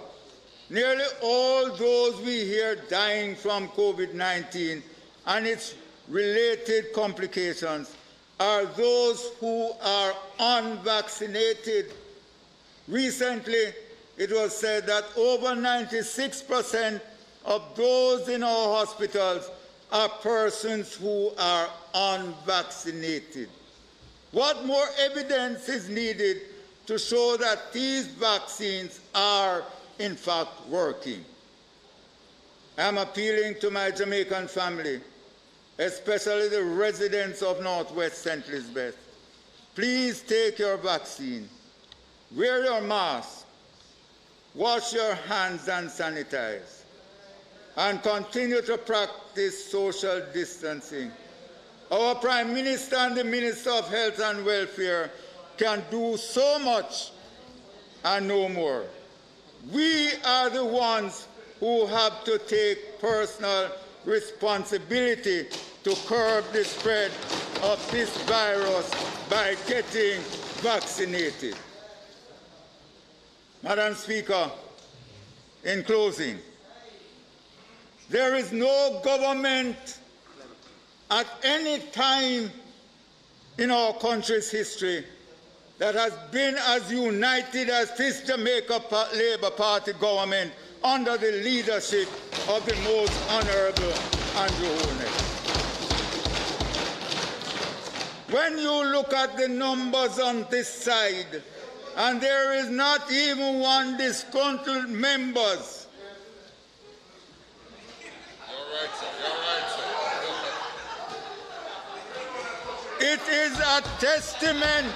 nearly all those we hear dying from COVID-19 and its related complications are those who are unvaccinated. Recently, it was said that over 96% of those in our hospitals are persons who are unvaccinated. What more evidence is needed to show that these vaccines are, in fact, working? I am appealing to my Jamaican family, especially the residents of Northwest St. Elizabeth. Please take your vaccine. Wear your mask, wash your hands and sanitize, and continue to practice social distancing. Our Prime Minister and the Minister of Health and Welfare can do so much and no more. We are the ones who have to take personal responsibility to curb the spread of this virus by getting vaccinated. Madam Speaker, in closing, there is no government at any time in our country's history that has been as united as this Jamaica Labour Party government under the leadership of the most honourable Andrew Holness. When you look at the numbers on this side, and there is not even one disgruntled members. You're right, sir. You're right, sir. It is a testament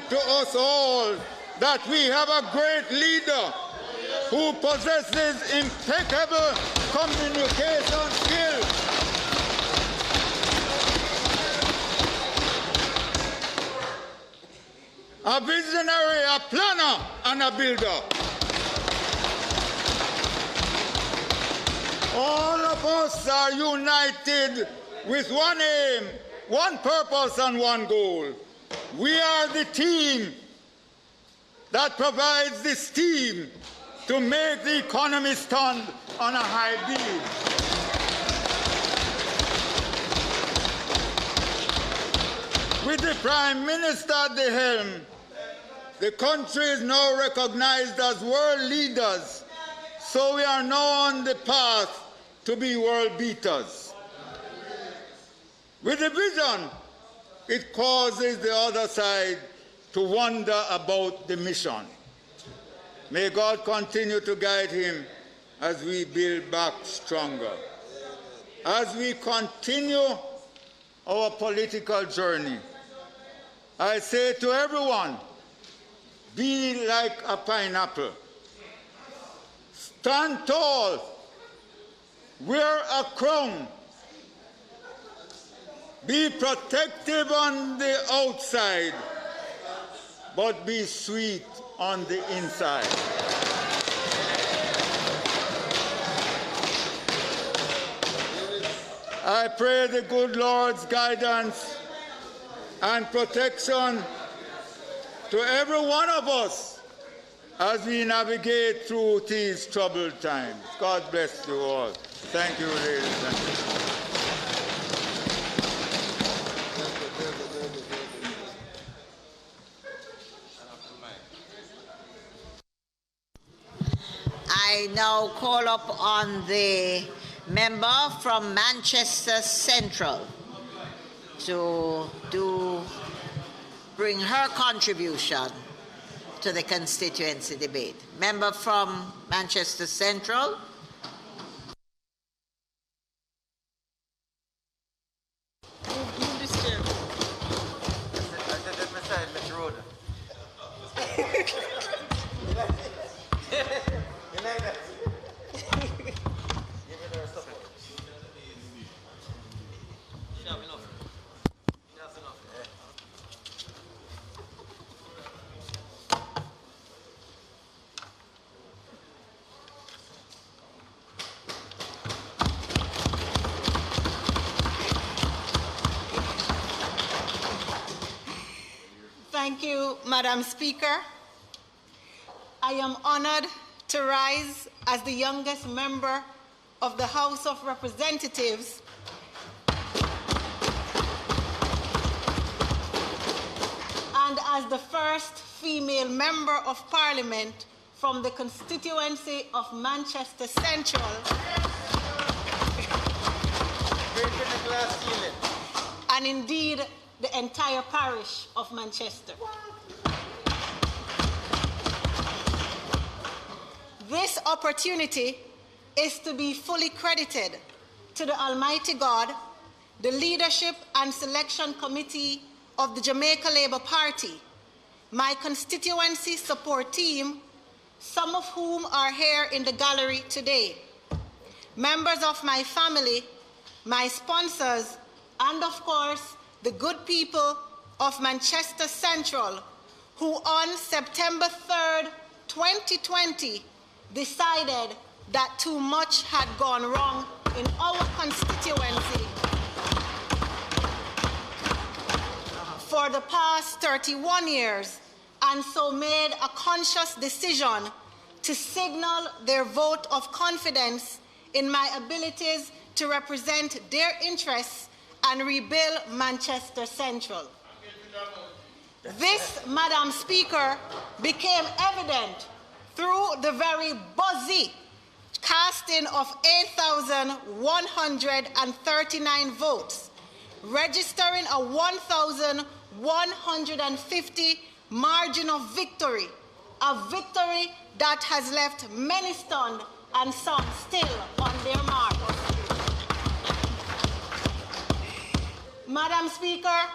to us all that we have a great leader who possesses impeccable communication skills. A visionary, a planner, and a builder. All of us are united with one aim, one purpose, and one goal. We are the team that provides the steam to make the economy stand on a high beam. With the Prime Minister at the helm, the country is now recognized as world leaders, so we are now on the path to be world beaters. With the vision, it causes the other side to wonder about the mission. May God continue to guide him as we build back stronger. As we continue our political journey, I say to everyone, be like a pineapple. Stand tall. Wear a crown. Be protective on the outside, but be sweet on the inside. I pray the good Lord's guidance and protection to every one of us as we navigate through these troubled times. God bless you all. Thank you, ladies and gentlemen. I now call up on the member from Manchester Central to bring her contribution to the constituency debate. Member from Manchester Central. Move this chair. Rhoda. Thank you, Madam Speaker. I am honored to rise as the youngest member of the House of Representatives and as the first female member of Parliament from the constituency of Manchester Central and indeed the entire parish of Manchester. This opportunity is to be fully credited to the Almighty God, the leadership and selection committee of the Jamaica Labour Party, my constituency support team, some of whom are here in the gallery today, members of my family, my sponsors, and of course, the good people of Manchester Central who on September 3rd, 2020, decided that too much had gone wrong in our constituency for the past 31 years, and so made a conscious decision to signal their vote of confidence in my abilities to represent their interests and rebuild Manchester Central. This, Madam Speaker, became evident through the very buzzy casting of 8,139 votes, registering a 1,150 margin of victory, a victory that has left many stunned and some still on their mark. Madam Speaker,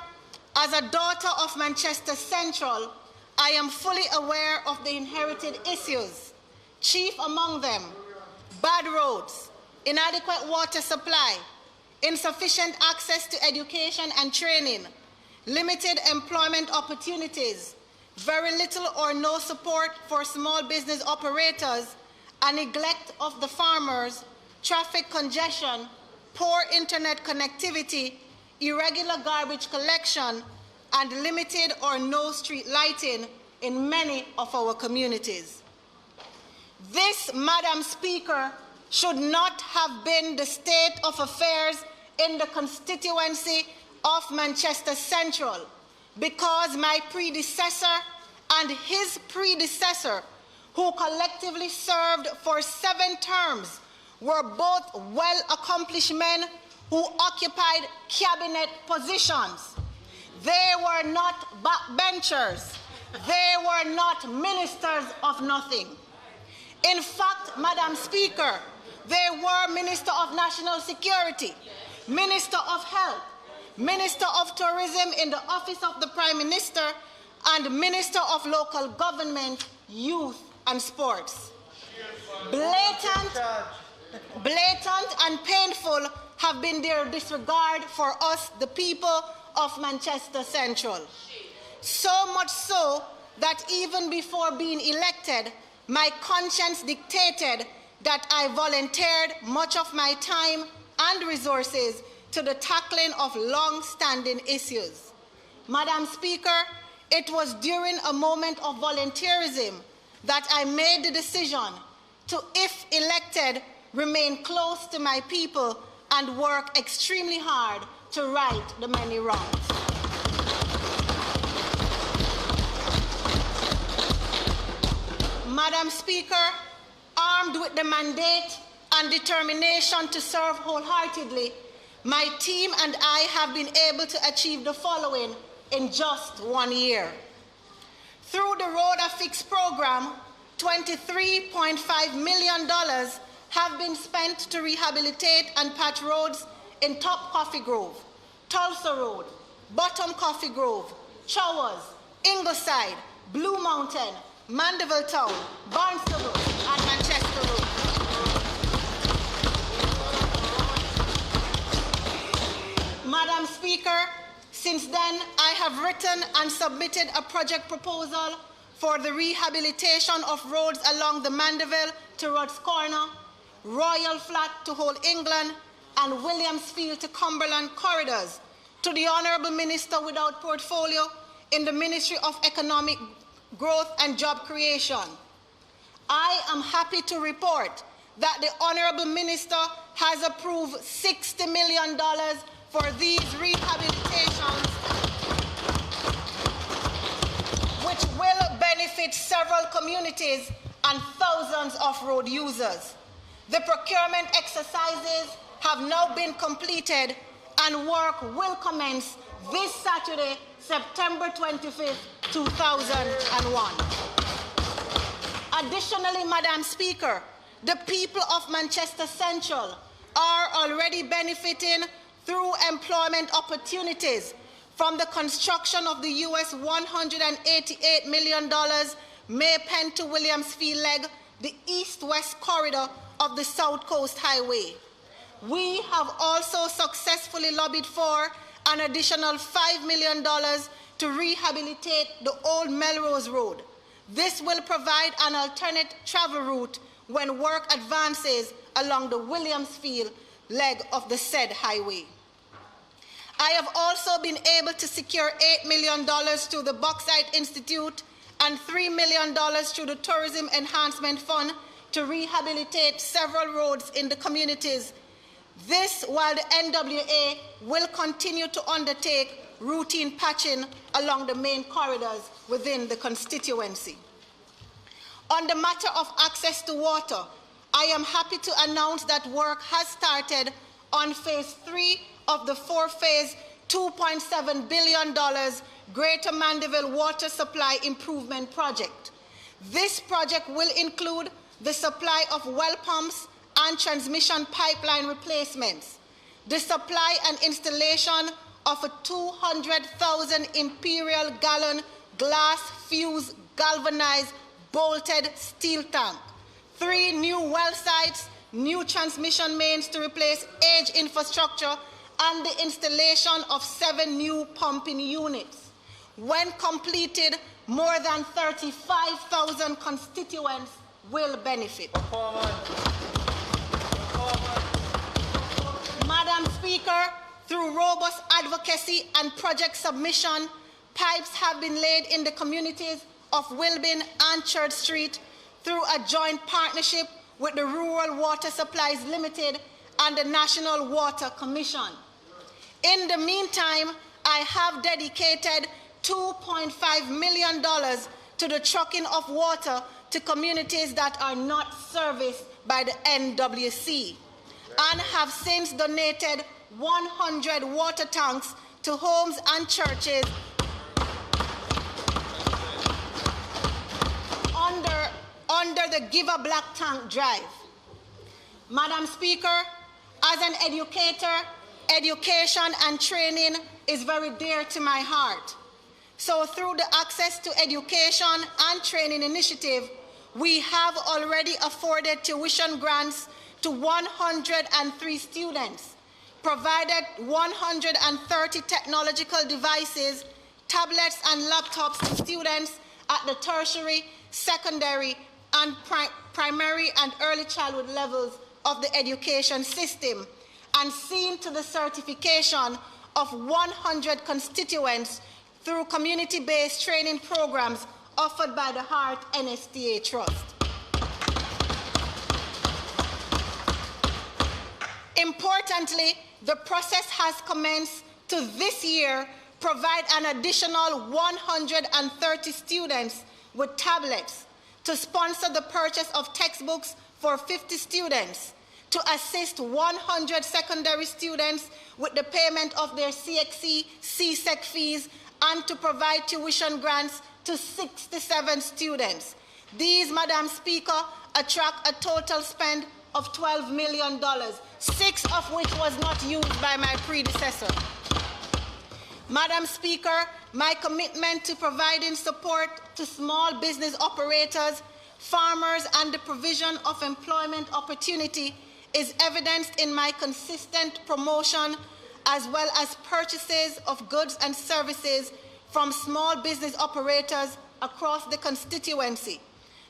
as a daughter of Manchester Central, I am fully aware of the inherited issues, chief among them bad roads, inadequate water supply, insufficient access to education and training, limited employment opportunities, very little or no support for small business operators, a neglect of the farmers, traffic congestion, poor internet connectivity, irregular garbage collection, and limited or no street lighting in many of our communities. This, Madam Speaker, should not have been the state of affairs in the constituency of Manchester Central, because my predecessor and his predecessor, who collectively served for 7 terms, were both well-accomplished men who occupied cabinet positions. They were not backbenchers. They were not ministers of nothing. In fact, Madam Speaker, they were Minister of National Security, Minister of Health, Minister of Tourism in the Office of the Prime Minister, and Minister of Local Government, Youth and Sports. Blatant and painful have been their disregard for us, the people of Manchester Central. So much so that even before being elected, my conscience dictated that I volunteered much of my time and resources to the tackling of long-standing issues. Madam Speaker, it was during a moment of volunteerism that I made the decision to, if elected, remain close to my people and work extremely hard to right the many wrongs. Madam Speaker, armed with the mandate and determination to serve wholeheartedly, my team and I have been able to achieve the following in just 1 year. Through the Rhoda Fix program, $23.5 million have been spent to rehabilitate and patch roads in Top Coffee Grove, Tulsa Road, Bottom Coffee Grove, Chowers, Ingleside, Blue Mountain, Mandeville Town, Barnstable, and Manchester Road. Madam Speaker, since then I have written and submitted a project proposal for the rehabilitation of roads along the Mandeville to Rods Corner, Royal Flat to Old England, and Williamsfield to Cumberland corridors to the Honourable Minister without portfolio in the Ministry of Economic Growth and Job Creation. I am happy to report that the Honourable Minister has approved $60 million for these rehabilitations, which will benefit several communities and thousands of road users. The procurement exercises have now been completed and work will commence this Saturday, September 25th, 2001. Additionally, Madam Speaker, the people of Manchester Central are already benefiting through employment opportunities from the construction of the US $188 million May Penn to Williamsfield leg, the east-west corridor of the South Coast Highway. We have also successfully lobbied for an additional $5 million to rehabilitate the old Melrose Road. This will provide an alternate travel route when work advances along the Williamsfield leg of the said highway. I have also been able to secure $8 million through the Bauxite Institute and $3 million through the Tourism Enhancement Fund to rehabilitate several roads in the communities. This while the NWA will continue to undertake routine patching along the main corridors within the constituency. On the matter of access to water, I am happy to announce that work has started on phase 3 of the 4-phase $2.7 billion Greater Mandeville Water Supply Improvement Project. This project will include the supply of well pumps and transmission pipeline replacements, the supply and installation of a 200,000 imperial gallon glass fused galvanized bolted steel tank, 3 new well sites, new transmission mains to replace aged infrastructure, and the installation of 7 new pumping units. When completed, more than 35,000 constituents will benefit. Madam Speaker, through robust advocacy and project submission, pipes have been laid in the communities of Wilbin and Church Street through a joint partnership with the Rural Water Supplies Limited and the National Water Commission. In the meantime, I have dedicated $2.5 million to the trucking of water to communities that are not serviced by the NWC, and have since donated 100 water tanks to homes and churches under the Give a Black Tank drive. Madam Speaker, as an educator, education and training is very dear to my heart. So through the Access to Education and Training Initiative, we have already afforded tuition grants to 103 students, provided 130 technological devices, tablets and laptops to students at the tertiary, secondary, and primary and early childhood levels of the education system, and seen to the certification of 100 constituents through community-based training programs offered by the Hart NSTA Trust. Importantly, the process has commenced to this year provide an additional 130 students with tablets, to sponsor the purchase of textbooks for 50 students, to assist 100 secondary students with the payment of their CXC, CSEC fees, and to provide tuition grants to 67 students. These, Madam Speaker, attract a total spend of $12 million, 6 of which was not used by my predecessor. Madam Speaker, my commitment to providing support to small business operators, farmers, and the provision of employment opportunity is evidenced in my consistent promotion as well as purchases of goods and services from small business operators across the constituency,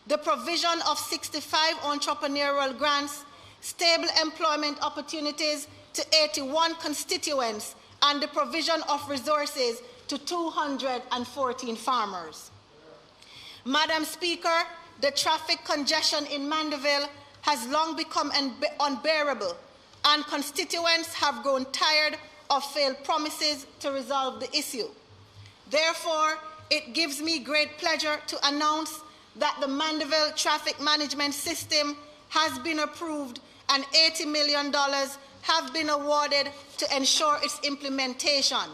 the provision of 65 entrepreneurial grants, stable employment opportunities to 81 constituents, and the provision of resources to 214 farmers. Madam Speaker, the traffic congestion in Mandeville has long become unbearable, and constituents have grown tired of failed promises to resolve the issue. Therefore, it gives me great pleasure to announce that the Mandeville Traffic Management System has been approved and $80 million have been awarded to ensure its implementation.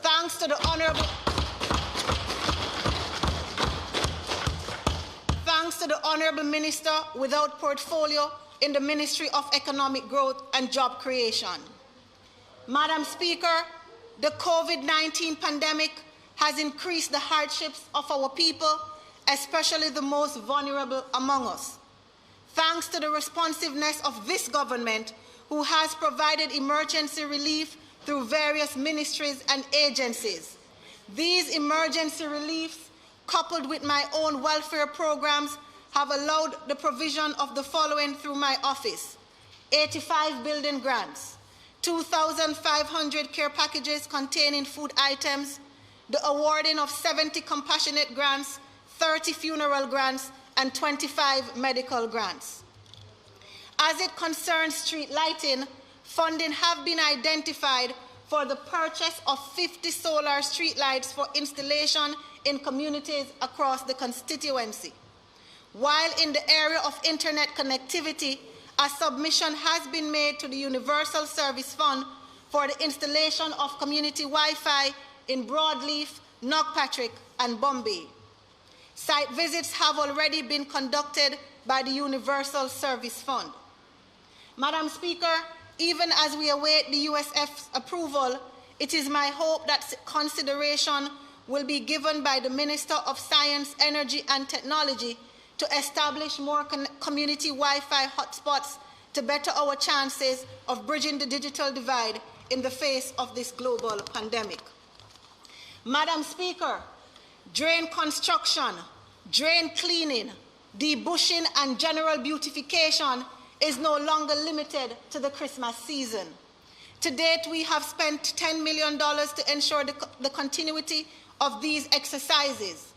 Thanks to the Honorable Minister without portfolio in the Ministry of Economic Growth and Job Creation. Madam Speaker, the COVID-19 pandemic has increased the hardships of our people, especially the most vulnerable among us. Thanks to the responsiveness of this government, who has provided emergency relief through various ministries and agencies, These emergency reliefs, coupled with my own welfare programs, have allowed the provision of the following through my office: 85 building grants, 2,500 care packages containing food items, the awarding of 70 compassionate grants, 30 funeral grants, and 25 medical grants. As it concerns street lighting, funding have been identified for the purchase of 50 solar street lights for installation in communities across the constituency. While in the area of internet connectivity, a submission has been made to the Universal Service Fund for the installation of community Wi-Fi in Broadleaf, Knockpatrick, and Bombay. Site visits have already been conducted by the Universal Service Fund. Madam Speaker, even as we await the USF's approval, it is my hope that consideration will be given by the Minister of Science, Energy and Technology to establish more community Wi-Fi hotspots to better our chances of bridging the digital divide in the face of this global pandemic. Madam Speaker, drain construction, drain cleaning, debushing and general beautification is no longer limited to the Christmas season. To date, we have spent $10 million to ensure the continuity of these exercises.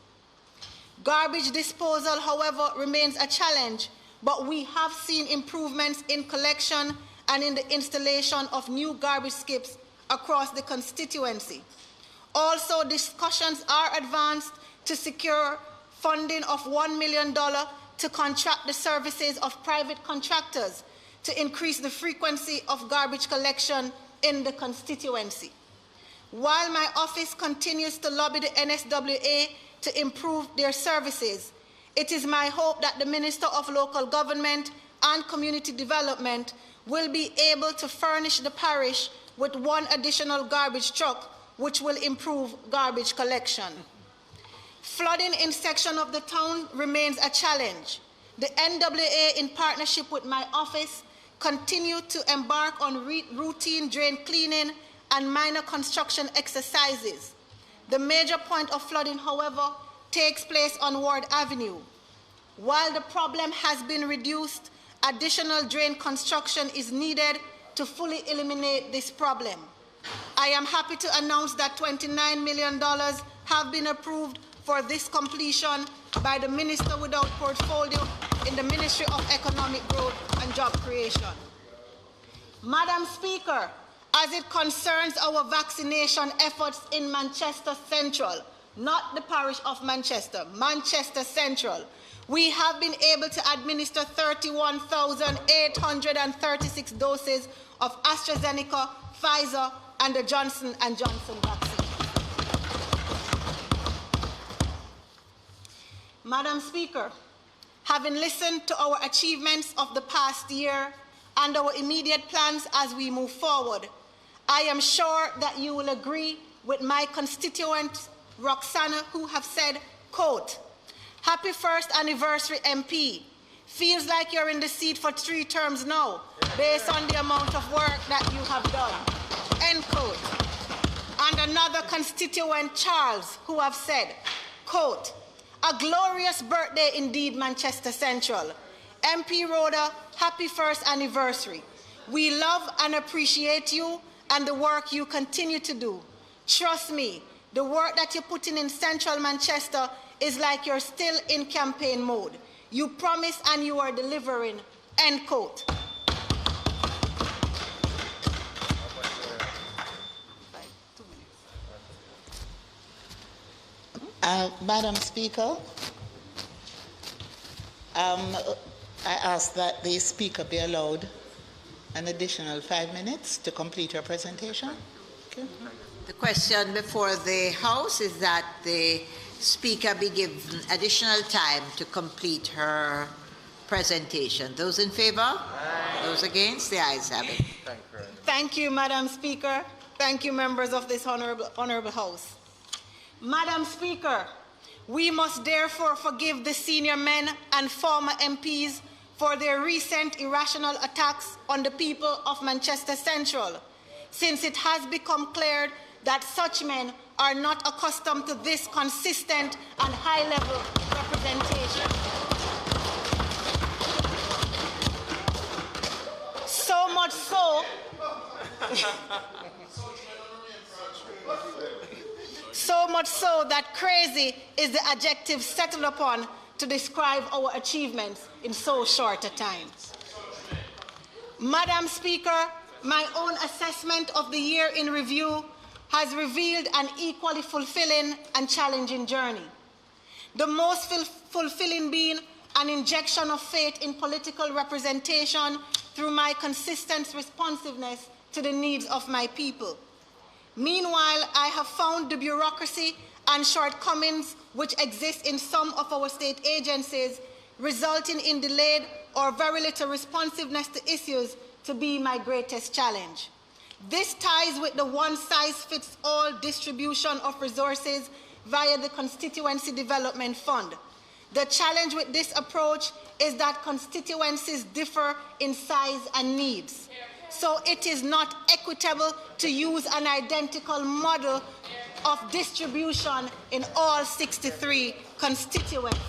Garbage disposal, however, remains a challenge, but we have seen improvements in collection and in the installation of new garbage skips across the constituency. Also, discussions are advanced to secure funding of $1 million to contract the services of private contractors to increase the frequency of garbage collection in the constituency. While my office continues to lobby the NSWA to improve their services, it is my hope that the Minister of Local Government and Community Development will be able to furnish the parish with one additional garbage truck, which will improve garbage collection. Flooding in section of the town remains a challenge. The NWA, in partnership with my office, continue to embark on routine drain cleaning and minor construction exercises. The major point of flooding, however, takes place on Ward Avenue. While the problem has been reduced, additional drain construction is needed to fully eliminate this problem. I am happy to announce that $29 million have been approved for this completion by the Minister without Portfolio in the Ministry of Economic Growth and Job Creation. Madam Speaker, as it concerns our vaccination efforts in Manchester Central, not the parish of Manchester, Manchester Central, we have been able to administer 31,836 doses of AstraZeneca, Pfizer, and the Johnson & Johnson vaccine. Madam Speaker, having listened to our achievements of the past year and our immediate plans as we move forward, I am sure that you will agree with my constituent, Roxana, who have said, quote, "Happy first anniversary, MP. Feels like you're in the seat for 3 terms now, based on the amount of work that you have done." End quote. And another constituent, Charles, who have said, quote, "A glorious birthday indeed, Manchester Central. MP Rhoda, happy first anniversary. We love and appreciate you and the work you continue to do. Trust me, the work that you're putting in Central Manchester is like you're still in campaign mode. You promise and you are delivering." End quote. Madam Speaker, I ask that the Speaker be allowed an additional 5 minutes to complete her presentation. Okay. The question before the House is that the Speaker be given additional time to complete her presentation. Those in favor? Aye. Those against? The ayes have it. Thank you, Madam Speaker. Thank you, members of this honorable House. Madam Speaker, we must therefore forgive the senior men and former MPs for their recent irrational attacks on the people of Manchester Central, since it has become clear that such men are not accustomed to this consistent and high-level representation. So much so, that crazy is the adjective settled upon to describe our achievements in so short a time. Madam Speaker, my own assessment of the year in review has revealed an equally fulfilling and challenging journey. The most fulfilling being an injection of faith in political representation through my consistent responsiveness to the needs of my people. Meanwhile, I have found the bureaucracy and shortcomings which exist in some of our state agencies, resulting in delayed or very little responsiveness to issues, to be my greatest challenge. This ties with the one-size-fits-all distribution of resources via the Constituency Development Fund. The challenge with this approach is that constituencies differ in size and needs. So it is not equitable to use an identical model of distribution in all 63 constituencies.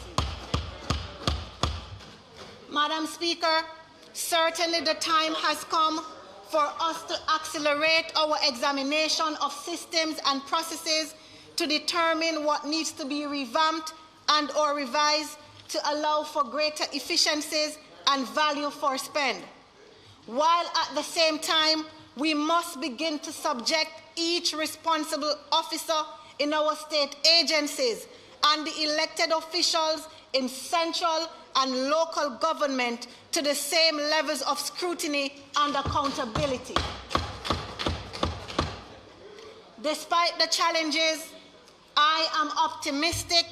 Madam Speaker, certainly the time has come for us to accelerate our examination of systems and processes to determine what needs to be revamped and/or revised to allow for greater efficiencies and value for spend. While at the same time, we must begin to subject each responsible officer in our state agencies and the elected officials in central and local government to the same levels of scrutiny and accountability. Despite the challenges, I am optimistic,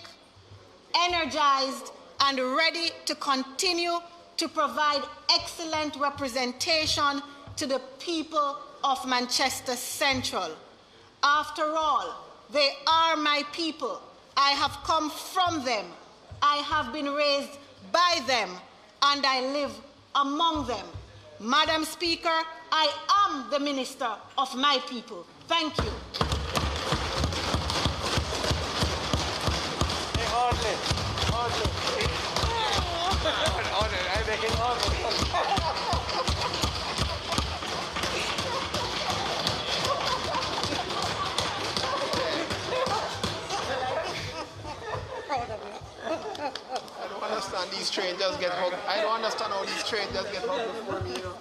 energized, and ready to continue to provide excellent representation to the people of Manchester Central. After all, they are my people. I have come from them. I have been raised by them, and I live among them. Madam Speaker, I am the minister of my people. Thank you. Hey, Audley. I make it I don't understand these strangers get hugged. I don't understand how these strangers get hugged before me, you know.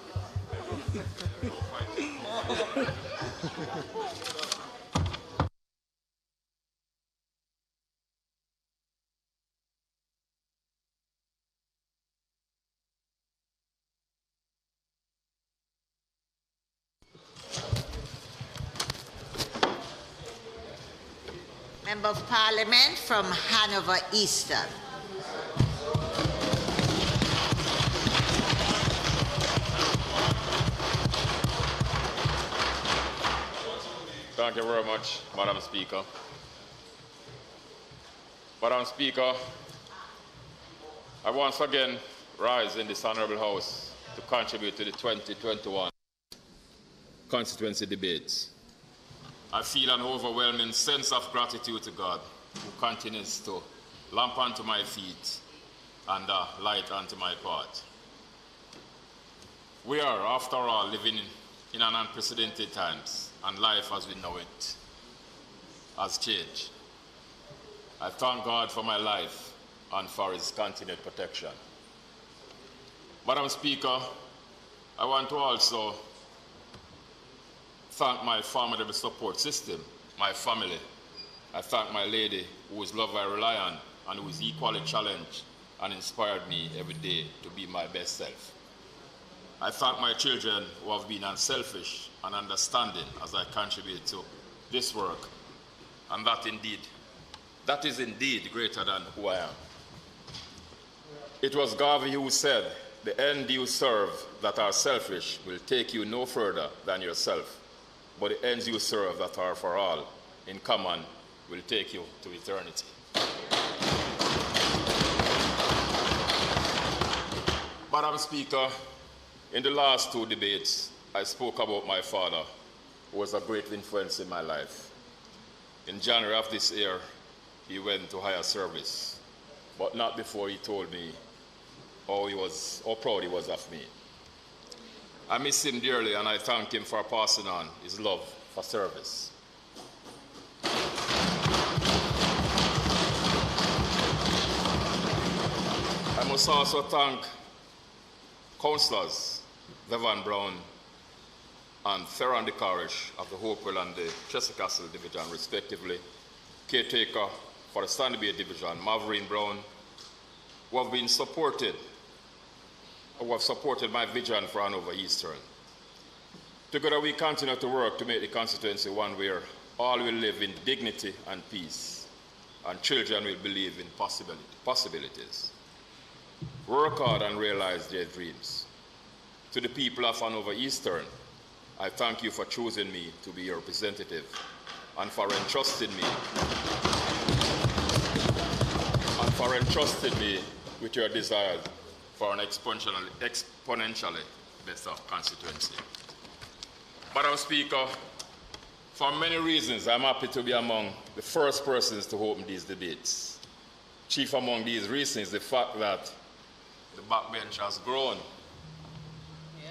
Member of Parliament from Hanover Eastern. Thank you very much, Madam Speaker. Madam Speaker, I once again rise in this Honourable House to contribute to the 2021 constituency debates. I feel an overwhelming sense of gratitude to God, who continues to lamp onto my feet and light onto my path. We are, after all, living in an unprecedented times, and life as we know it has changed. I thank God for my life and for his continued protection. Madam Speaker, I want to also thank my formidable support system, my family. I thank my lady, whose love I rely on and who is equally challenged and inspired me every day to be my best self. I thank my children who have been unselfish and understanding as I contribute to this work, and that is indeed greater than who I am. It was Garvey who said, "The end you serve that are selfish will take you no further than yourself, but the ends you serve that are for all in common will take you to eternity." Madam Speaker, in the last two debates, I spoke about my father, who was a great influence in my life. In January of this year, he went to higher service, but not before he told me how proud he was of me. I miss him dearly, and I thank him for passing on his love for service. I must also thank councillors Bevan Brown and Ferran de Carish of the Hopewell and the Chester Castle Division, respectively, caretaker for the Sandy Bay Division, Maverine Brown, who have supported my vision for Hanover Eastern. Together we continue to work to make the constituency one where all will live in dignity and peace, and children will believe in possibilities. Work hard and realize their dreams. To the people of Hanover Eastern, I thank you for choosing me to be your representative and for entrusting me with your desires for an exponentially better constituency. Madam Speaker, for many reasons, I'm happy to be among the first persons to open these debates. Chief among these reasons is the fact that the backbench has grown. Yeah.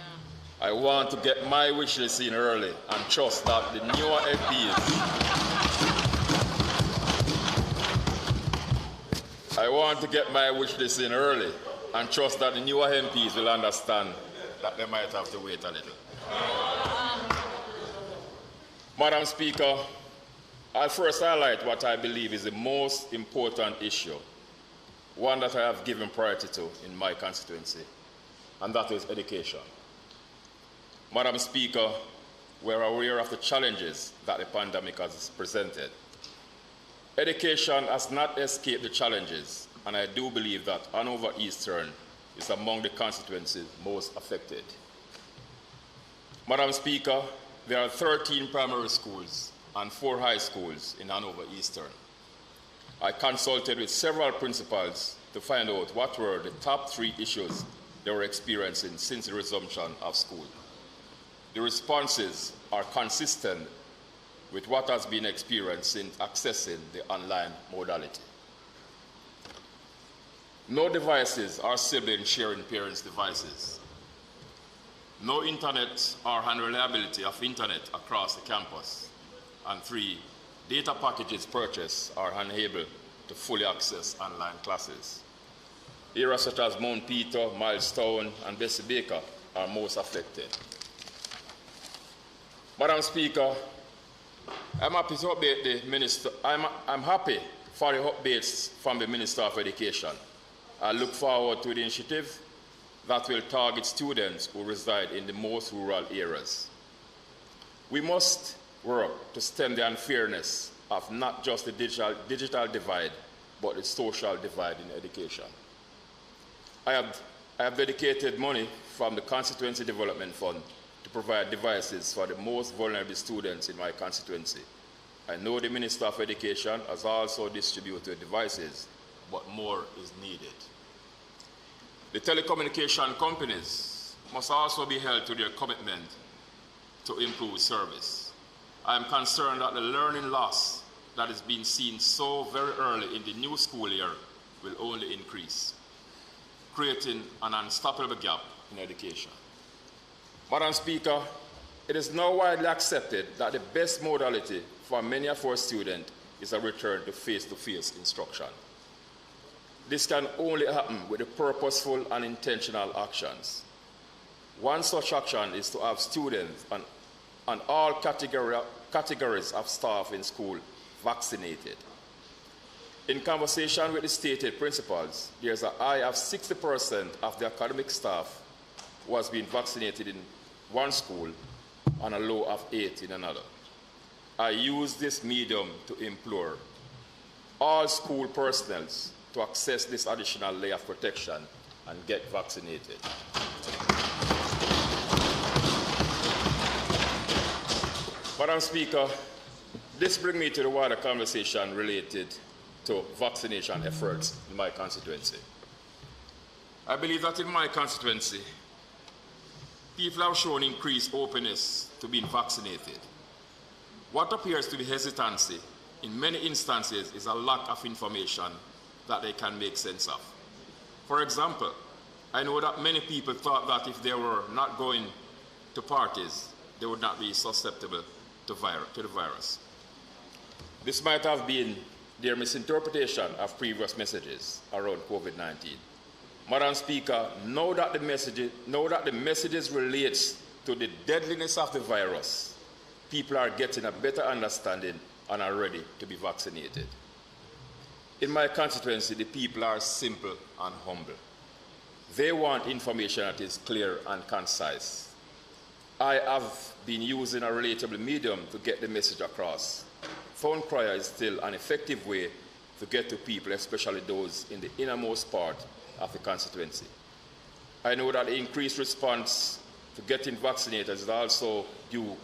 I want to get my wish list in early and trust that the newer MPs will understand that they might have to wait a little. Madam Speaker, I'll first highlight what I believe is the most important issue, one that I have given priority to in my constituency, and that is education. Madam Speaker, we're aware of the challenges that the pandemic has presented. Education has not escaped the challenges, and I do believe that Hanover Eastern is among the constituencies most affected. Madam Speaker, there are 13 primary schools and 4 high schools in Hanover Eastern. I consulted with several principals to find out what were the top 3 issues they were experiencing since the resumption of school. The responses are consistent with what has been experienced since accessing the online modality. No devices or siblings sharing parents' devices. No internet or unreliability of internet across the campus. And 3, data packages purchased are unable to fully access online classes. Areas such as Mount Peter, Milestone, and Bessie Baker are most affected. Madam Speaker, I'm happy to update the Minister. I'm happy for the updates from the Minister of Education. I look forward to the initiative that will target students who reside in the most rural areas. We must work to stem the unfairness of not just the digital divide, but the social divide in education. I have dedicated money from the Constituency Development Fund to provide devices for the most vulnerable students in my constituency. I know the Minister of Education has also distributed devices, but more is needed. The telecommunication companies must also be held to their commitment to improve service. I am concerned that the learning loss that is being seen so very early in the new school year will only increase, creating an unstoppable gap in education. Madam Speaker, it is now widely accepted that the best modality for many of our students is a return to face-to-face instruction. This can only happen with the purposeful and intentional actions. One such action is to have students and all categories of staff in school vaccinated. In conversation with the stated principals, there's a high of 60% of the academic staff who has been vaccinated in one school and a low of 8 in another. I use this medium to implore all school personnel to access this additional layer of protection and get vaccinated. Madam Speaker, this brings me to the wider conversation related to vaccination efforts in my constituency. I believe that in my constituency, people have shown increased openness to being vaccinated. What appears to be hesitancy in many instances, is a lack of information that they can make sense of. For example, I know that many people thought that if they were not going to parties, they would not be susceptible to the virus. This might have been their misinterpretation of previous messages around COVID-19. Madam Speaker, now that the messages relates to the deadliness of the virus, people are getting a better understanding and are ready to be vaccinated. In my constituency, the people are simple and humble. They want information that is clear and concise. I have been using a relatable medium to get the message across. Phone crier is still an effective way to get to people, especially those in the innermost part of the constituency. I know that the increased response to getting vaccinated is also due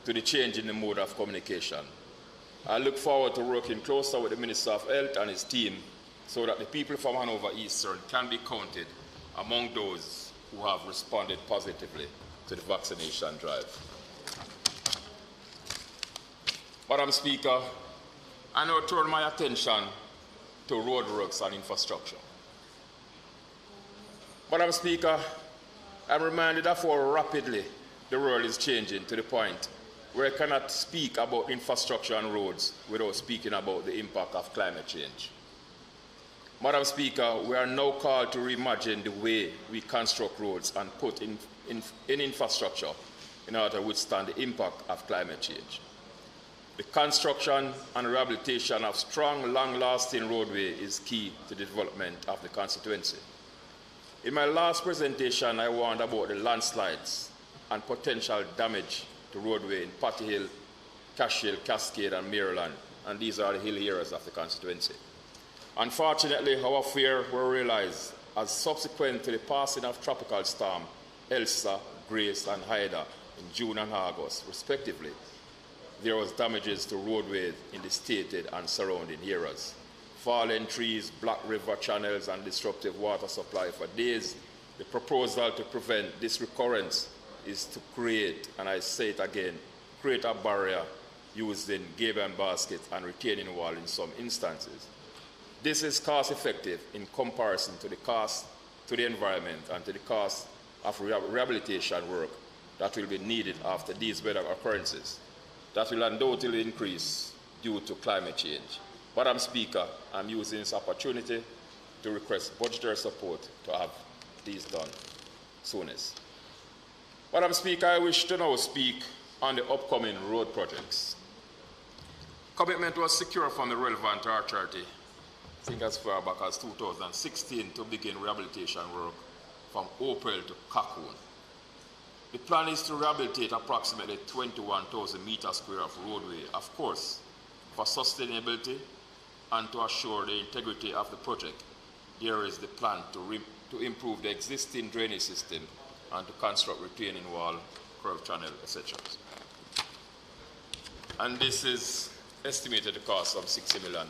to the change in the mode of communication. I look forward to working closer with the Minister of Health and his team so that the people from Hanover Eastern can be counted among those who have responded positively to the vaccination drive. Madam Speaker, I now turn my attention to roadworks and infrastructure. Madam Speaker, I'm reminded of how rapidly the world is changing to the point where I cannot speak about infrastructure and roads without speaking about the impact of climate change. Madam Speaker, we are now called to reimagine the way we construct roads and put in infrastructure in order to withstand the impact of climate change. The construction and rehabilitation of strong, long-lasting roadway is key to the development of the constituency. In my last presentation, I warned about the landslides and potential damage to roadway in Patty Hill, Cash Hill, Cascade, and Maryland, and these are the hill areas of the constituency. Unfortunately, our fear were realized as subsequent to the passing of tropical storm Elsa, Grace, and Haida in June and August, respectively. There was damages to roadways in the stated and surrounding areas. Fallen trees, black river channels, and disruptive water supply for days. The proposal to prevent this recurrence is to create, and I say it again, create a barrier using gable and basket and retaining wall in some instances. This is cost effective in comparison to the cost to the environment and to the cost of rehabilitation work that will be needed after these weather occurrences. That will undoubtedly increase due to climate change. Madam Speaker, I'm using this opportunity to request budgetary support to have these done soonest. Madam Speaker, I wish to now speak on the upcoming road projects. Commitment was secured from the relevant authority, I think as far back as 2016, to begin rehabilitation work from Opel to Cocoon. The plan is to rehabilitate approximately 21,000 meters square of roadway, of course, for sustainability and to assure the integrity of the project. There is the plan to improve the existing drainage system and to construct retaining wall, curb channel, etc. And this is estimated to cost some $60 million.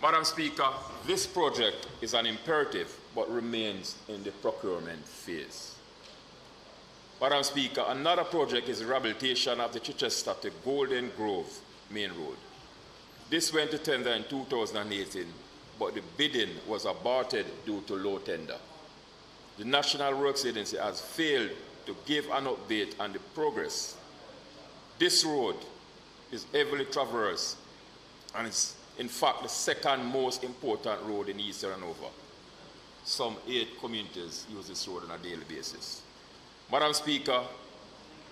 Madam Speaker, this project is an imperative but remains in the procurement phase. Madam Speaker, another project is the rehabilitation of the Chichester to Golden Grove Main Road. This went to tender in 2018, but the bidding was aborted due to low tender. The National Works Agency has failed to give an update on the progress. This road is heavily traversed and is in fact the second most important road in Eastern Hanover. Some 8 communities use this road on a daily basis. Madam Speaker,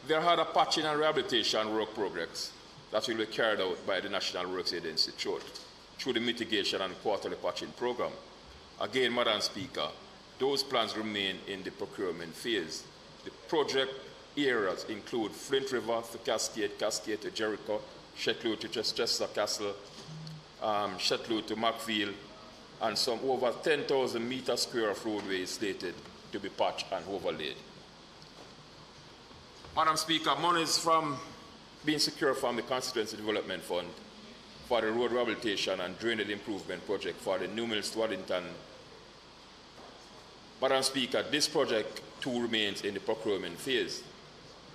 there are other patching and rehabilitation work progress that will be carried out by the National Works Agency through the mitigation and quarterly patching program. Again, Madam Speaker, those plans remain in the procurement phase. The project areas include Flint River to Cascade, Cascade to Jericho, Shetland to Chester Castle, Shetland to McVille, and some over 10,000 meters square of roadway is slated to be patched and overlaid. Madam Speaker, monies from being secured from the Constituency Development Fund for the road rehabilitation and drainage improvement project for the New Mills to Waddington. Madam Speaker, this project too remains in the procurement phase.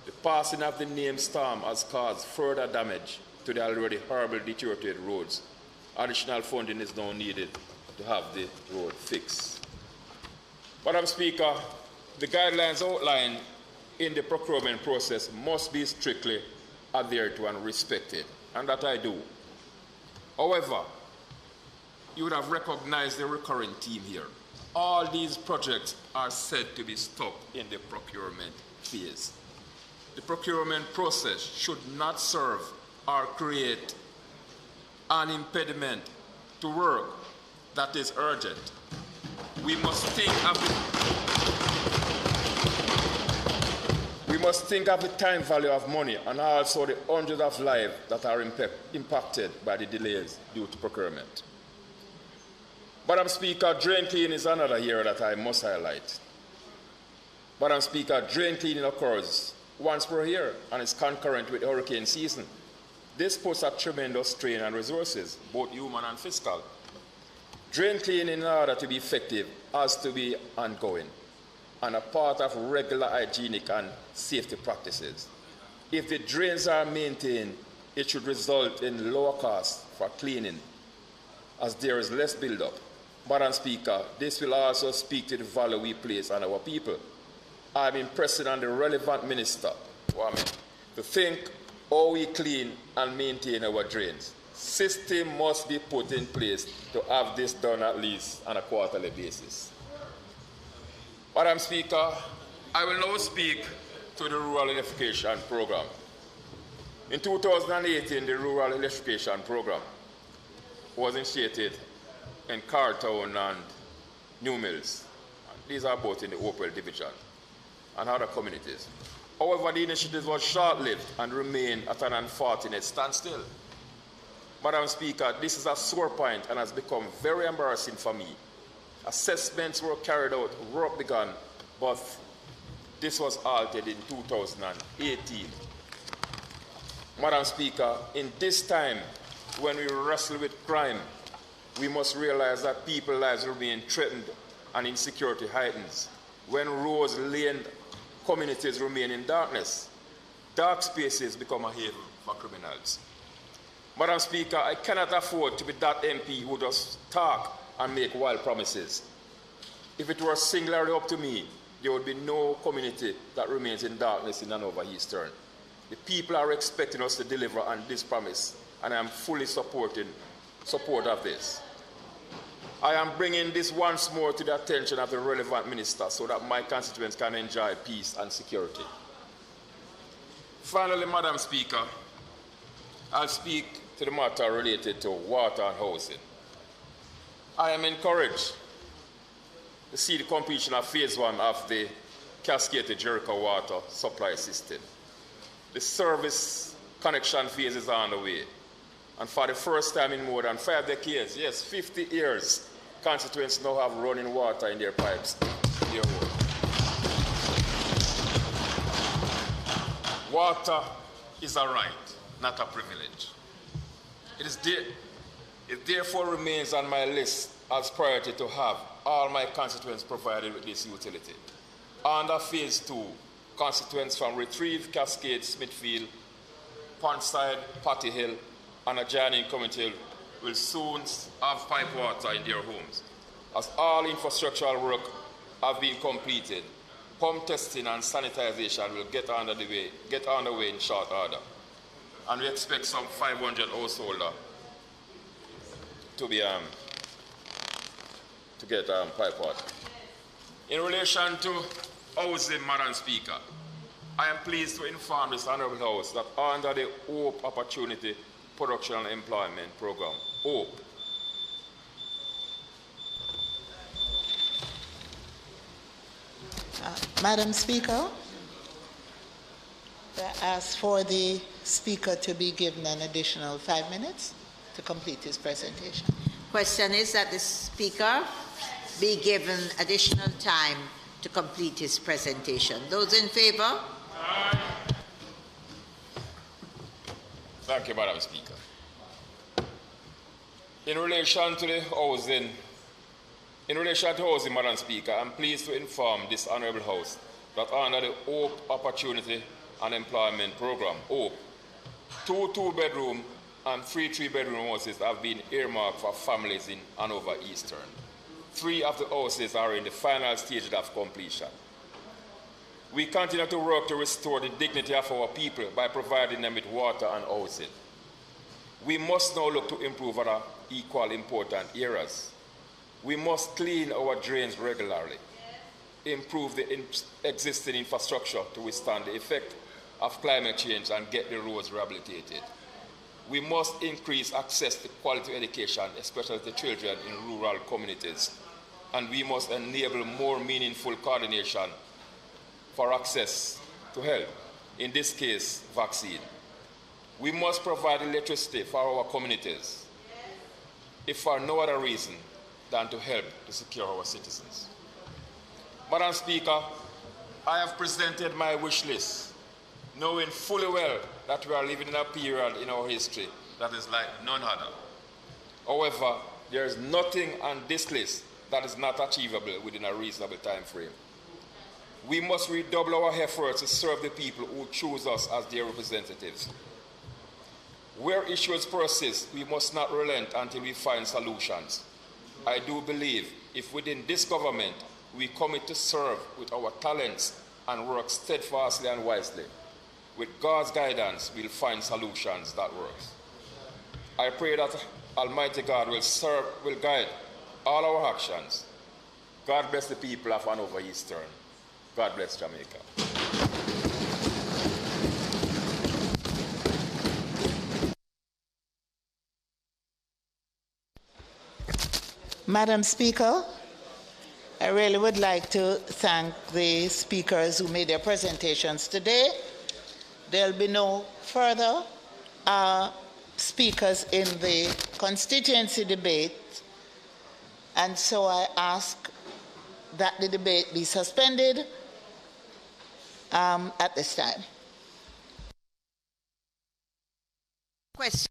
The passing of the named storm has caused further damage to the already horribly deteriorated roads. Additional funding is now needed to have the road fixed. Madam Speaker, the guidelines outlined in the procurement process must be strictly adhered to and respected, and that I do. However, you would have recognized the recurring theme here. All these projects are said to be stuck in the procurement phase. The procurement process should not serve or create an impediment to work that is urgent. We must think of the time value of money and also the hundreds of lives that are impacted by the delays due to procurement. Madam Speaker, drain cleaning is another area that I must highlight. Madam Speaker, drain cleaning occurs once per year and is concurrent with hurricane season. This puts a tremendous strain on resources, both human and fiscal. Drain cleaning, in order to be effective, has to be ongoing and a part of regular hygienic and safety practices. If the drains are maintained, it should result in lower costs for cleaning, as there is less buildup. Madam Speaker, this will also speak to the value we place on our people. I'm impressing on the relevant minister to think how we clean and maintain our drains. System must be put in place to have this done at least on a quarterly basis. Madam Speaker, I will now speak to the Rural Electrification Program. In 2018, the Rural Electrification Program was initiated in Cartown and New Mills. These are both in the Opel division and other communities. However, the initiative was short-lived and remained at an unfortunate standstill. Madam Speaker, this is a sore point and has become very embarrassing for me. Assessments were carried out, work began, but this was halted in 2018. Madam Speaker, in this time when we wrestle with crime, we must realize that people's lives remain threatened and insecurity heightens. When roads, lanes, communities remain in darkness, dark spaces become a haven for criminals. Madam Speaker, I cannot afford to be that MP who just talk and make wild promises. If it were singularly up to me, there would be no community that remains in darkness in Hanover Eastern. The people are expecting us to deliver on this promise, and I am fully support of this. I am bringing this once more to the attention of the relevant minister so that my constituents can enjoy peace and security. Finally, Madam Speaker, I'll speak to the matter related to water and housing. I am encouraged to see the completion of phase 1 of the cascaded Jericho water supply system. The service connection phase is on the way. And for the first time in more than 5 decades, yes, 50 years, constituents now have running water in their pipes, in their home. Water is a right, not a privilege. It therefore remains on my list as priority to have all my constituents provided with this utility. Under phase 2, constituents from Retrieve, Cascade, Smithfield, Pondside, Patty Hill, and adjoining community will soon have pipe water in their homes. As all infrastructural work have been completed, pump testing and sanitization will get underway in short order. And we expect some 500 households to get pipe water. In relation to housing, Madam Speaker, I am pleased to inform this Honourable House that under the HOPE Opportunity Production and Employment Program, HOPE, Madam Speaker, I ask for the Speaker to be given an additional 5 minutes to complete his presentation. Question is that the Speaker be given additional time to complete his presentation. Those in favour? Aye. Thank you, Madam Speaker. In relation to housing, Madam Speaker, I'm pleased to inform this Honourable House that under the HOPE Opportunity and Employment Program, HOPE, 2 two-bedroom and 3 three-bedroom houses have been earmarked for families in Hanover Eastern. 3 of the houses are in the final stage of completion. We continue to work to restore the dignity of our people by providing them with water and housing. We must now look to improve other equally important areas. We must clean our drains regularly, improve the existing infrastructure to withstand the effect of climate change and get the roads rehabilitated. We must increase access to quality education, especially to children in rural communities. And we must enable more meaningful coordination for access to health, in this case, vaccine. We must provide electricity for our communities, if for no other reason than to help to secure our citizens. Madam Speaker, I have presented my wish list, knowing fully well that we are living in a period in our history that is like none other. However, there is nothing on this list that is not achievable within a reasonable time frame. We must redouble our efforts to serve the people who choose us as their representatives. Where issues persist, we must not relent until we find solutions. I do believe if within this government we commit to serve with our talents and work steadfastly and wisely, with God's guidance, we'll find solutions that work. I pray that Almighty God will guide all our actions. God bless the people of Hanover Eastern. God bless Jamaica. Madam Speaker, I really would like to thank the speakers who made their presentations today. There'll be no further speakers in the constituency debate, and so I ask that the debate be suspended at this time. Question.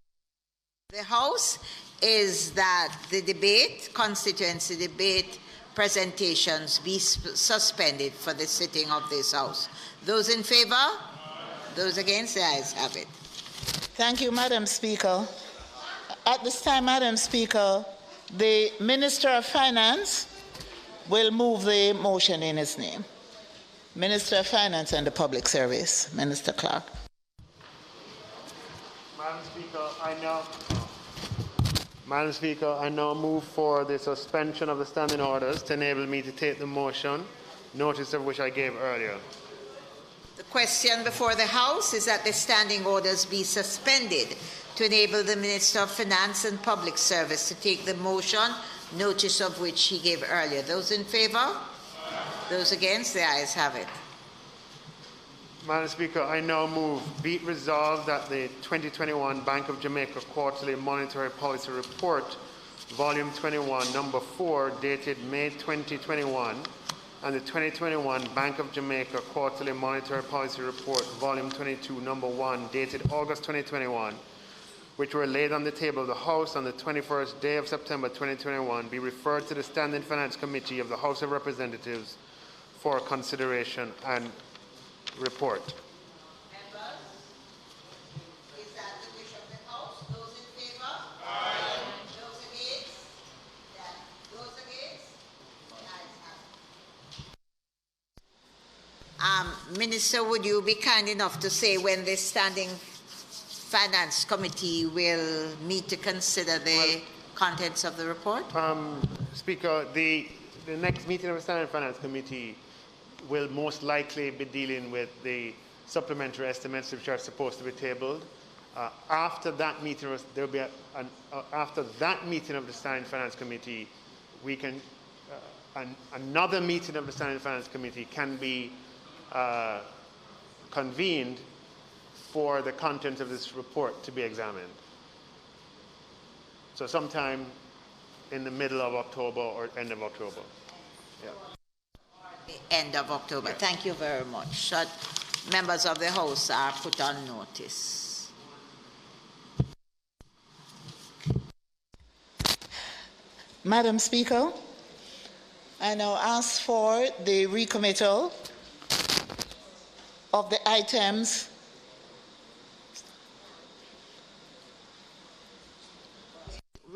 The House is that the debate, constituency debate, presentations be suspended for the sitting of this House. Those in favor? Those against? The ayes have it. Thank you, Madam Speaker. At this time, Madam Speaker, the Minister of Finance will move the motion in his name. Minister of Finance and the Public Service, Minister Clark. Madam Speaker, I now move for the suspension of the standing orders to enable me to take the motion, notice of which I gave earlier. The question before the House is that the standing orders be suspended to enable the Minister of Finance and Public Service to take the motion, notice of which he gave earlier. Those in favor? Those against? The ayes have it. Madam Speaker, I now move, be it resolved that the 2021 Bank of Jamaica Quarterly Monetary Policy Report, Volume 21, Number 4, dated May 2021, and the 2021 Bank of Jamaica Quarterly Monetary Policy Report, Volume 22, Number 1, dated August 2021, which were laid on the table of the House on the 21st day of September 2021, be referred to the Standing Finance Committee of the House of Representatives for consideration and report. Members, is that the wish of the House? Those in favor? Aye. Those against? Those against? The ayes have it. Minister, would you be kind enough to say when the Standing Finance Committee will meet to consider the contents of the report? Speaker, the next meeting of the Standing Finance Committee will most likely be dealing with the supplementary estimates which are supposed to be tabled. After that meeting, there will be after that meeting of the Standing Finance Committee, we can another meeting of the Standing Finance Committee can be convened for the content of this report to be examined. So sometime in the middle of October or end of October. Yeah. End of October. Thank you very much. So members of the House are put on notice. Madam Speaker, I now ask for the recommittal of the items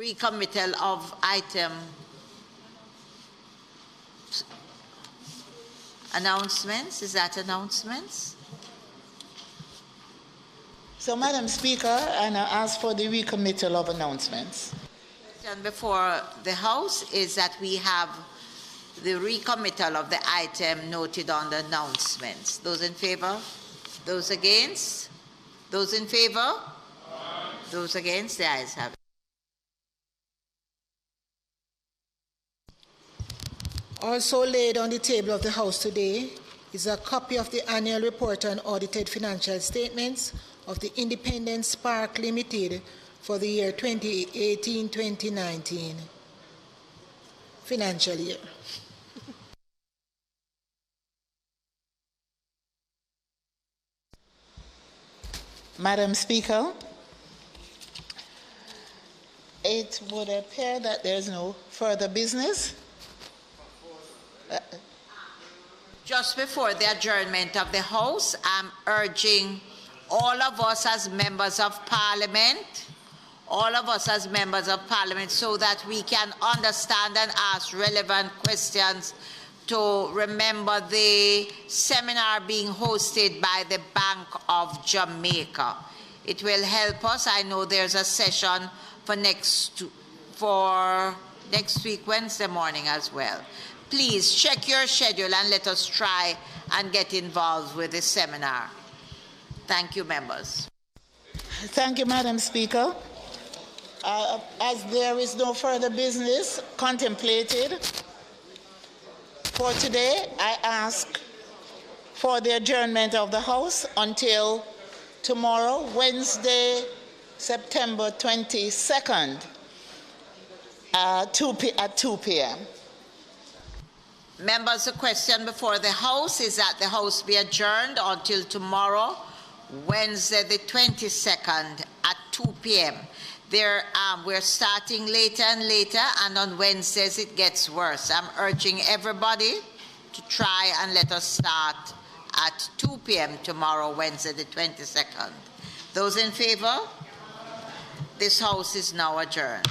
recommittal of item announcements. Is that announcements? So, Madam Speaker, I now ask for the recommittal of announcements. And before the House is that we have the recommittal of the item noted on the announcements. Those in favor? Those against? Those in favor? Aye. Those against? The ayes have it. Also laid on the table of the House today is a copy of the annual report on audited financial statements of the Independent Spark Limited for the year 2018-2019 financial year. Madam Speaker, it would appear that there is no further business. Just before the adjournment of the House, I'm urging all of us as members of Parliament, so that we can understand and ask relevant questions, to remember the seminar being hosted by the Bank of Jamaica. It will help us. I know there's a session for next week, Wednesday morning as well. Please check your schedule and let us try and get involved with this seminar. Thank you, members. Thank you, Madam Speaker. As there is no further business contemplated for today, I ask for the adjournment of the House until tomorrow, Wednesday, September 22nd, at 2 p.m. Members, the question before the House is that the House be adjourned until tomorrow, Wednesday the 22nd at 2 p.m. We're starting later and later, and on Wednesdays it gets worse. I'm urging everybody to try and let us start at 2 p.m. tomorrow, Wednesday the 22nd. Those in favor? This House is now adjourned.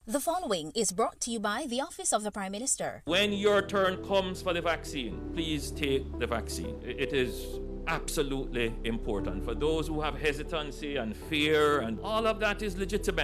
The following is brought to you by the Office of the Prime Minister. When your turn comes for the vaccine, please take the vaccine. It is absolutely important. For those who have hesitancy and fear, and all of that is legitimate.